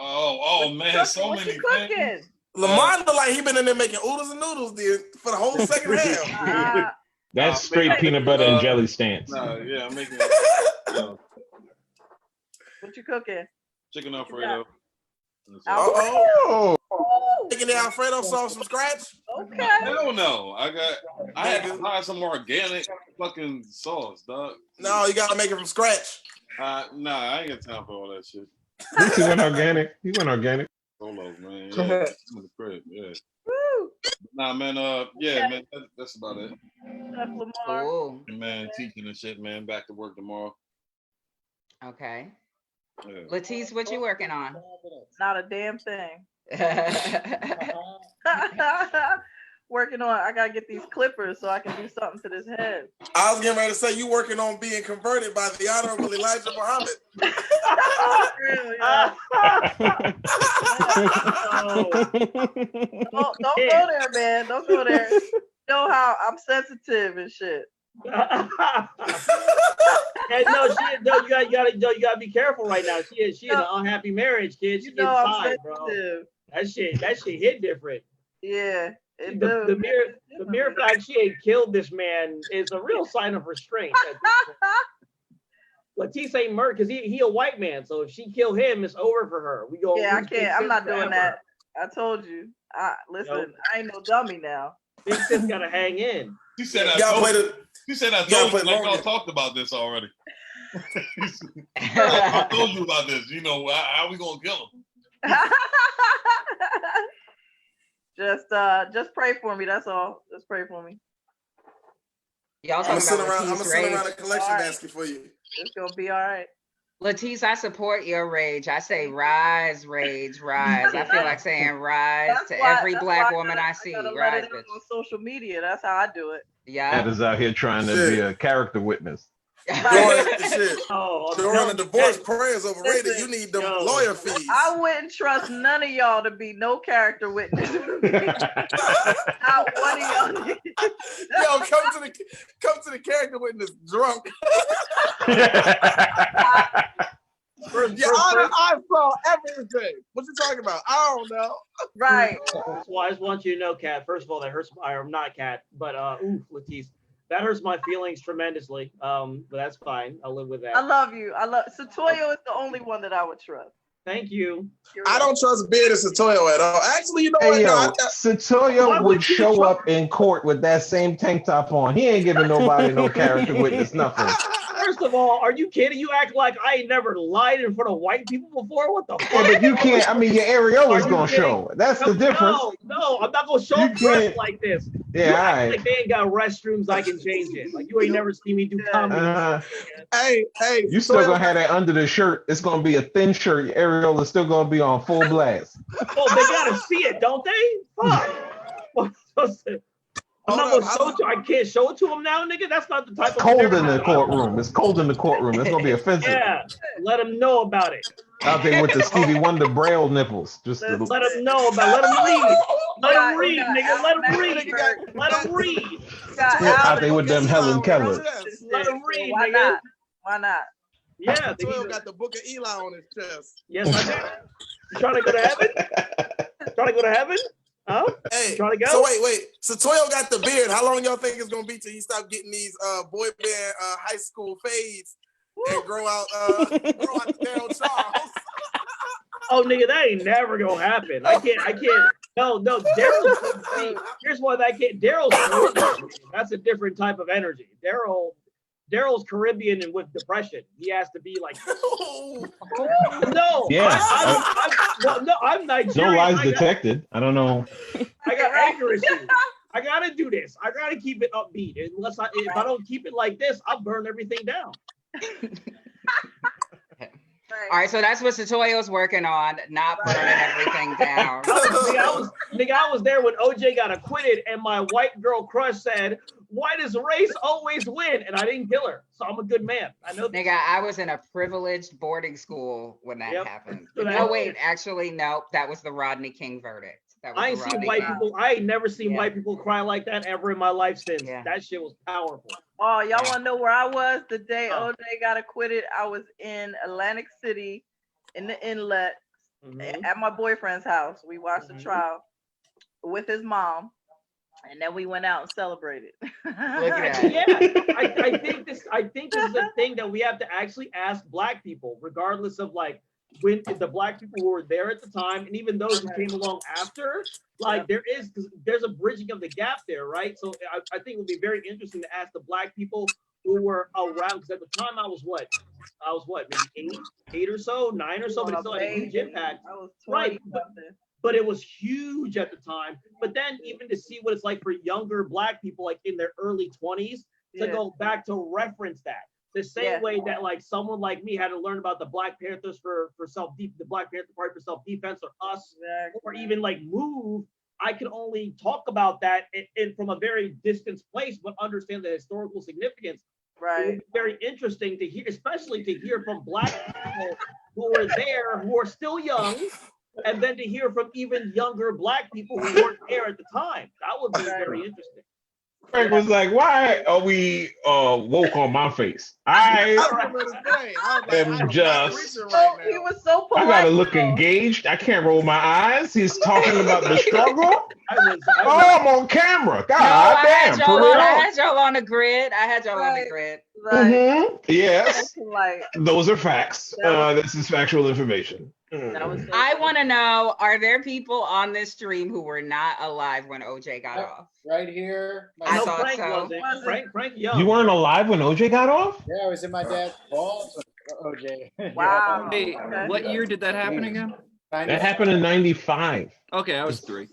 Oh man, so What many you cooking? things. Lamar look like he been in there making oodles and noodles, dude, for the whole second half. That's straight peanut butter and jelly stance. Yeah, I'm making What you cooking? chicken Alfredo. Oh, making the Alfredo sauce from scratch. Okay. Hell no. I had to buy some organic fucking sauce, dog. No, you gotta make it from scratch. Nah, I ain't got time for all that shit. He went organic. He went organic. Solo, man. Yeah, in the crib. Yeah. Woo. Nah, man. Yeah, man. That's about it. That's Lamar. Cool. Man, teaching and shit, man. Back to work tomorrow. Okay. Yeah. Latisse, what you working on? Not a damn thing. Working on. I gotta get these clippers so I can do something to this head. I was getting ready to say you working on being converted by the Honorable Elijah Muhammad. Don't go there, man. Don't go there. You know how I'm sensitive and shit. And you gotta be careful right now. She in an unhappy marriage, kid. She You know gets I'm tired, bro. sensitive. That shit hit different. Yeah. The mere fact she ain't killed this man is a real sign of restraint. Latisse ain't murdered because he a white man. So if she kill him, it's over for her. We go. Yeah, I can't. I'm not doing forever. that. I told you. Listen, Nope. I ain't no dummy now. Big sis gotta hang in. She said You gotta play the. She said I You gotta told you play like long y'all talked about this already. I told you about this. You know, how we gonna kill him? Just pray for me. That's all. Just pray for me. Y'all I'm talking sitting about around. I'm Latisse sitting around a rage. collection All right. basket for you. It's gonna be all right. Latisse, I support your rage. I say rise, rage, rise. I feel like saying rise to every black woman I see. I gotta let Rise, it out bitch. on social media. That's how I do it. Yeah. That is out here trying to be a character witness. Shit. Oh, During a divorce, prayer is overrated. Listen, You need them lawyer fees. I wouldn't trust none of y'all to be no character witness. Not one of y'all. Yo, come to the character witness drunk. Your Honor, I saw everything. What you talking about? I don't know. Right. Well, I just want you to know, Kat. First of all, that hurts. I'm not Kat, but Latisse, that hurts my feelings tremendously. But that's fine. I'll live with that. I love you. Satoyo is the only one that I would trust. Thank you. I don't trust Beard and Satoyo at all. Actually, you know Hey what? yo, No, Satoyo would show up in court with that same tank top on. He ain't giving nobody no character witness, nothing. First of all, are you kidding? You act like I ain't never lied in front of white people before. What the fuck? Yeah, but you can't. I mean, your areola's Are you gonna kidding? show. That's the difference. No, I'm not gonna show You up dressed can't- like this. Yeah, You act all right. like they ain't got restrooms I can change in. Like you ain't never seen me do comedy. Hey, You still gonna have that under the shirt. It's gonna be a thin shirt. Your areola's still gonna be on full blast. Oh, they gotta see it, don't they? Fuck. I'm not gonna show it to. I can't show it to them now, nigga. That's not the type It's of cold in the stereotype. courtroom. It's cold in the courtroom. It's gonna be offensive. Yeah, let them know about it. Out there with the Stevie Wonder braille nipples. Just Let them know about. Let them read. Let them read, nigga. Let them read. Let them read. out there with them Helen Keller. Let them read, Why nigga. not? Why not? Yeah, Satoyo got the book of Eli on his chest. yes, I do. You trying to go to heaven? Trying to go to heaven? Huh? Hey, Trying to go? so wait. Satoyo got the beard. How long y'all think it's gonna be till he stop getting these boy band high school fades and grow out the Daryl Charles? Oh, nigga, that ain't never gonna happen. I can't. No, Daryl's. Here's why that can't. Daryl's Caribbean. That's a different type of energy. Daryl's Caribbean and with depression. He has to be like. No. Yeah. I'm Nigerian. No lies I got- detected. I don't know. I got anger issues. I gotta do this. I gotta keep it upbeat. If I don't keep it like this, I'll burn everything down. All right, so that's what Satoyo's working on, not burning everything down. I was there when OJ got acquitted, and my white girl crush said, "Why does race always win?" And I didn't kill her, so I'm a good man. I know. Nigga, I was in a privileged boarding school when that happened. No, wait, actually, no, that was the Rodney King verdict. That was I ain't seen white people. I ain't never seen white people cry like that ever in my life since. That shit was powerful. Oh, y'all want to know where I was the day OJ got acquitted? I was in Atlantic City, in the Inlet, at my boyfriend's house. We watched the trial with his mom, and then we went out and celebrated. Look at that. Yeah, I think this is a thing that we have to actually ask Black people, regardless of like when the Black people who were there at the time, and even those who came along after. Like there's a bridging of the gap there, right? So I think it would be very interesting to ask the Black people who were around, because at the time I was what, maybe eight or so, 9 or so, but it's still had a huge impact. I was 20 Right, but it was huge at the time. But then even to see what it's like for younger Black people, like in their early 20s, to go back to reference that. The same way that like someone like me had to learn about the Black Panthers for the Black Panther Party for self-defense, or us, or even like MOVE, I can only talk about that in from a very distant place, but understand the historical significance. Right. It's very interesting to hear, especially to hear from Black people who were there, who are still young, and then to hear from even younger Black people who weren't there at the time. That would be very interesting. Frank was like, "Why are we woke on my face? I am just. He was so polite. I gotta look engaged. I can't roll my eyes. He's talking about the struggle. I'm on camera. God damn, for real. I had y'all on the grid. Yes, those are facts. This is factual information. I want to know: are there people on this stream who were not alive when OJ got off? Right here. I thought Frank so. Frank Young. You weren't alive when OJ got off? Yeah, I was in my dad's balls. OJ. Wow. Hey, what year did that happen again? That happened in '95. Okay, I was 3.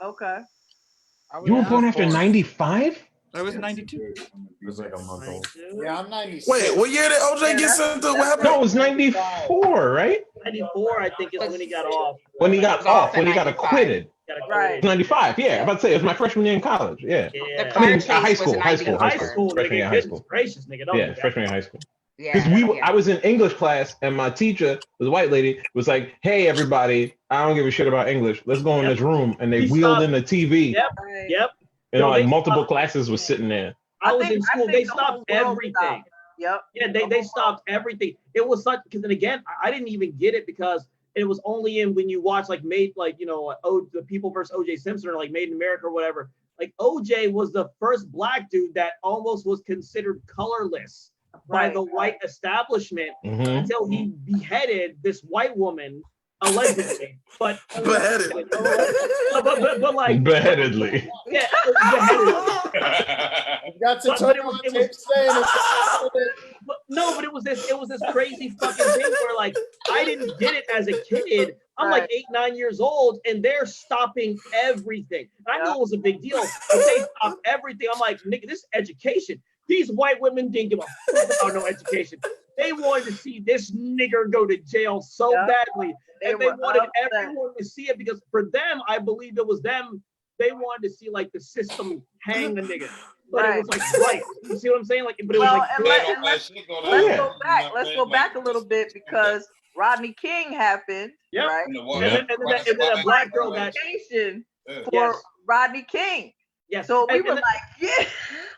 Okay. You were born after '95? I was 92. It was like a month old. Yeah, I'm 96. Wait, what year did OJ get sent to? What happened? No, it was '94, right? 94, I think, is when he got off. When he got off, when he got acquitted. Right. 95, yeah. I'm about to say it was my freshman year in college. Yeah. The I mean, car high chase school, was high school, 94. freshman year in high school. Gracious, nigga. Don't Yeah, do that. freshman year in high school. Yeah, Because I was in English class, and my teacher, was a white lady, was like, "Hey, everybody, I don't give a shit about English. Let's go in this room." And they wheeled in the TV. Yep. And like multiple classes was sitting there. I was in school. They stopped everything. Stopped. Yep. Yeah, they stopped everything. It was such, because then again, I didn't even get it, because it was only in when you watch like the People versus OJ Simpson, or like Made in America or whatever. Like OJ was the first Black dude that almost was considered colorless by the white establishment until he beheaded this white woman, allegedly. But beheaded. But like beheadedly. Yeah. I've got to talk about tape saying but it was this crazy fucking thing where like I didn't get it as a kid. I'm like 8, 9 years old, and they're stopping everything. And I knew it was a big deal, but they stopped everything. I'm like, nigga, this is education. These white women didn't give a fuck about no education. They wanted to see this nigger go to jail so badly. And they wanted everyone to see it, because for them, I believe it was them. They wanted to see like the system hang the nigga. But it was like right. You see what I'm saying? Like, but it was like let's go back. Let's go back a little bit, because Rodney King happened, right? And then a Black girl got for Rodney King. Yes. So we were like, yeah,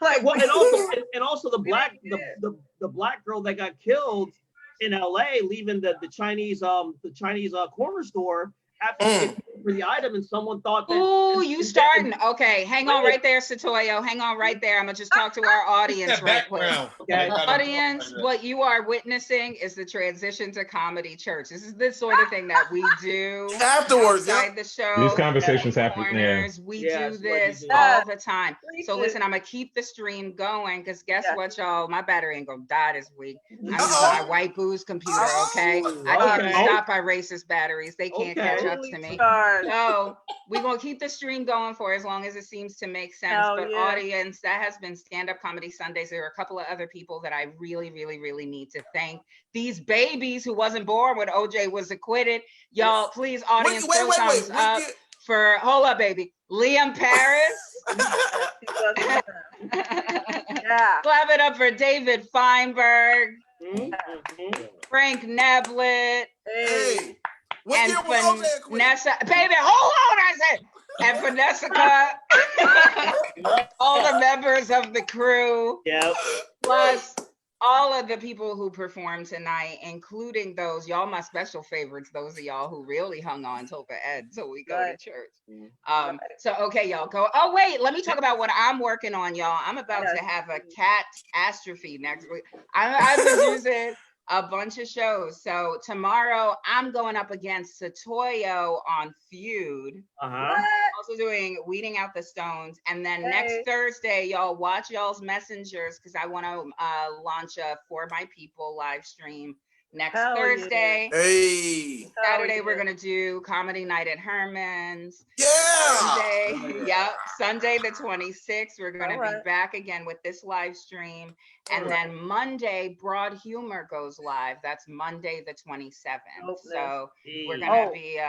like well, and also the Black the Black girl that got killed in LA, leaving the Chinese corner store after for the item, and someone thought that. Ooh, you starting? Okay, hang on right there, Satoyo. Hang on right there. I'm gonna just talk to our audience right quick. Okay. Audience, what you are witnessing is the transition to comedy church. This is the sort of thing that we do afterwards, outside the show. These conversations happen. Yeah. We do this all the time. So listen, I'm gonna keep the stream going, because guess what, y'all? My battery ain't gonna die this week. I'm using my white booze computer. Okay, I can't be stopped by racist batteries. They can't catch up to me. Lord. So we're gonna keep the stream going for as long as it seems to make sense. Hell But yeah. audience, that has been Stand Up Comedy Sundays. There are a couple of other people that I really, really, really need to thank. These babies who wasn't born when OJ was acquitted. Y'all, please, audience, throw thumbs up for, hold up, baby. Liam Paris. Yeah. Clap it up for David Feinberg. Frank Neblett. Hey. What And year was OJ acquitted? Vanessa, baby, hold on, I said. And Vanessa, all the members of the crew, plus all of the people who performed tonight, including those, y'all my special favorites, those of y'all who really hung on till the end till we go to church. So, okay, y'all go. Oh, wait, let me talk about what I'm working on, y'all. I'm about to have a catastrophe next week. I'm producing a bunch of shows. So tomorrow I'm going up against Satoyo on Feud. Also doing Weeding Out the Stones. And then next Thursday, y'all watch y'all's messengers because I want to launch a For My People live stream next Thursday. Hey. Saturday, we're going to do Comedy Night at Herman's. Sunday the 26th, we're going to be back again with this live stream. And then Monday, Broad Humor goes live. That's Monday the 27th. So we're going to be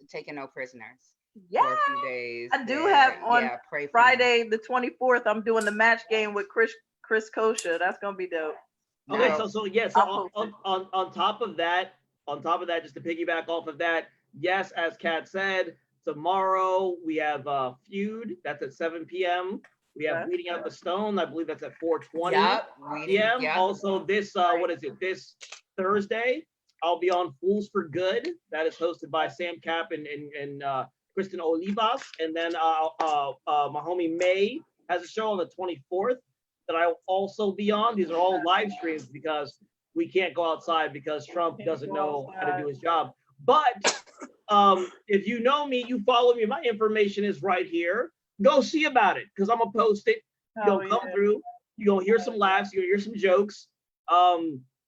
taking no prisoners for a few days. I do have on pray for Friday the 24th, I'm doing the match game with Chris Kosha. That's going to be dope. Okay, so on top of that, just to piggyback off of that, yes, as Kat said, tomorrow we have Feud. That's at 7 p.m. We have Weeding Out the Stone. I believe that's at 4:20 p.m. Also, this this Thursday, I'll be on Fools for Good. That is hosted by Sam Cap and Kristen Olivas. And then my homie May has a show on the 24th that I will also be on. These are all live streams because we can't go outside because Trump doesn't know how to do his job. But if you know me, you follow me, my information is right here. Go see about it because I'm gonna post it. You're gonna come through, you're gonna hear some laughs, you're gonna hear some jokes.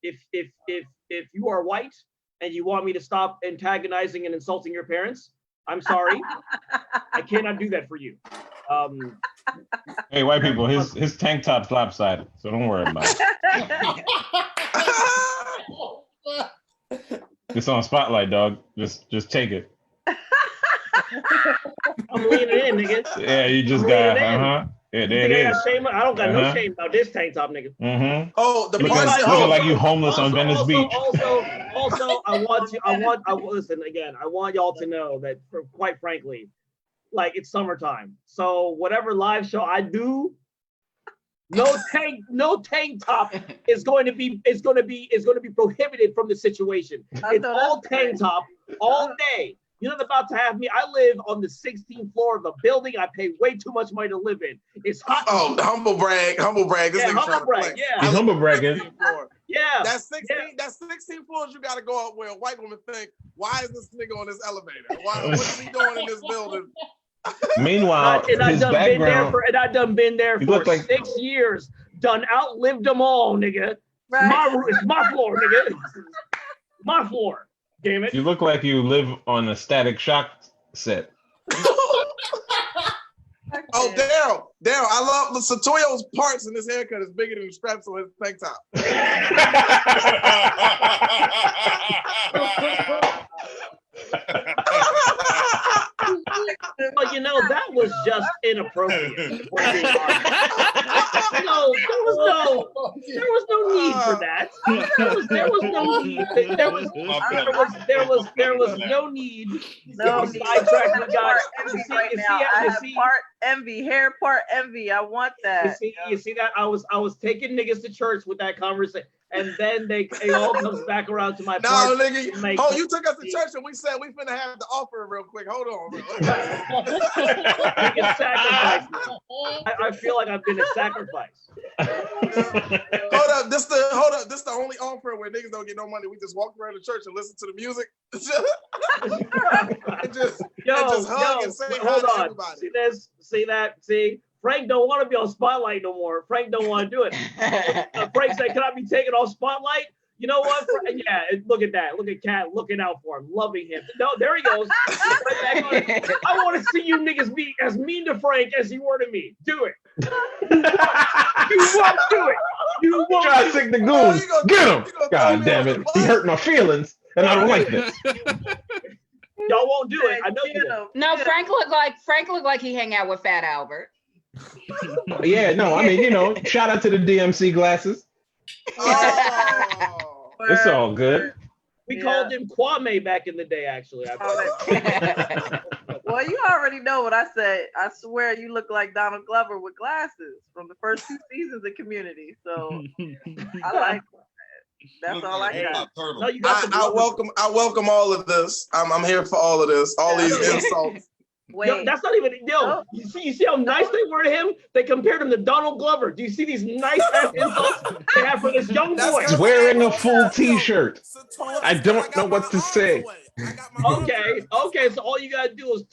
If you are white and you want me to stop antagonizing and insulting your parents, I'm sorry. I cannot do that for you. Hey, white people, his tank top's lopsided, so don't worry about it. It's on Spotlight, dog. Just take it. I'm leaning in, nigga. Yeah, you just got Yeah, there it is. I don't got no shame about this tank top, nigga. Oh, the looking like you homeless on Venice Beach. Also, I listen again. I want y'all to know that, quite frankly, like it's summertime. So whatever live show I do, no tank top is going to be prohibited from the situation. It's all tank top all day. You're not about to have me. I live on the 16th floor of a building I pay way too much money to live in. It's hot. Oh, humble brag. This nigga humble brag. Yeah. He's humble bragging. Yeah. That's 16 floors you gotta go up where a white woman think, why is this nigga on this elevator? What is he doing in this building? Meanwhile, his background. I done been there for 6 years. Done outlived them all, nigga. It's my floor, nigga. My floor. Damn it. You look like you live on a Static Shock set. Oh, Daryl, I love Satoyo's parts in this haircut is bigger than the straps on his tank top. But that was just inappropriate. There was no need for that. There was no need. There was no need. No need. Sidetrack we got. Part envy, hair part envy. I want that. You see that? I was taking niggas to church with that conversation. And then it all comes back around to my part. No, nigga. You took us to church and we said we finna have the offer real quick. Hold on. I feel like I've been a sacrifice. Hold up. This the only offer where niggas don't get no money. We just walk around the church and listen to the music. and just hug and say hi to everybody. See this? See that? See? Frank don't want to be on Spotlight no more. Frank don't want to do it. Frank said, "Can I be taken off Spotlight?" You know what? Yeah, look at that. Look at Cat looking out for him, loving him. No, there he goes. Right back on it. I want to see you niggas be as mean to Frank as you were to me. Do it. You won't do it. You won't. Try to sick the goons. Get him. God damn it. He hurt my feelings, and I don't like this. Y'all won't do it. I know you will. No, Frank looked like he hang out with Fat Albert. Yeah, no, I mean, shout out to the DMC glasses. It's all good. We called him Kwame back in the day, actually. Well, you already know what I said. I swear you look like Donald Glover with glasses from the first 2 seasons of Community. So I like that. That's all I got. No, you got I welcome all of this. I'm here for all of this. All these insults. Wait. Yo, that's not even you see how nice they were to him? They compared him to Donald Glover. Do you see these nice ass insults they have for this young boy? He's wearing a full t-shirt. I don't know what to say. Okay, so all you gotta do is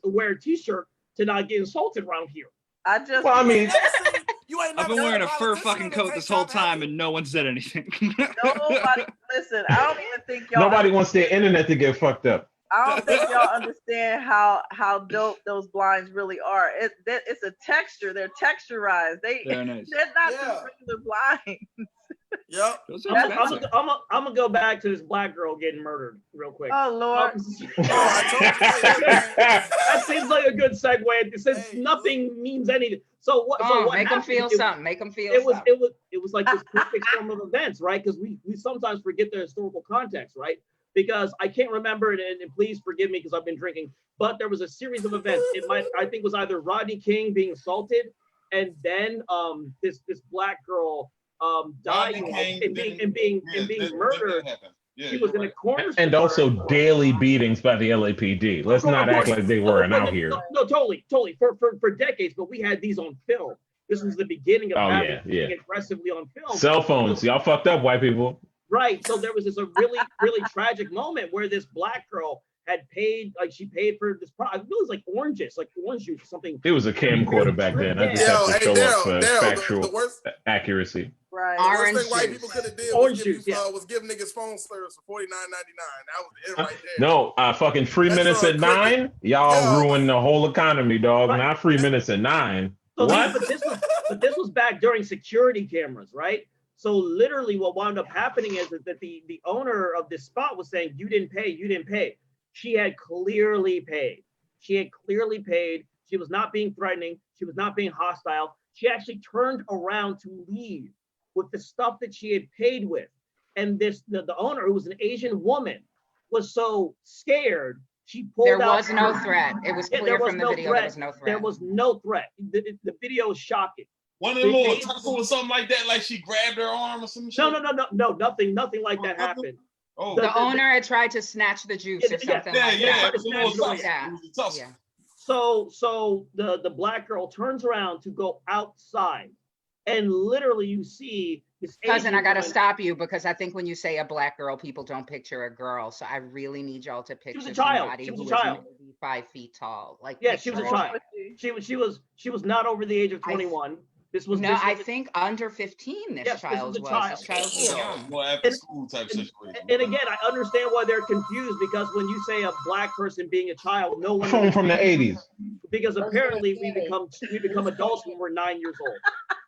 wear a t-shirt to not get insulted around here. I just Well, I mean, I've been wearing a fur fucking coat this whole time and no one said anything. Nobody, listen, I don't even think y'all. Nobody wants their internet to get fucked up. I don't think y'all understand how dope those blinds really are. It's a texture. They're texturized. They're not just regular blinds. Yep. I'm gonna go back to this black girl getting murdered real quick. Oh Lord. That seems like a good segue. Since nothing means anything. So what? So what make them happened? feel something. Make them feel. It was like this perfect storm of events, right? Because we sometimes forget the historical context, right? Because I can't remember it, and please forgive me because I've been drinking. But there was a series of events. I think was either Rodney King being assaulted, and then this black girl dying and being murdered. He was in a corner. And also daily beatings by the LAPD. Let's not act like they weren't out here. No, totally. For decades, but we had these on film. This was the beginning of being aggressively on film. Cell phones, y'all fucked up, white people. Right. So there was this really tragic moment where this black girl had paid, like she paid for this product. It was like oranges, like orange juice or something. It was a camcorder back then. I just have to show up for factual accuracy. Right. The worst thing white people could have did was give niggas phone service for $49.99. That was it right there. No, fucking 3 minutes at 9. Y'all ruined the whole economy, dog. Not 3 minutes at 9. So what? But this was back during security cameras, right? So literally what wound up happening is that the owner of this spot was saying, you didn't pay. She had clearly paid. She was not being threatening. She was not being hostile. She actually turned around to leave with the stuff that she had paid with. And the owner, who was an Asian woman, was so scared, she pulled out. There was no threat. It was clear from the video there was no threat. There was no threat. The video is shocking. One of them little tussle or something like that, like she grabbed her arm or some shit. No, nothing like that happened. Oh, the owner had tried to snatch the juice or something like that. So the black girl turns around to go outside, and literally you see this. Cousin, I gotta stop you because I think when you say a black girl, people don't picture a girl. So I really need y'all to picture somebody who was maybe 5 feet tall. Like she was a child. She was not over the age of 21. I think under 15. This child was. This child was young. Well, after school type situation. And again, I understand why they're confused because when you say a black person being a child, no one. Phone from the 80s. Because apparently we become adults when we're 9 years old.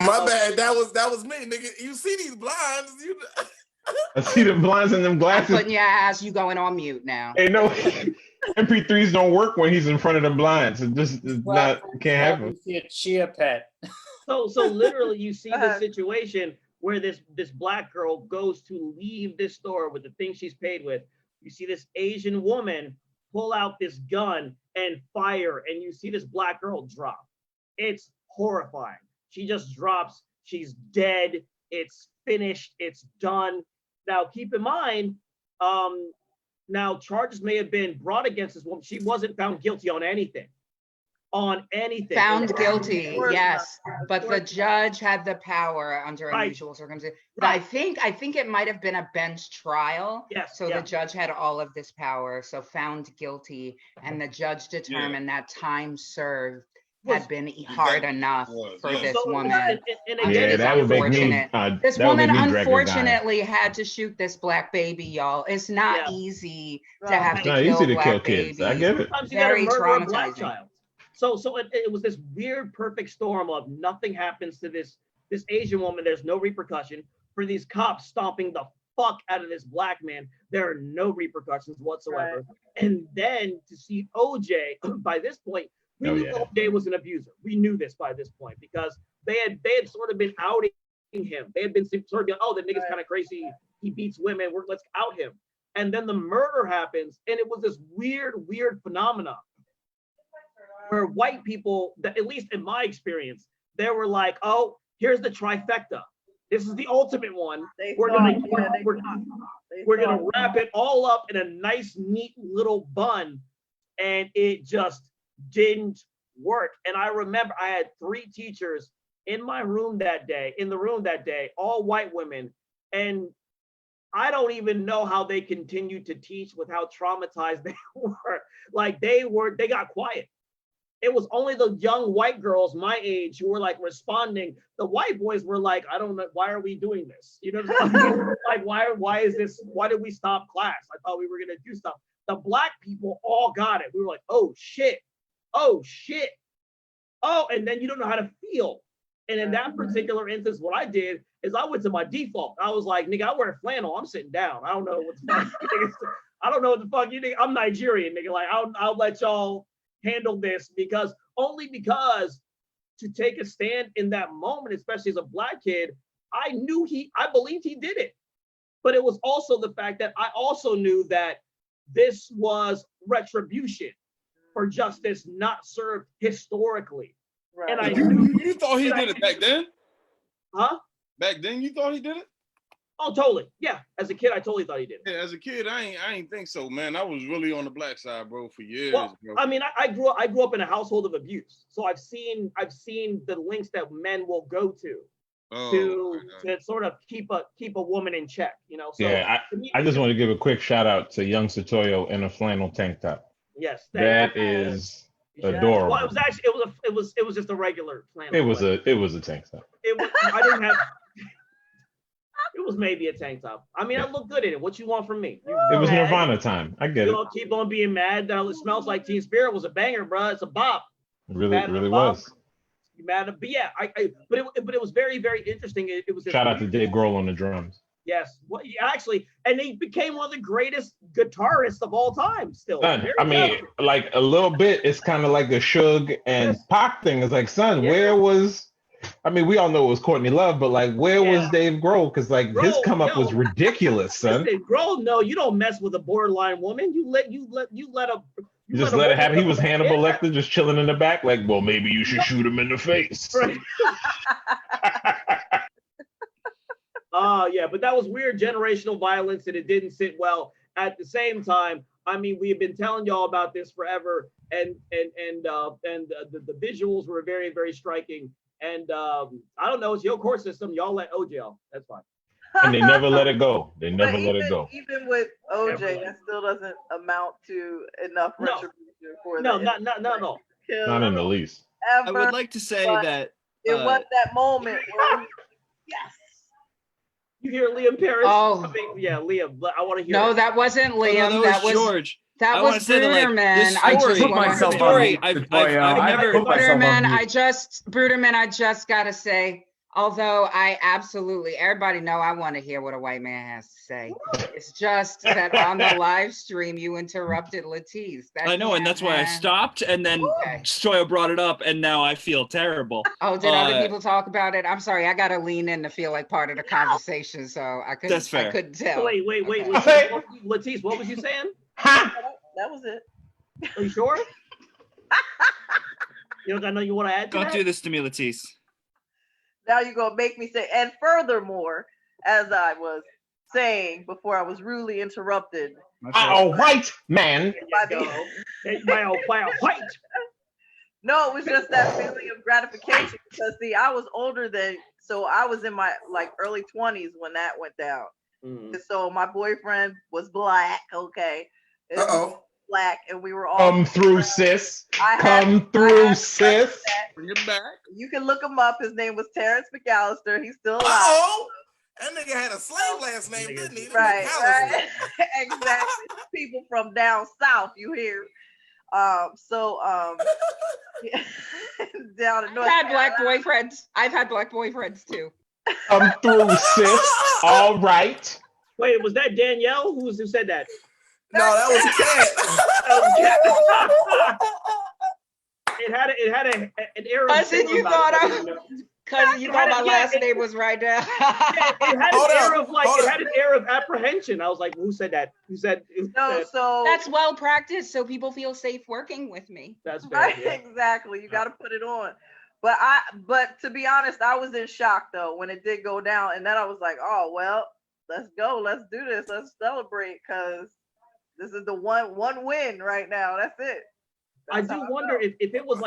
My bad. That was me, nigga. You see these blinds? I see the blinds and them glasses. I'm putting your ass. You going on mute now? Hey, no. MP3s don't work when he's in front of the blinds. It just can't happen. See a chia pet. So literally you see the situation where this black girl goes to leave this store with the thing she's paid with. You see this Asian woman pull out this gun and fire, and you see this black girl drop. It's horrifying. She just drops. She's dead. It's finished. It's done. Now keep in mind, now charges may have been brought against this woman. She wasn't found guilty on anything. Found guilty, yes, but the judge had the power under unusual circumstances. I think it might have been a bench trial. Yes. So the judge had all of this power. So found guilty, and the judge determined that time served had been hard enough for this woman. Yeah, that would make me. This that would woman make me drag a guy. unfortunately had to shoot this black baby, y'all. It's not easy to have It's to not kill easy to black kill babies. kids. I get it. Sometimes you gotta Very murder a black traumatizing. child. So it was this weird perfect storm of nothing happens to this Asian woman. There's no repercussion. For these cops stomping the fuck out of this black man, there are no repercussions whatsoever. And then to see OJ, by this point, we knew OJ was an abuser. We knew this by this point because they had sort of been outing him. They had been sort of being, oh, the nigga's kind of crazy. He beats women. Let's out him. And then the murder happens, and it was this weird phenomena where white people, that at least in my experience, they were like, oh, here's the trifecta. This is the ultimate one. We're gonna wrap it all up in a nice, neat little bun, and it just didn't work. And I remember I had 3 teachers in the room that day, all white women, and I don't even know how they continued to teach with how traumatized they were. Like they got quiet. It was only the young white girls my age who were like responding. The white boys were like, I don't know, why are we doing this? You know, like why is this? Why did we stop class? I thought we were gonna do stuff. The black people all got it. We were like, oh shit, oh, and then you don't know how to feel. And in that particular instance, what I did is I went to my default. I was like, nigga, I wear flannel. I'm sitting down. I don't know what the fuck. I don't know what the fuck you think. I'm Nigerian, nigga. Like I'll let y'all handle this because to take a stand in that moment, especially as a black kid, I believed he did it. But it was also the fact that I also knew that this was retribution for justice not served historically. Right. And I you thought he did it back then? Huh? Back then you thought he did it? Oh, totally. Yeah. As a kid, I totally thought he did it. Yeah, as a kid, I ain't think so, man. I was really on the black side, bro, for years. Well, bro. I mean, I grew up in a household of abuse, so I've seen the links that men will go to sort of keep a woman in check, you know. So Yeah, I just want to give a quick shout out to young Satoyo in a flannel tank top. Yes, that is adorable. Well, it was just a regular flannel. It was a tank top. I didn't have. It was maybe a tank top. I mean, I look good in it. What you want from me? It was Nirvana time. I get it. You don't keep on being mad that it smells like Teen Spirit was a banger, bro. It's a bop. It really was. You mad? But yeah, but it was very, very interesting. It was. Shout out to Dave Grohl on the drums. Yes, well, actually, and he became one of the greatest guitarists of all time. Still, Son, I mean, like a little bit. It's kind of like a Suge and Pac thing. It's like, son, where was? I mean, we all know it was Courtney Love, but like, where was Dave Grohl? Because like his come up was ridiculous, son. Listen, Grohl, no, you don't mess with a borderline woman. You let a. You just let it happen. He was Hannibal Lecter, just chilling in the back. Like, well, maybe you should shoot him in the face. Right. Yeah, but that was weird generational violence, and it didn't sit well. At the same time, I mean, we have been telling y'all about this forever, and the visuals were very, very striking. And I don't know, it's your court system. Y'all let OJ off. That's fine. And they never let it go. They never let it go. Even with OJ, that still doesn't amount to enough retribution for that. No. Not in the least. I would like to say that it was that moment where yes. You hear Liam Paris? Oh. I mean, yeah, Liam. I want to hear. No, it. that wasn't Liam. that was George. That was Bruderman. Bruderman, I just gotta say, although I absolutely, everybody know I want to hear what a white man has to say. It's just that on the live stream you interrupted Latisse. I know, and that's why I stopped, and then Stroya brought it up, and now I feel terrible. Oh, did other people talk about it? I'm sorry, I gotta lean in to feel like part of the conversation, so I couldn't. That's fair. I couldn't tell. Wait, Okay. Latisse, what was you saying? That was it. Are you sure? You don't got nothing you want to add to Don't that? do this to me, Latisse. Now you're gonna make me say, and furthermore, as I was saying before I was rudely interrupted. White man. By a white. No, it was just that feeling of gratification because see, I was older than, so I was in my like early 20s when that went down. Mm-hmm. So my boyfriend was black, okay. black, and we were all Come through, sis. Come I through, had sis. Bring it back. You can look him up. His name was Terrence McAllister. He's still alive. Oh, that nigga had a slave last name, didn't he? Right, right. Exactly. People from down south, you hear. Down in North I've had black Carolina. boyfriends. I've had black boyfriends too. Come through, sis. All right. Wait, was that Danielle who said that? No, that was It had an air of Cousin, you thought cousin, you thought my last name name was right now. It had an air of it had an air of apprehension. I was like, who said that? Who said? So that's well practiced, so people feel safe working with me. That's right, exactly. You got to put it on. But to be honest, I was in shock though when it did go down, and then I was like, oh well, let's go, let's do this, let's celebrate, because this is the one win right now. That's it. I do wonder if it was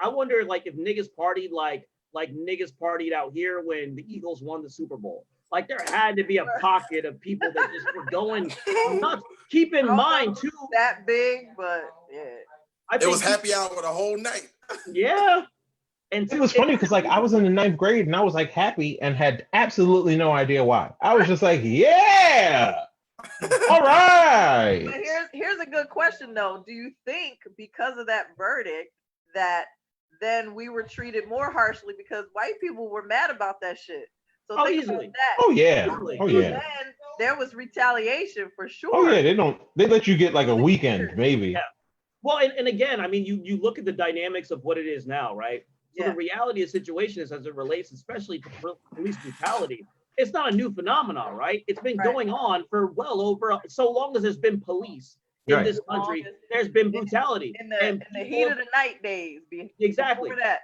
I wonder like if niggas partied like niggas partied out here when the Eagles won the Super Bowl. Like there had to be a pocket of people that just were going nuts. Keep in mind too, that big, but yeah, it was happy hour the whole night. Yeah. And it was funny because like I was in the 9th grade and I was like happy and had absolutely no idea why. I was just like, yeah. All right. But here's a good question though. Do you think because of that verdict that then we were treated more harshly because white people were mad about that shit? So think about that. Oh yeah. Oh yeah. Then there was retaliation for sure. Oh yeah. They let you get like a weekend maybe. Yeah. Well, and again, I mean, you look at the dynamics of what it is now, right? So the reality of the situation is, as it relates, especially to police brutality, it's not a new phenomenon, right? It's been going on for well over so long as there's been police in this country. There's been brutality in the heat of the night days. Exactly. Before that.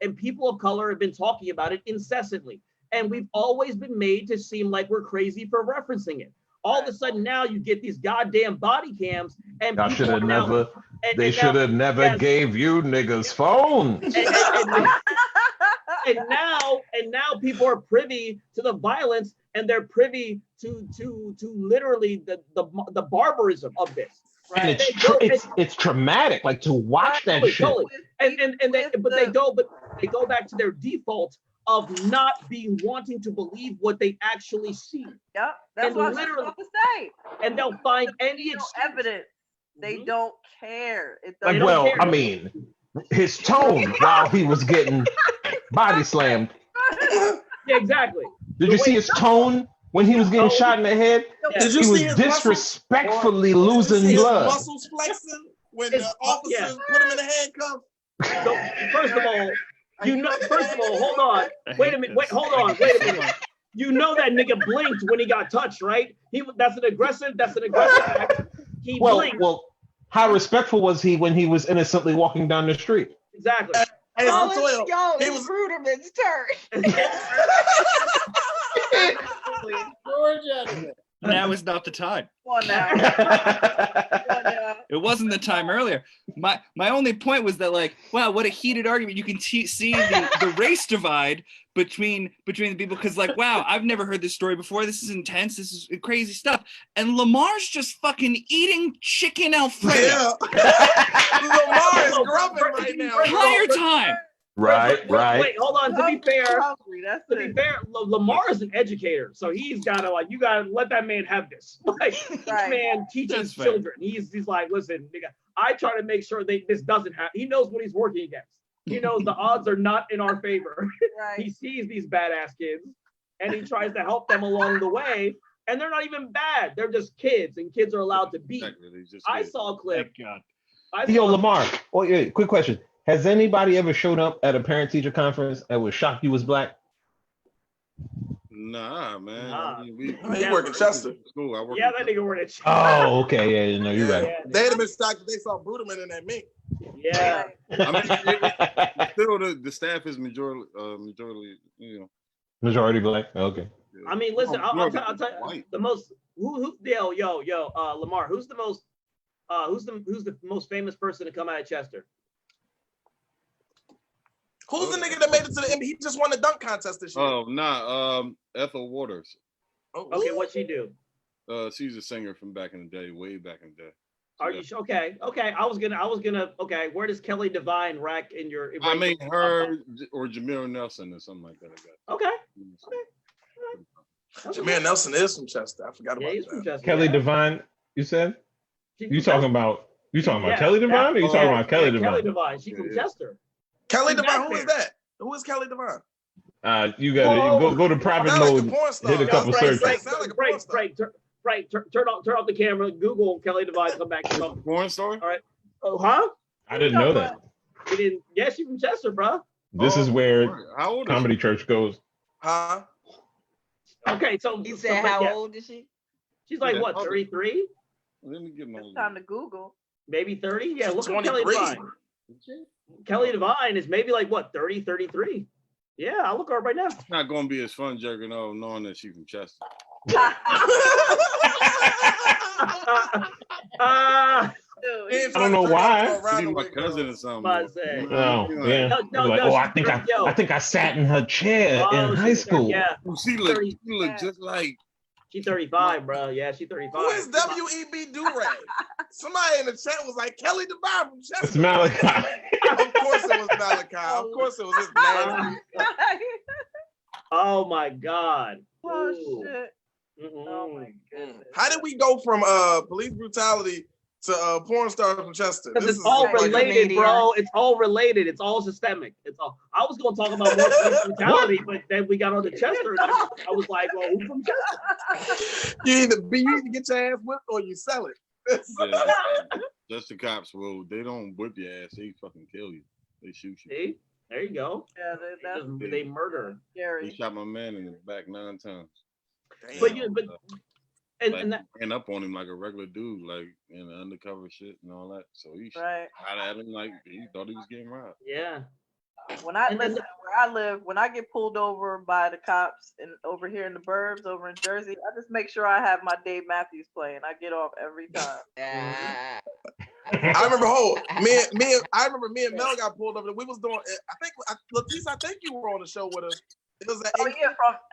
And people of color have been talking about it incessantly, and we've always been made to seem like we're crazy for referencing it. All of a sudden now you get these goddamn body cams, and Y'all should have never. They should have never yes. gave you niggas phones. And now people are privy to the violence, and they're privy to literally the barbarism of this. And it's traumatic, like to watch that shit. Totally. They go back to their default of not wanting to believe what they actually see. Yep, that's what I was about to say. And they'll find any evidence. They don't care. Like, well, I mean, his tone while he was getting body slammed. Yeah, exactly. Did you see his tone when he was getting shot in the head? Did you he was see his disrespectfully losing his blood. muscles flexing when the officers put him in the handcuffs? So first of all, hold on. Wait a minute. Hold on. Wait a minute. You know that nigga blinked when he got touched, right? That's an aggressive act. He blinked. Well, how respectful was he when he was innocently walking down the street? Exactly. Hey, it was Ruderman's turn. Georgia. Now is not the time. Come on now. It wasn't the time earlier. My only point was that, like, wow, what a heated argument. You can see the race divide between the people, because, like, wow, I've never heard this story before. This is intense. This is crazy stuff. And Lamar's just fucking eating chicken Alfredo. Yeah. Lamar is grumping right now. Entire time. Right. Wait, hold on. To be fair, Lamar is an educator, so he's gotta you gotta let that man have this. Like, this man teaches children. He's like, listen, nigga, I try to make sure this doesn't happen. He knows what he's working against. He knows the odds are not in our favor. He sees these badass kids, and he tries to help them along the way. And they're not even bad. They're just kids, and kids are allowed to be. I saw a clip. Thank God. Yo, Lamar. Oh, yeah, quick question. Has anybody ever showed up at a parent-teacher conference and was shocked you was black? Nah, man. Nah. He work in Chester. School. I work that nigga worked at Chester. Oh, okay. Yeah, no, you're right. They'd have been shocked if they saw Bruderman in that mink. Yeah. I mean, still the staff is majority, Majority black. Okay. I mean, listen, I'll tell you the most Lamar, who's the most famous person to come out of Chester? Who's the nigga that made it to the end? He just won the dunk contest this year. Oh, nah, Ethel Waters. Okay, what'd she do? She's a singer from back in the day, way back in the day. Are you sure? Okay. I was gonna. Okay, where does Kelly Divine rack in your? I mean, her or Jameer Nelson or something like that. Okay. Jameer Nelson is from Chester. I forgot about he's from that. Chester. Kelly Divine, you said? You from talking about Kelly Divine or you talking about Kelly Divine? Divine. She's from Chester. Kelly She's Divine, back who is there. that? Who is Kelly Divine? You gotta go to private Sound like mode, a porn star. hit a couple searches. Frank, turn off the camera. Google Kelly Divine. Come back. Porn star? All right. Oh, huh? I didn't know that. You didn't? Yeah, she's from Chester, bro. This is where How old is Comedy she? Church goes. Huh? Okay, so He said, how old is she? She's like what, 33? Let me get my. It's time to Google. Maybe 30? Yeah, look at 23. Kelly Divine. Kelly Divine is maybe like what, 30, 33? Yeah, I'll look her up right now. It's not gonna be as fun jerking off knowing that she's from Chester. I don't know why. She my cousin or something. No, yeah. Like, I think I sat in her chair in high school. Yeah. She look just like. She's 35, bro. Yeah, she's 35. Who is WEB Durag? Somebody in the chat was like, Kelly Divine from Chester. It's Malachi. Of course it was Malachi. Of course it was this nasty. Oh my God. Oh Ooh. shit. Oh my goodness. How did we go from police brutality to porn stars from Chester? Because This it's is all like related, bro. It's all related. It's all systemic. It's all. I was going to talk about more police brutality, but then we got on to Chester. And I was like, well, who's from Chester? You either get your ass whipped or you sell it. Yeah, just the cops. Well, they don't whip your ass. They fucking kill you. They shoot you. See? There you go. Yeah, They murder. They shot my man in the back 9 times. But and that, ran up on him like a regular dude, like in the undercover shit and all that. So he shot at him like he thought he was getting robbed. Yeah. When I listen, where I live, when I get pulled over by the cops and over here in the burbs over in Jersey, I just make sure I have my Dave Matthews playing. I get off every time. I remember, I remember me and Mel got pulled over. We was doing. Leticia, I think you were on the show with us. It was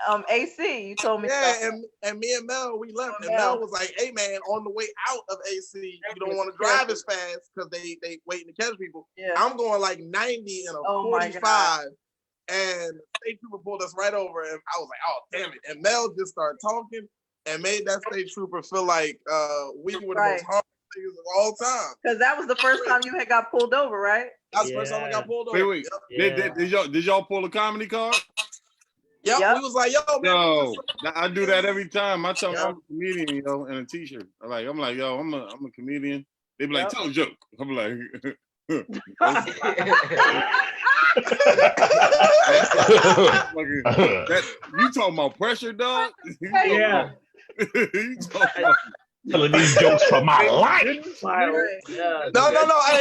from AC. You told me. Yeah, and me and Mel, we left, and Mel was like, "Hey man, on the way out of AC, you don't want to drive as fast because they waiting to catch people." Yeah. I'm going like 90 and a 45, and state trooper pulled us right over, and I was like, "Oh damn it!" And Mel just started talking and made that state trooper feel like we were the most harmless niggas of all time. Because that was the first time you had got pulled over, right? That's the first time I got pulled over. Wait. Did y'all pull a comedy card? Yep. We was like, yo, man. I do that every time. I tell them I'm a comedian, yo, in a t-shirt. I'm like, yo, I'm a comedian. They be like, tell a joke. I'm like, you talking about pressure, dog? Yeah. You talking about telling these jokes for my life. No.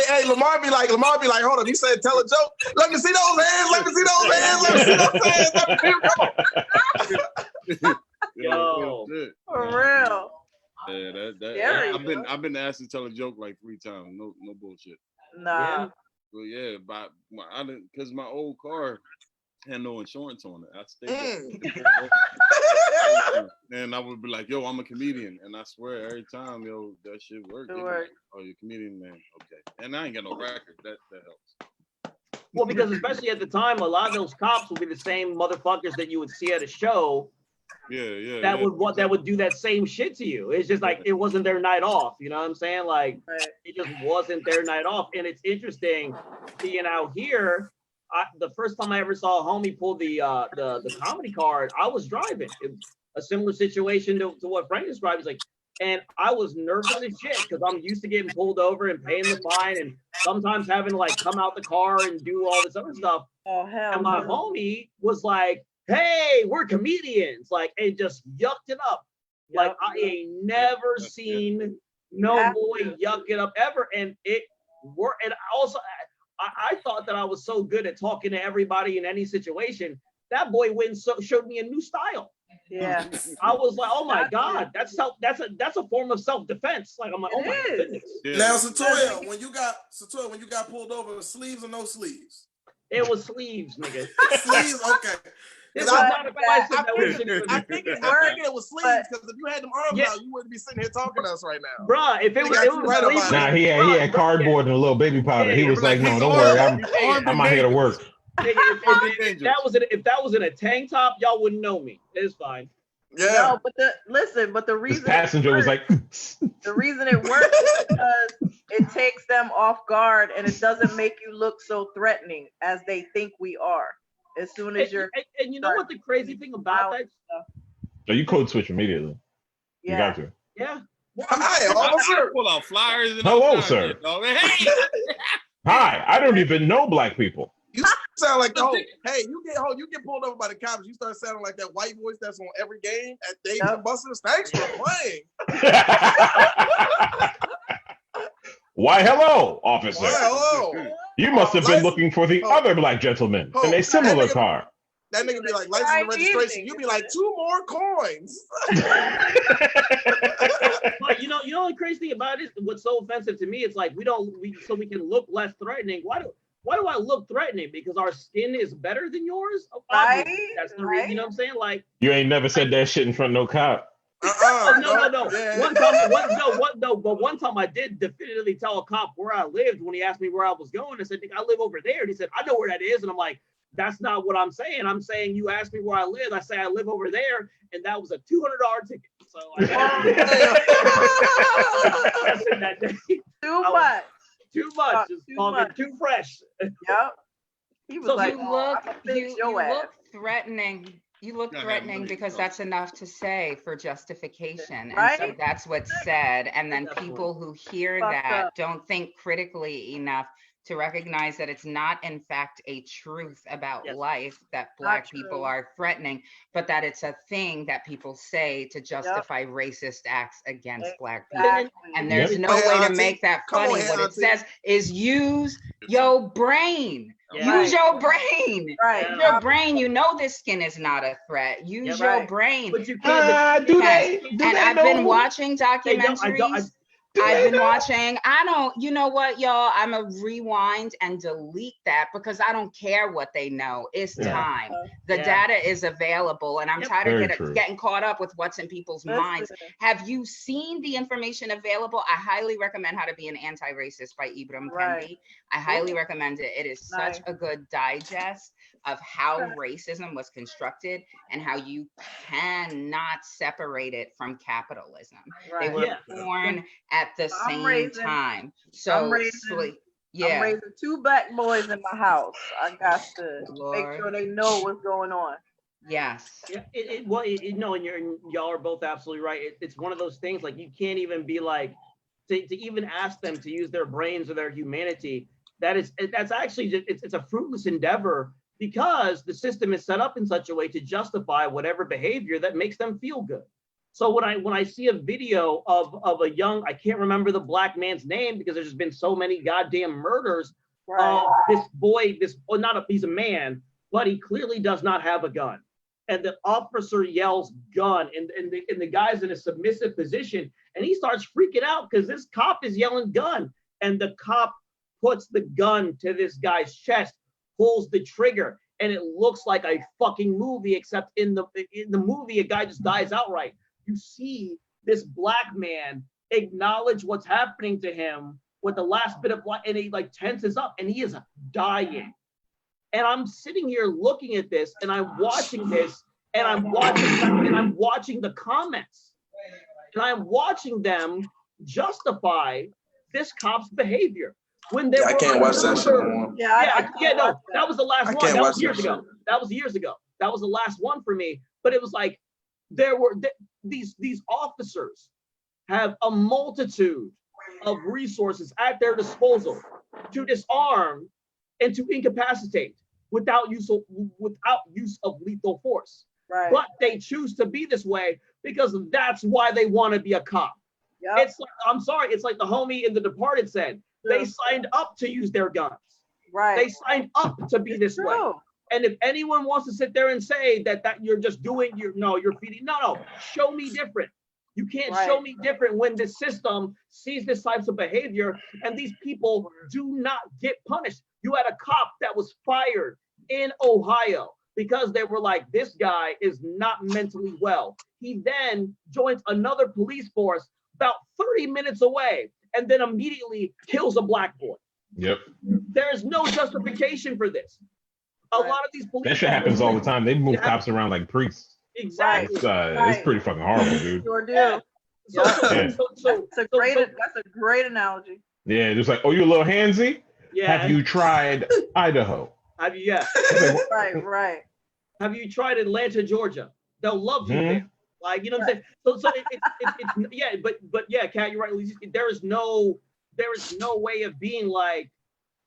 Hey, Lamar be like, hold on. You said tell a joke. Let me see those hands. Let me see those hands. Let me see those hands. Come on. Yo, for real. Yeah, I've been asked to tell a joke like 3 times. No bullshit. Nah. Well, yeah, but I didn't, because my old car had no insurance on it. I stayed and I would be like, yo, I'm a comedian. And I swear every time, yo, that shit worked. Like, oh, you're a comedian, man. Okay. And I ain't got no record. That helps. Well, because especially at the time, a lot of those cops would be the same motherfuckers that you would see at a show. Yeah. That would do that same shit to you. It's just like it wasn't their night off. You know what I'm saying? Like it just wasn't their night off. And it's interesting being out here. The first time I ever saw a homie pull the comedy card, I was driving. A similar situation to what Frank described. He's like, and I was nervous as shit because I'm used to getting pulled over and paying the fine and sometimes having to like come out the car and do all this other stuff. Oh hell! And my homie was like, "Hey, we're comedians," like, and just yucked it up. Like I ain't never seen no boy yuck it up ever, and it worked. And also, I thought that I was so good at talking to everybody in any situation. That boy went and showed me a new style. Yeah, I was like, oh my God, that's a form of self-defense. Like I'm like, oh my goodness. Now, Satoya, when you got pulled over, sleeves or no sleeves? It was sleeves, nigga. Sleeves, okay. This is I- not a question that we should I figured it was sleeves because if you had them arms Yeah. out, you wouldn't be sitting here talking to us right now. Bruh, if it was, got it you was right about sleeveless. it. Nah, he had cardboard and a little baby powder. He was like, no, his don't arm- worry, his arm I'm been out here to dangerous. work. If that was in a tank top, y'all wouldn't know me. It's fine. No, but the His reason passenger was like, the reason it works is because it takes them off guard and it doesn't make you look so threatening as they think we are. As soon as you're and you know what the crazy thing about that? so you code switch immediately. You Yeah. got to. Yeah. Hi, officer. Pull out flyers and Hello, all kinds of sir. shit, dog. Hey, Hi, I don't even know black people. You sound like hey, you get pulled over by the cops. You start sounding like that white voice that's on every game at Dave and Buster's. Thanks for playing. Why, hello, officer. Why, hello. You must have been looking for the other black gentleman in a similar car. That nigga be like license and registration. You be like 2 more coins. But you know the crazy thing about it, what's so offensive to me, it's like we can look less threatening. Why do I look threatening? Because our skin is better than yours? Obviously, that's the reason. You know what I'm saying? Like, You ain't never said that shit in front of no cop. no. Yeah. One time I did definitively tell a cop where I lived when he asked me where I was going. I said, I live over there. And he said, I know where that is. And I'm like, that's not what I'm saying. I'm saying you asked me where I live. I say I live over there, and that was a $200 ticket. So I that day. Too much. Just talking too fresh. Yep. He was So like, you "Oh, look, I'ma fix your ass." look threatening. You look threatening because that's enough to say for justification. And so Right? that's what's said. And then people who hear Fucked that up. don't think critically enough to recognize that it's not in fact a truth about life that Black people are threatening, but that it's a thing that people say to justify racist acts against Black people. And there's Yep. no Go ahead, way to auntie. make that Come on funny. here, What it auntie. says is use your brain. Yeah. Use your brain. Right. Use your brain. You know this skin is not a threat. Use Yeah, your right. brain. But you can't. Do Yes. they? Do And they I've know? been watching They don't- documentaries. I've been watching. You know what, y'all? I'm going to rewind and delete that because I don't care what they know. It's Yeah. time. The Yeah. data is available, and I'm tired Very of true. getting caught up with what's in people's minds. Have you seen the information available? I highly recommend How to Be an Anti-Racist by Ibram Right. Kendi. I highly recommend it. It is Nice. such a good digest of how racism was constructed and how you cannot separate it from capitalism. They Right. were Yeah. born at the I'm same raising- time. I'm So, raising- I'm I'm raising 2 Black boys in my house. I got to Lord. make sure they know what's going on. Yes. Yeah, no, and y'all are both absolutely right. It's one of those things, like, you can't even be like, to even ask them to use their brains or their humanity. That's actually just, it's a fruitless endeavor because the system is set up in such a way to justify whatever behavior that makes them feel good. So when I see a video of a young, I can't remember the Black man's name because there's just been so many goddamn murders. This boy, he's a man, but he clearly does not have a gun. And the officer yells gun, and the guy's in a submissive position, and he starts freaking out because this cop is yelling gun, and the cop puts the gun to this guy's chest, pulls the trigger, and it looks like a fucking movie, except in the movie, a guy just dies outright. You see this Black man acknowledge what's happening to him with the last bit of blood, and he like tenses up, and he is dying. And I'm sitting here looking at this, and I'm watching this, and I'm watching the comments, and I'm watching them justify this cop's behavior. When they I can't watch that shit no more. No, that was the last I one. can't That watch was years that ago. That was years ago. That was the last one for me. But it was like these officers have a multitude of resources at their disposal to disarm and to incapacitate without use of lethal force. Right. But they choose to be this way because that's why they want to be a cop. Yep. It's like, I'm sorry, it's like the homie in The Departed said, they signed up to use their guns. Right. They signed up to be this way. And if anyone wants to sit there and say that you're just doing you're feeding, no, show me different. You can't show me different when the system sees this types of behavior and these people do not get punished. You had a cop that was fired in Ohio because they were like, this guy is not mentally well. He then joins another police force about 30 minutes away and then immediately kills a black boy. Yep. There's no justification for this. A lot of these police That shit happens all the time. They move cops around like priests. Exactly. It's pretty fucking horrible, dude. Sure do. Yeah. That's a great analogy. Yeah, just like, oh, you a little handsy? Yeah. Have you tried Idaho? Have you? Yeah. Right. Have you tried Atlanta, Georgia? They'll love you there. Like, you know what I'm saying? So it's yeah, but yeah, Kat, you're right. There is no way of being like,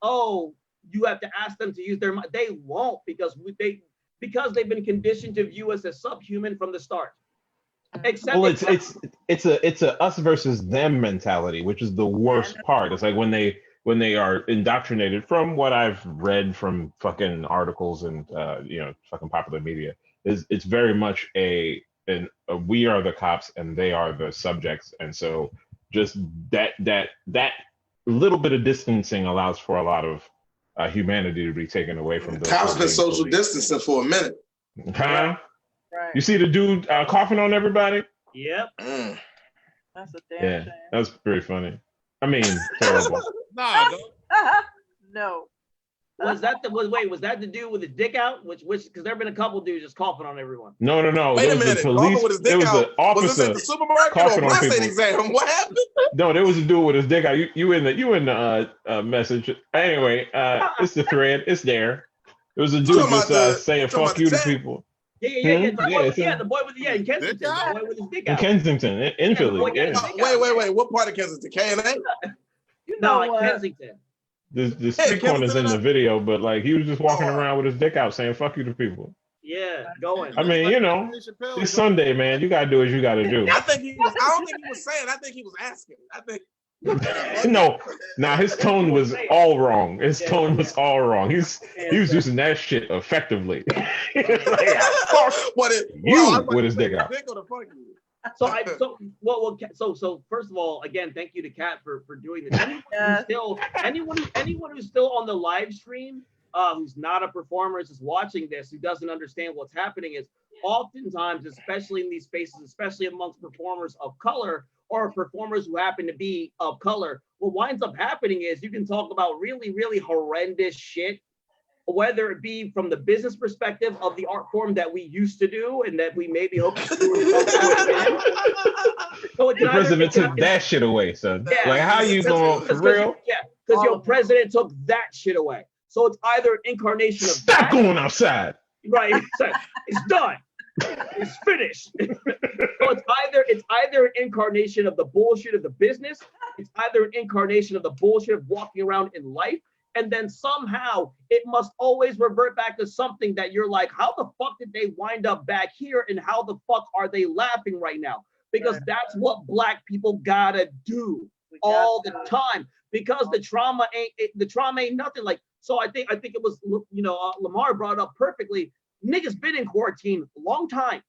oh, you have to ask them to use their mind. They won't because they've been conditioned to view us as subhuman from the start. Except Well, it's a us versus them mentality, which is the worst part. It's like when they are indoctrinated, from what I've read from fucking articles and fucking popular media, it's very much a we are the cops and they are the subjects, and so just that little bit of distancing allows for a lot of humanity to be taken away from those. Cops been social distancing for a minute. Huh? Right. You see the dude coughing on everybody? Yep. That's a damn Yeah, that was pretty funny. I mean, terrible. No. Was that the dude with his dick out? Which because there have been a couple dudes just coughing on everyone. No. Wait a There was minute. the police. With his dick There was out. the officer. Was this at the supermarket coughing or on prostate people. exam? What happened? No, there was a dude with his dick out. You in the message. Anyway, it's the thread. It's there. It was a dude just saying fuck you to people. Yeah. The boy with in Kensington. The boy with his dick In out. Kensington, in Philly. Yeah. Wait. What part of Kensington? K&A? Kensington. The stick one is in the video, but like he was just walking around with his dick out saying fuck you to people. Yeah, going. I mean, it's Sunday, man. You gotta do what you gotta do. I don't think he was saying. I think he was asking. I think. No, his tone was all wrong. His tone was all wrong. He was using that shit effectively. With his dick out. So first of all, again, thank you to Kat for doing this. Anyone who's still on the live stream, who's not a performer, is just watching this, who doesn't understand what's happening, is oftentimes, especially in these spaces, especially amongst performers of color or performers who happen to be of color, what winds up happening is you can talk about really, really horrendous shit, whether it be from the business perspective of the art form that we used to do and that we maybe hope to do again. So the president took that shit away, son. Yeah. Like, how you going for real? Yeah, because your president took that shit away. So it's either an incarnation of stop going outside. Right. It's done. It's finished. So it's either an incarnation of the bullshit of the business. It's either an incarnation of the bullshit of walking around in life. And then somehow it must always revert back to something that you're like, how the fuck did they wind up back here? And how the fuck are they laughing right now? Because that's what Black people gotta do all the time. Because the trauma ain't nothing. Like, so I think it was, Lamar brought up perfectly. Niggas been in quarantine a long time.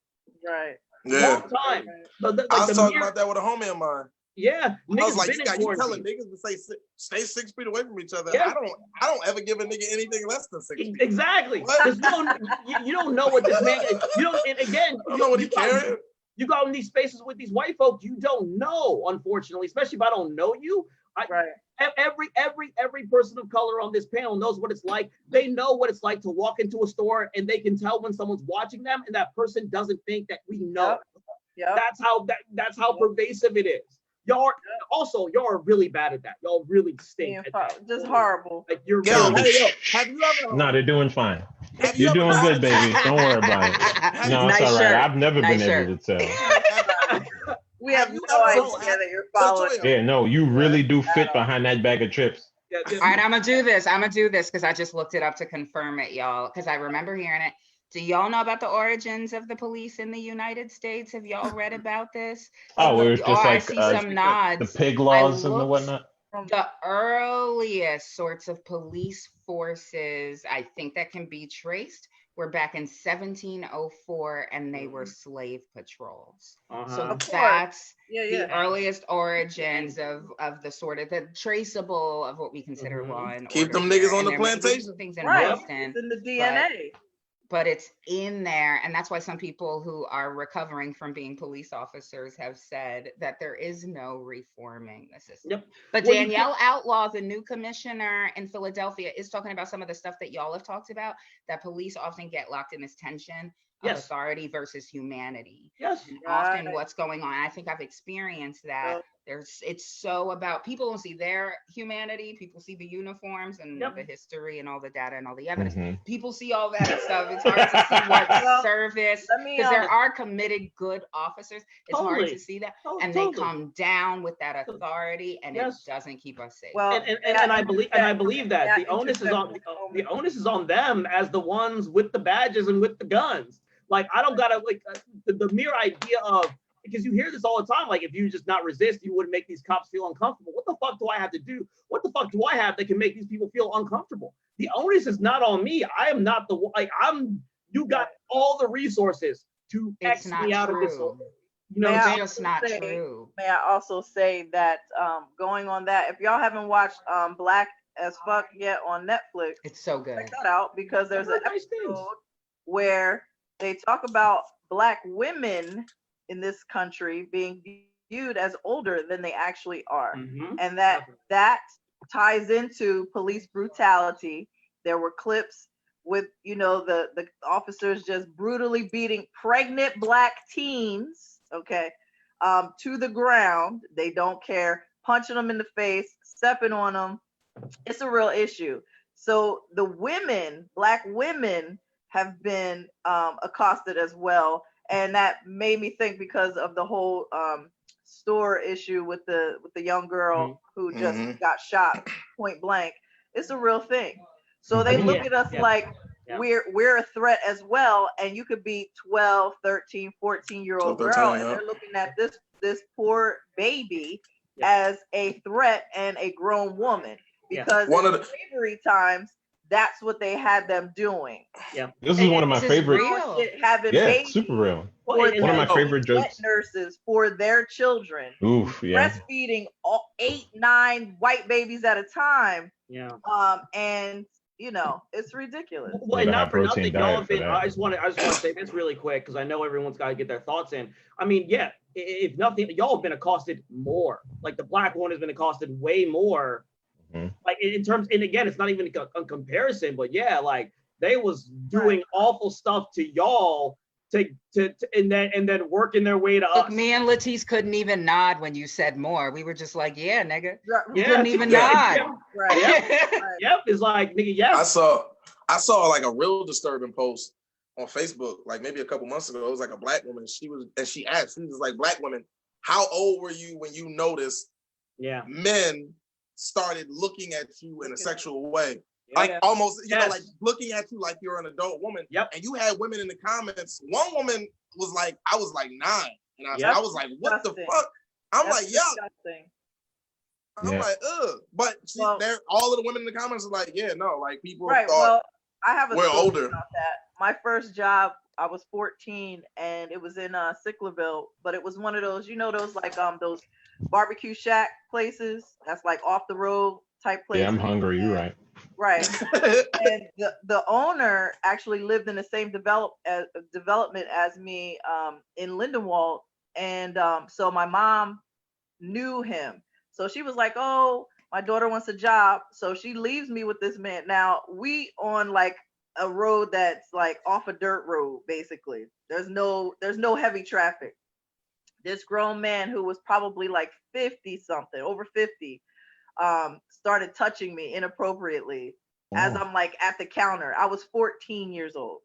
Right. Yeah. Long time. I was talking about that with a homie of mine. Yeah. I was like, you telling niggas to stay 6 feet away from each other. Yeah. I don't ever give a nigga anything less than 6 feet. Exactly. You don't know what this man is. You don't, and again, I don't know what he carrying. You go in these spaces with these white folks, you don't know, unfortunately, especially if I don't know you. Every person of color on this panel knows what it's like. They know what it's like to walk into a store and they can tell when someone's watching them and that person doesn't think that we know. Yep. That's how pervasive it is. Y'all are really bad at that. Y'all really stink at that. Just horrible. Like you're have you ever No, they're doing fine. You're doing good, baby. Don't worry about it. No, it's all right. I've never been able to tell. We have no idea that you're following. Yeah, no, you really do fit behind that bag of chips. All right, I'm gonna do this because I just looked it up to confirm it, y'all, because I remember hearing it. Do y'all know about the origins of the police in the United States? Have y'all read about this? Oh, it's just I see some nods. The pig laws and the whatnot. The earliest sorts of police forces, I think that can be traced, were back in 1704, and they were slave patrols. So that's the earliest origins of the sort of the traceable of what we consider law and keep order. them niggas on the plantation. Things in right. Boston, it's in the DNA. but it's in there. And that's why some people who are recovering from being police officers have said that there is no reforming the system. Yep. But Well, Danielle Outlaw, the new commissioner in Philadelphia, is talking about some of the stuff that y'all have talked about, that police often get locked in this tension of Yes. authority versus humanity. Yes. And often what's going on, I think I've experienced that. It's so about, people don't see their humanity, people see the uniforms and the history and all the data and all the evidence. Mhm. People see all that stuff. It's hard to see what service, because there are committed good officers. It's hard Totally. to see that. Oh, And totally. they come down with that authority, and Yes. it doesn't keep us safe. Well, and I believe that the onus is on them as the ones with the badges and with the guns. Like, I don't gotta like the mere idea of, because you hear this all the time, like, if you just not resist, you wouldn't make these cops feel uncomfortable. What the fuck do I have to do? What the fuck do I have that can make these people feel uncomfortable? The onus is not on me. I am not the like you got all the resources to X me out of this. You know, May it's just I not say- true. May I also say that going on that, if y'all haven't watched Black as Fuck yet on Netflix, it's so good. Check that out, because there's an episode where they talk about Black women in this country being viewed as older than they actually are, and that ties into police brutality. There were clips with, you know, the officers just brutally beating pregnant Black teens, okay, to the ground. They don't care, punching them in the face, stepping on them. It's a real issue. So the women, Black women, have been accosted as well, and that made me think, because of the whole store issue with the young girl who just got shot point blank. It's a real thing. So they look at us like we're a threat as well, and you could be 12, 13, 14-year-old 12, girl, 13, and yeah. they're looking at this poor baby as a threat and a grown woman, because One in of the- slavery times, that's what they had them doing. Yeah, This is one of my favorite. Having Yeah, babies super real. for One of my them, favorite wet jokes. nurses for their children, Oof, yeah. breastfeeding 8, 9 white babies at a time. Yeah. And you know, it's ridiculous. Well, and not for nothing, y'all have been. I just want to say this really quick, because I know everyone's got to get their thoughts in. I mean, yeah, if nothing, y'all have been accosted more. Like, the Black woman has been accosted way more. Like, in terms, and again, it's not even a comparison, but yeah, like, they was doing awful stuff to y'all and then working their way to Look, us. me and Latisse couldn't even nod when you said more. We were just like, yeah, nigga. We Yeah, couldn't even yeah, nod. Yep, it's like, nigga, yes. I saw like a real disturbing post on Facebook, like maybe a couple months ago. It was like a Black woman. She was like, Black women, how old were you when you noticed men started looking at you in a sexual way? Like, almost, you know, like looking at you like you're an adult woman. And you had women in the comments. One woman was like, I was like 9. And I was like, what the fuck? I'm like, yo. I'm like, ugh. But see, all of the women in the comments are like, yeah, no, like, people thought Well, I have a we're story older. about that. My first job, I was 14, and it was in Sicklerville, but it was one of those, you know, those like those barbecue shack places that's like off the road type places. Yeah, I'm hungry. You're right. Right. And the owner actually lived in the same development as me in Lindenwold. And so my mom knew him. So she was like, oh, my daughter wants a job. So she leaves me with this man. Now, we on like a road that's like off a dirt road, basically. There's no heavy traffic. This grown man who was probably like 50 something, over 50, started touching me inappropriately as I'm like at the counter. I was 14 years old.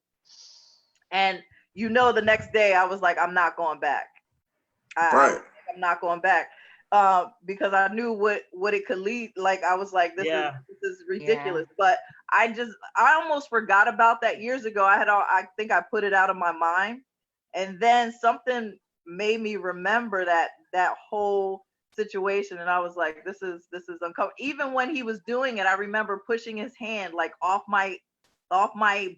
And you know, the next day I was like, I'm not going back. I'm not going back. Because I knew what it could lead. Like, I was like, this is ridiculous. But I almost forgot about that years ago. I think I put it out of my mind. And then something made me remember that whole situation, and I was like, this is uncomfortable. Even when he was doing it, I remember pushing his hand like off my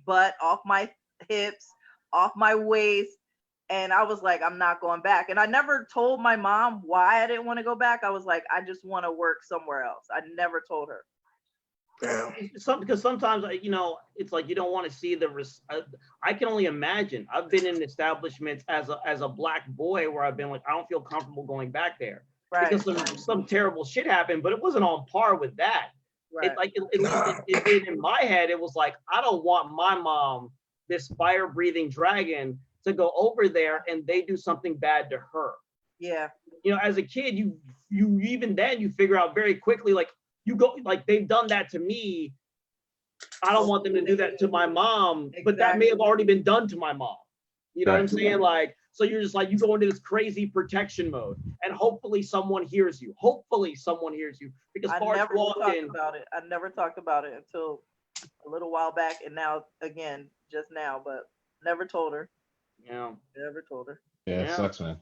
butt, off my hips, off my waist, and I was like, I'm not going back. And I never told my mom why I didn't want to go back. I was like, I just want to work somewhere else. I never told her. because sometimes it's like you don't want to see I can only imagine. I've been in establishments as a black boy where I've been like, I don't feel comfortable going back there because some terrible shit happened, but it wasn't on par with that. Right. It in my head, it was like, I don't want my mom, this fire breathing dragon, to go over there and they do something bad to her. Yeah. As a kid, you even then you figure out very quickly, like, you go, like, they've done that to me. I don't want them to do that to my mom, but that may have already been done to my mom. You know what I'm saying? Like, so you're just like, you go into this crazy protection mode, and hopefully someone hears you. Because I Forrest never walked talked in. about it. I never talked about it until a little while back, and now again, just now, but never told her. Yeah. Never told her. Yeah, it sucks, man.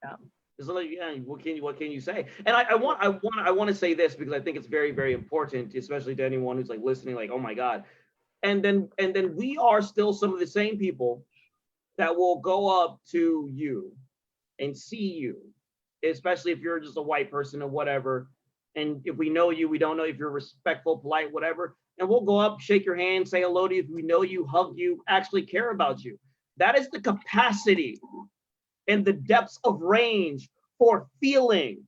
Yeah. It's like, what can you say? And I want to say this because I think it's very, very important, especially to anyone who's like listening, like, oh my God. And then we are still some of the same people that will go up to you and see you, especially if you're just a white person or whatever. And if we know you, we don't know if you're respectful, polite, whatever. And we'll go up, shake your hand, say hello to you. If we know you, hug you, actually care about you. That is the capacity and the depths of range for feeling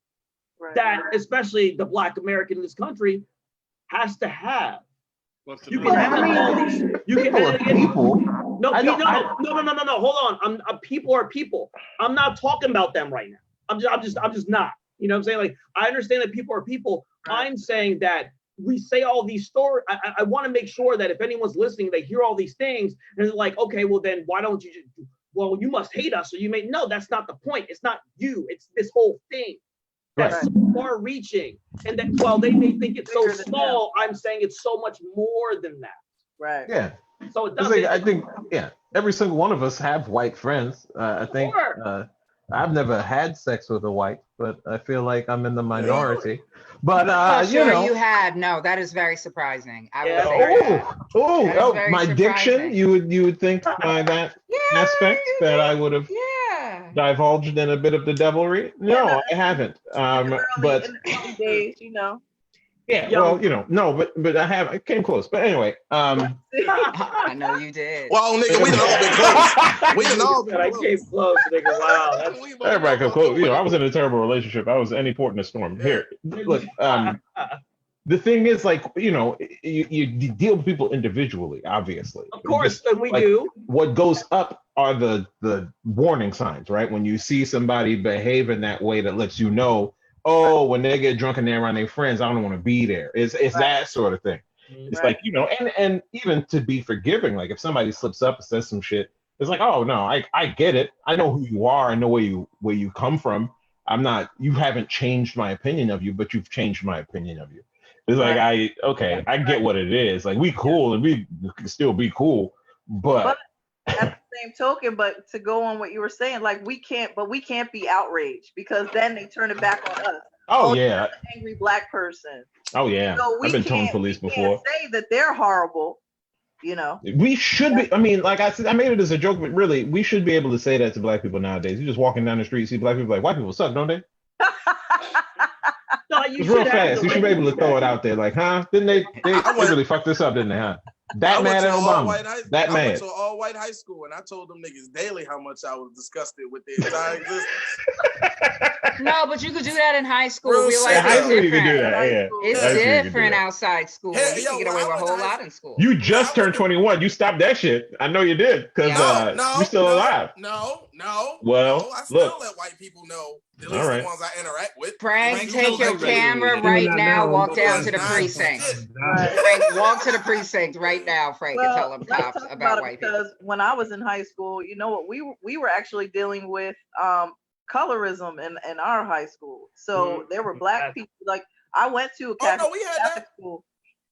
that especially the Black American in this country has to have. You can have all these. You can have people. No. Hold on. People are people. I'm not talking about them right now. I'm just not. You know what I'm saying? Like, I understand that people are people. I'm saying that we say all these stories. I want to make sure that if anyone's listening, they hear all these things and they're like, okay, well then why don't you just? Well, you must hate us, or you may. No, that's not the point. It's not you. It's this whole thing. That's so far reaching. And that while they may think it's so small, I'm saying it's so much more than that. Right. Yeah. So it It's like, I think, every single one of us have white friends. I think I've never had sex with a white, but I feel like I'm in the minority. But you had. No, that is very surprising. I would say my diction. You would think by that aspect that I would have divulged in a bit of the devilry. No, I haven't. But in the early days, yeah, well, no, but I came close. But anyway, I know you did. Well, nigga, we done all been close. We done all been I came close, nigga. Wow, everybody come close. I was in a terrible relationship. I was any port in a storm. Here, look. The thing is, like, you deal with people individually, obviously. Of course, and we do. What goes up are the warning signs, right? When you see somebody behave in that way that lets you know, oh, when they get drunk and they're around their friends, I don't want to be there. It's that sort of thing. It's like, and even to be forgiving, like if somebody slips up and says some shit, it's like, oh no, I get it. I know who you are. I know where you come from. You haven't changed my opinion of you, but you've changed my opinion of you. It's like, I get what it is. Like, we cool and we can still be cool, but at the same token, but to go on what you were saying, like, we can't be outraged because then they turn it back on us. Oh yeah, you're an angry Black person. Oh yeah, so I've been tone police before. Say that they're horrible. We should be. I mean, like I said, I made it as a joke, but really, we should be able to say that to Black people nowadays. You're just walking down the street, see Black people, like, white people suck, don't they? No, it's real fast. You should be able to throw it out there, like, huh? Didn't they really fuck this up, didn't they, huh? That mad at Obama. That I mad. went to an all-white high school, and I told them niggas daily how much I was disgusted with their entire existence. No, but you could do that in high school. Real Real life shit. is High school, you different. can do that. Yeah, It's High school, you can do different that. outside school. Hey, You can get away with a whole lot in school. You just turned 21. You stopped that shit. I know you did, because you're still alive. No. Well, I still look. let white people know, at All least right. the ones I interact with. Frank, take your camera right now. Walk down to the precinct. Frank, walk to the precinct right now, Frank, and tell them cops about white people. Because when I was in high school, you know what, we were actually dealing with colorism in our high school. So there were Black people. Like, I went to a Catholic school.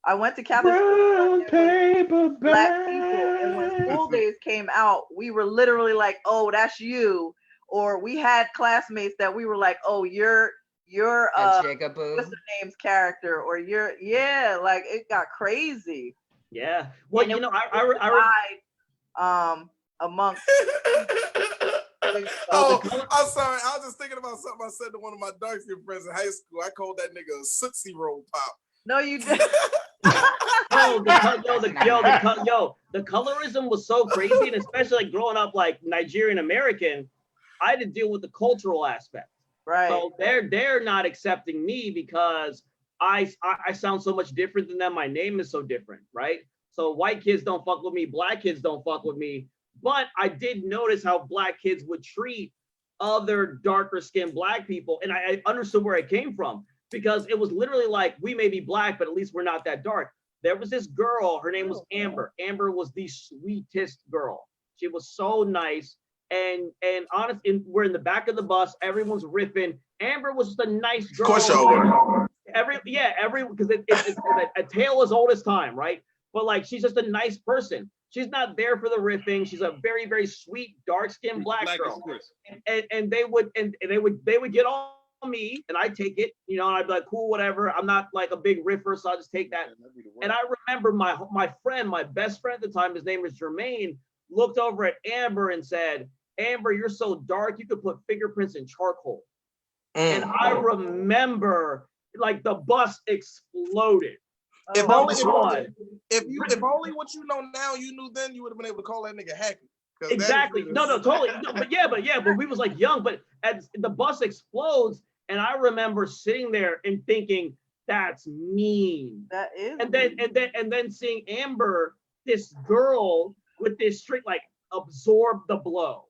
I went to Catholic school. Paper Black people, and when school days came out, we were literally like, "Oh, that's you," or we had classmates that we were like, "Oh, you're what's the name's character," or you're like, it got crazy. Yeah, well, and I amongst. I'm sorry. I was just thinking about something I said to one of my dark-skinned friends in high school. I called that nigga a Tootsie Roll Pop. No, you did. The colorism was so crazy, and especially like growing up like Nigerian American, I had to deal with the cultural aspect. Right. So they're not accepting me because I sound so much different than them. My name is so different, right? So white kids don't fuck with me, black kids don't fuck with me. But I did notice how black kids would treat other darker skinned black people, and I understood where it came from, because it was literally like, we may be black, but at least we're not that dark. There was this girl, her name was Amber. Amber was the sweetest girl. She was so nice. And honest, we're in the back of the bus, everyone's ripping. Amber was just a nice girl. Of course y'all were. Because it's a tale as old as time, right? But like, she's just a nice person. She's not there for the riffing. She's a very, very sweet, dark-skinned black girl. And they would get on me, and I'd take it, and I'd be like, cool, whatever. I'm not like a big riffer, so I'll just take that. And I remember my friend, my best friend at the time, his name was Jermaine, looked over at Amber and said, Amber, you're so dark, you could put fingerprints in charcoal. And I remember like the bus exploded. If only what you know now, you knew then, you would have been able to call that nigga hacky. Exactly. No, totally. No, but we was like young, but as the bus explodes, and I remember sitting there and thinking, that's mean. That is. And then seeing Amber, this girl with this streak, like absorb the blow.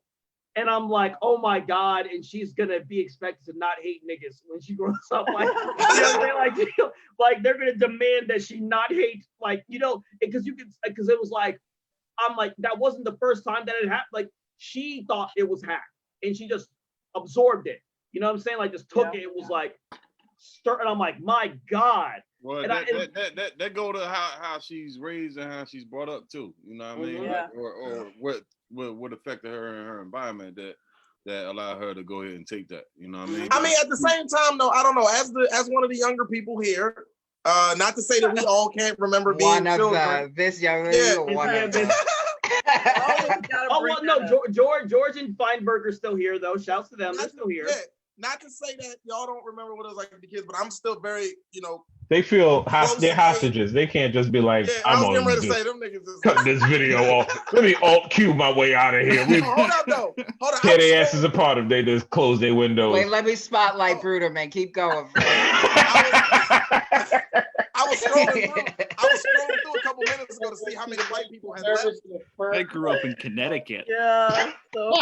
And I'm like, oh my God, and she's gonna be expected to not hate niggas when she grows up. Like, like they're gonna demand that she not hate, like, because it was like, I'm like, that wasn't the first time that it happened. Like, she thought it was hacked, and she just absorbed it. You know what I'm saying? Like, just took it. It was like, and I'm like, my God. Well, and that go to how she's raised and how she's brought up too. You know what I mean? Yeah. Like, or what affected her in her environment that allowed her to go ahead and take that. You know what I mean? I mean, at the same time, though, I don't know. As one of the younger people here, not to say that we all can't remember being children. This young lady, one of them. Oh well, no, George and Feinberger's still here though. Shouts to them, they're still here. Yeah, not to say that y'all don't remember what it was like to be kids, but I'm still very, They feel they're hostages. They can't just be like, I'm getting ready to just say them niggas is cut this video off. Let me alt cue my way out of here. Hold up though. Hold on. Tear their asses apart if they just close their windows. Wait, let me spotlight Bruder, man. Keep going. I was scrolling through a couple minutes ago to see how many white people had left. I grew up in Connecticut. Yeah. So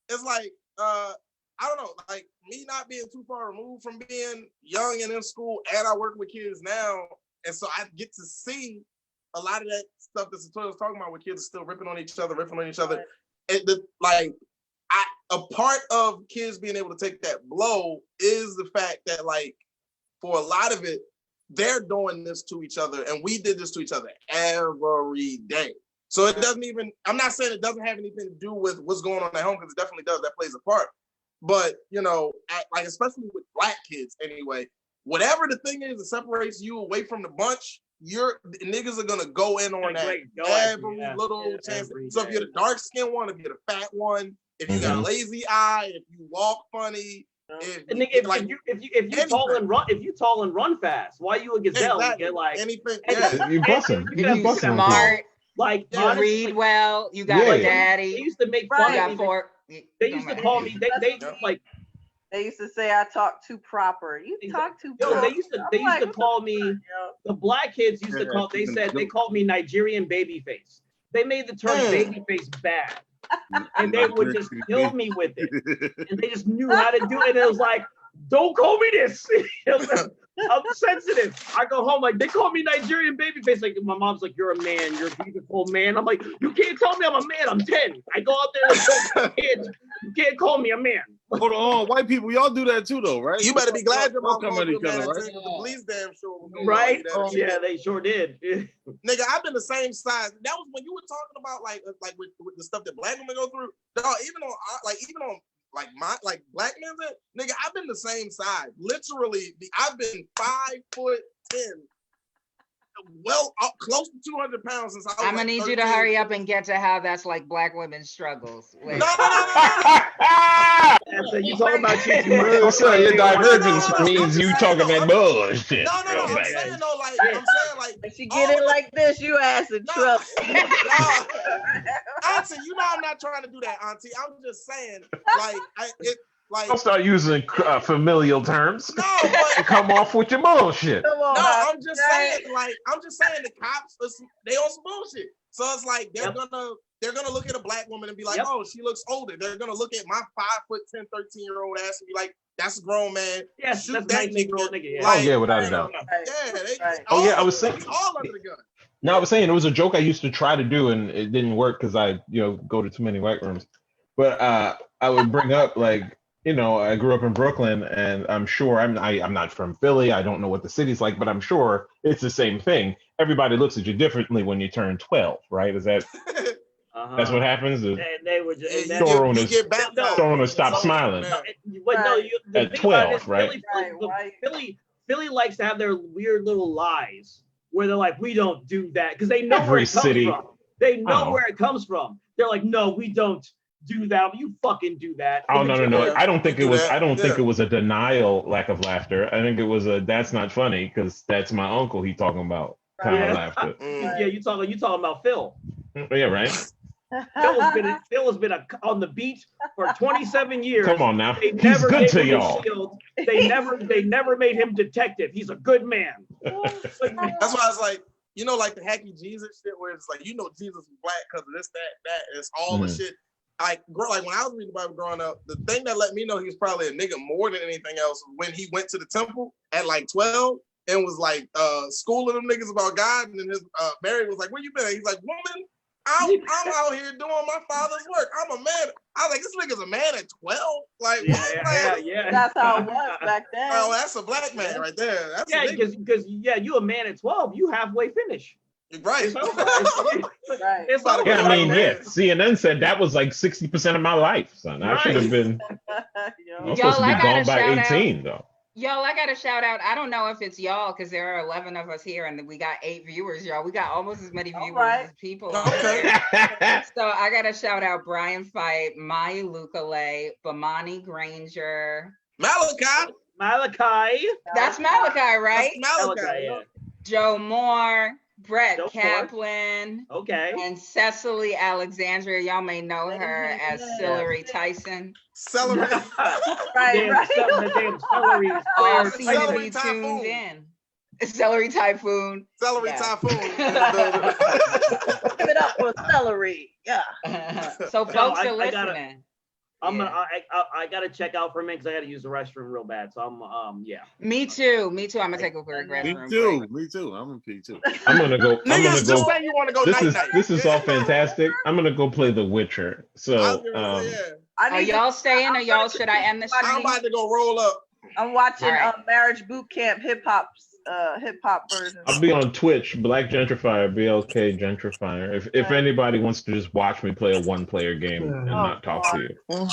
it's like I don't know, like me not being too far removed from being young and in school, and I work with kids now, and so I get to see a lot of that stuff that Satoya was talking about, where kids are still ripping on each other. A part of kids being able to take that blow is the fact that, like, for a lot of it, they're doing this to each other, and we did this to each other every day. So it doesn't even, I'm not saying it doesn't have anything to do with what's going on at home, because it definitely does. That plays a part. But, like, especially with black kids anyway, whatever the thing is that separates you away from the bunch, niggas are gonna go in on that every little chance. So if you're the dark skinned one, if you're the fat one, if you got a lazy eye, if you walk funny, if you tall and run fast, why you a gazelle? Exactly. You get like anything. You busting. You smart. Like you read well. You got a daddy. They used to make fun of me. They used to call me. They used to say I talk too proper. You talk too proper. They used to call me. The black kids used to call. They called me Nigerian baby face. They made the term baby face bad. And they would just kill me with it. And they just knew how to do it. And it was like, don't call me this. I'm sensitive. I go home, like, they call me Nigerian baby face. Like, my mom's like, you're a man. You're a beautiful man. I'm like, you can't tell me I'm a man. I'm 10. I go out there and tell kids, you can't call me a man. Hold on, white people, y'all do that too, though, right? You better be glad your mom come called at you each a man other, at right? 10, 'cause the police damn sure. Right? Yeah, they sure did. Nigga, I've been the same size. That was when you were talking about like with the stuff that black women go through. Dog, even on black men, nigga, I've been the same size. Literally, I've been 5'10" well close to 200 pounds since I was I'm gonna like need you to 13. hurry up and get to how that's like black women's struggles. Wait. So you talking about you? I'm saying your divergence means you talking that bullshit. No, real I'm fast. saying though, like I'm saying like if you get it like this, you ass in trouble. Auntie, you know I'm not trying to do that, Auntie. I'm just saying, Don't start using familial terms. No, but come off with your bullshit. No, I'm just saying, the cops, they on some bullshit. So it's like they're gonna look at a black woman and be like, oh, she looks older. They're gonna look at my 5'10", 13-year-old ass and be like, that's a grown man. Yes, shoot that's that 19-year-old nigga. nigga. Yeah. Oh yeah, without a doubt. I was saying. It's all under the gun. No, I was saying it was a joke I used to try to do, and it didn't work because I, go to too many white rooms. But I would bring up like, I grew up in Brooklyn, and I'm sure I'm not from Philly. I don't know what the city's like, but I'm sure it's the same thing. Everybody looks at you differently when you turn 12, right? Is that that's what happens? They were just Don't want to stop smiling. At 12, right? Philly likes to have their weird little lies where they're like, we don't do that because they know where Every it comes city. from. They know Oh. where it comes from. They're like, no, we don't do that. You fucking do that. Oh no! I don't think it was. I don't think it was a denial, lack of laughter. I think it was a that's not funny because that's my uncle. He talking about kind of laughter. Yeah, you talking about Phil. Yeah, right. Phil has been on the beat for 27 years. Come on now. They He's never good gave to him a y'all. shield. They never made him detective. He's a good man. That's why I was like, like the hacky Jesus shit, where it's like, Jesus is black because of this, that. It's all the shit. Like when I was reading the Bible growing up, the thing that let me know he was probably a nigga more than anything else was when he went to the temple at like 12 and was like schooling them niggas about God, and then his Mary was like, "Where you been?" He's like, "Woman, I'm out here doing my father's work. I'm a man." I was like, "This nigga's a man at 12." Like, yeah. That's how it was back then. Oh, that's a black man right there. That's because you a man at 12, you halfway finished. Right. It's over. It's over. Yeah, I mean, CNN said that was like 60% of my life, son. I should have been. I'm supposed to be gone by 18, though. Y'all, I got to shout out. I don't know if it's y'all because there are 11 of us here and we got 8 viewers, y'all. We got almost as many viewers as people. Okay. So I got to shout out Brian Fight, Maya Lukale, Bamani Granger. Malachi. That's Malachi, right? That's Malachi. Yeah. Joe Moore, Brett Kaplan. Okay. And Cecily Alexandria. Y'all may know her as Celery Tyson. Celery. Damn celery. All seem to be tuned in. Celery Typhoon. Celery Typhoon. Give it up for celery. Yeah. So folks are listening. I gotta check out for a minute because I gotta use the restroom real bad. So I'm yeah. Me too. I'm gonna take a quick restroom break. Me too. I'm gonna pee too. I'm gonna go. Niggas, just say you want to go night. This is all fantastic. I'm gonna go play The Witcher. So Are y'all staying or y'all should I end the stream? I'm about to go roll up. I'm watching Right. Marriage Boot Camp hip hop version. I'll be on Twitch, Black Gentrifier, BLK Gentrifier. If anybody wants to just watch me play a one-player game and not talk to you. All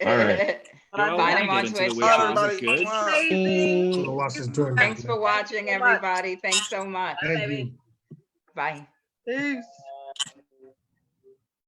right. Find him on Twitch. Thanks for watching, everybody. Thanks so much. Thank you. Bye. Peace.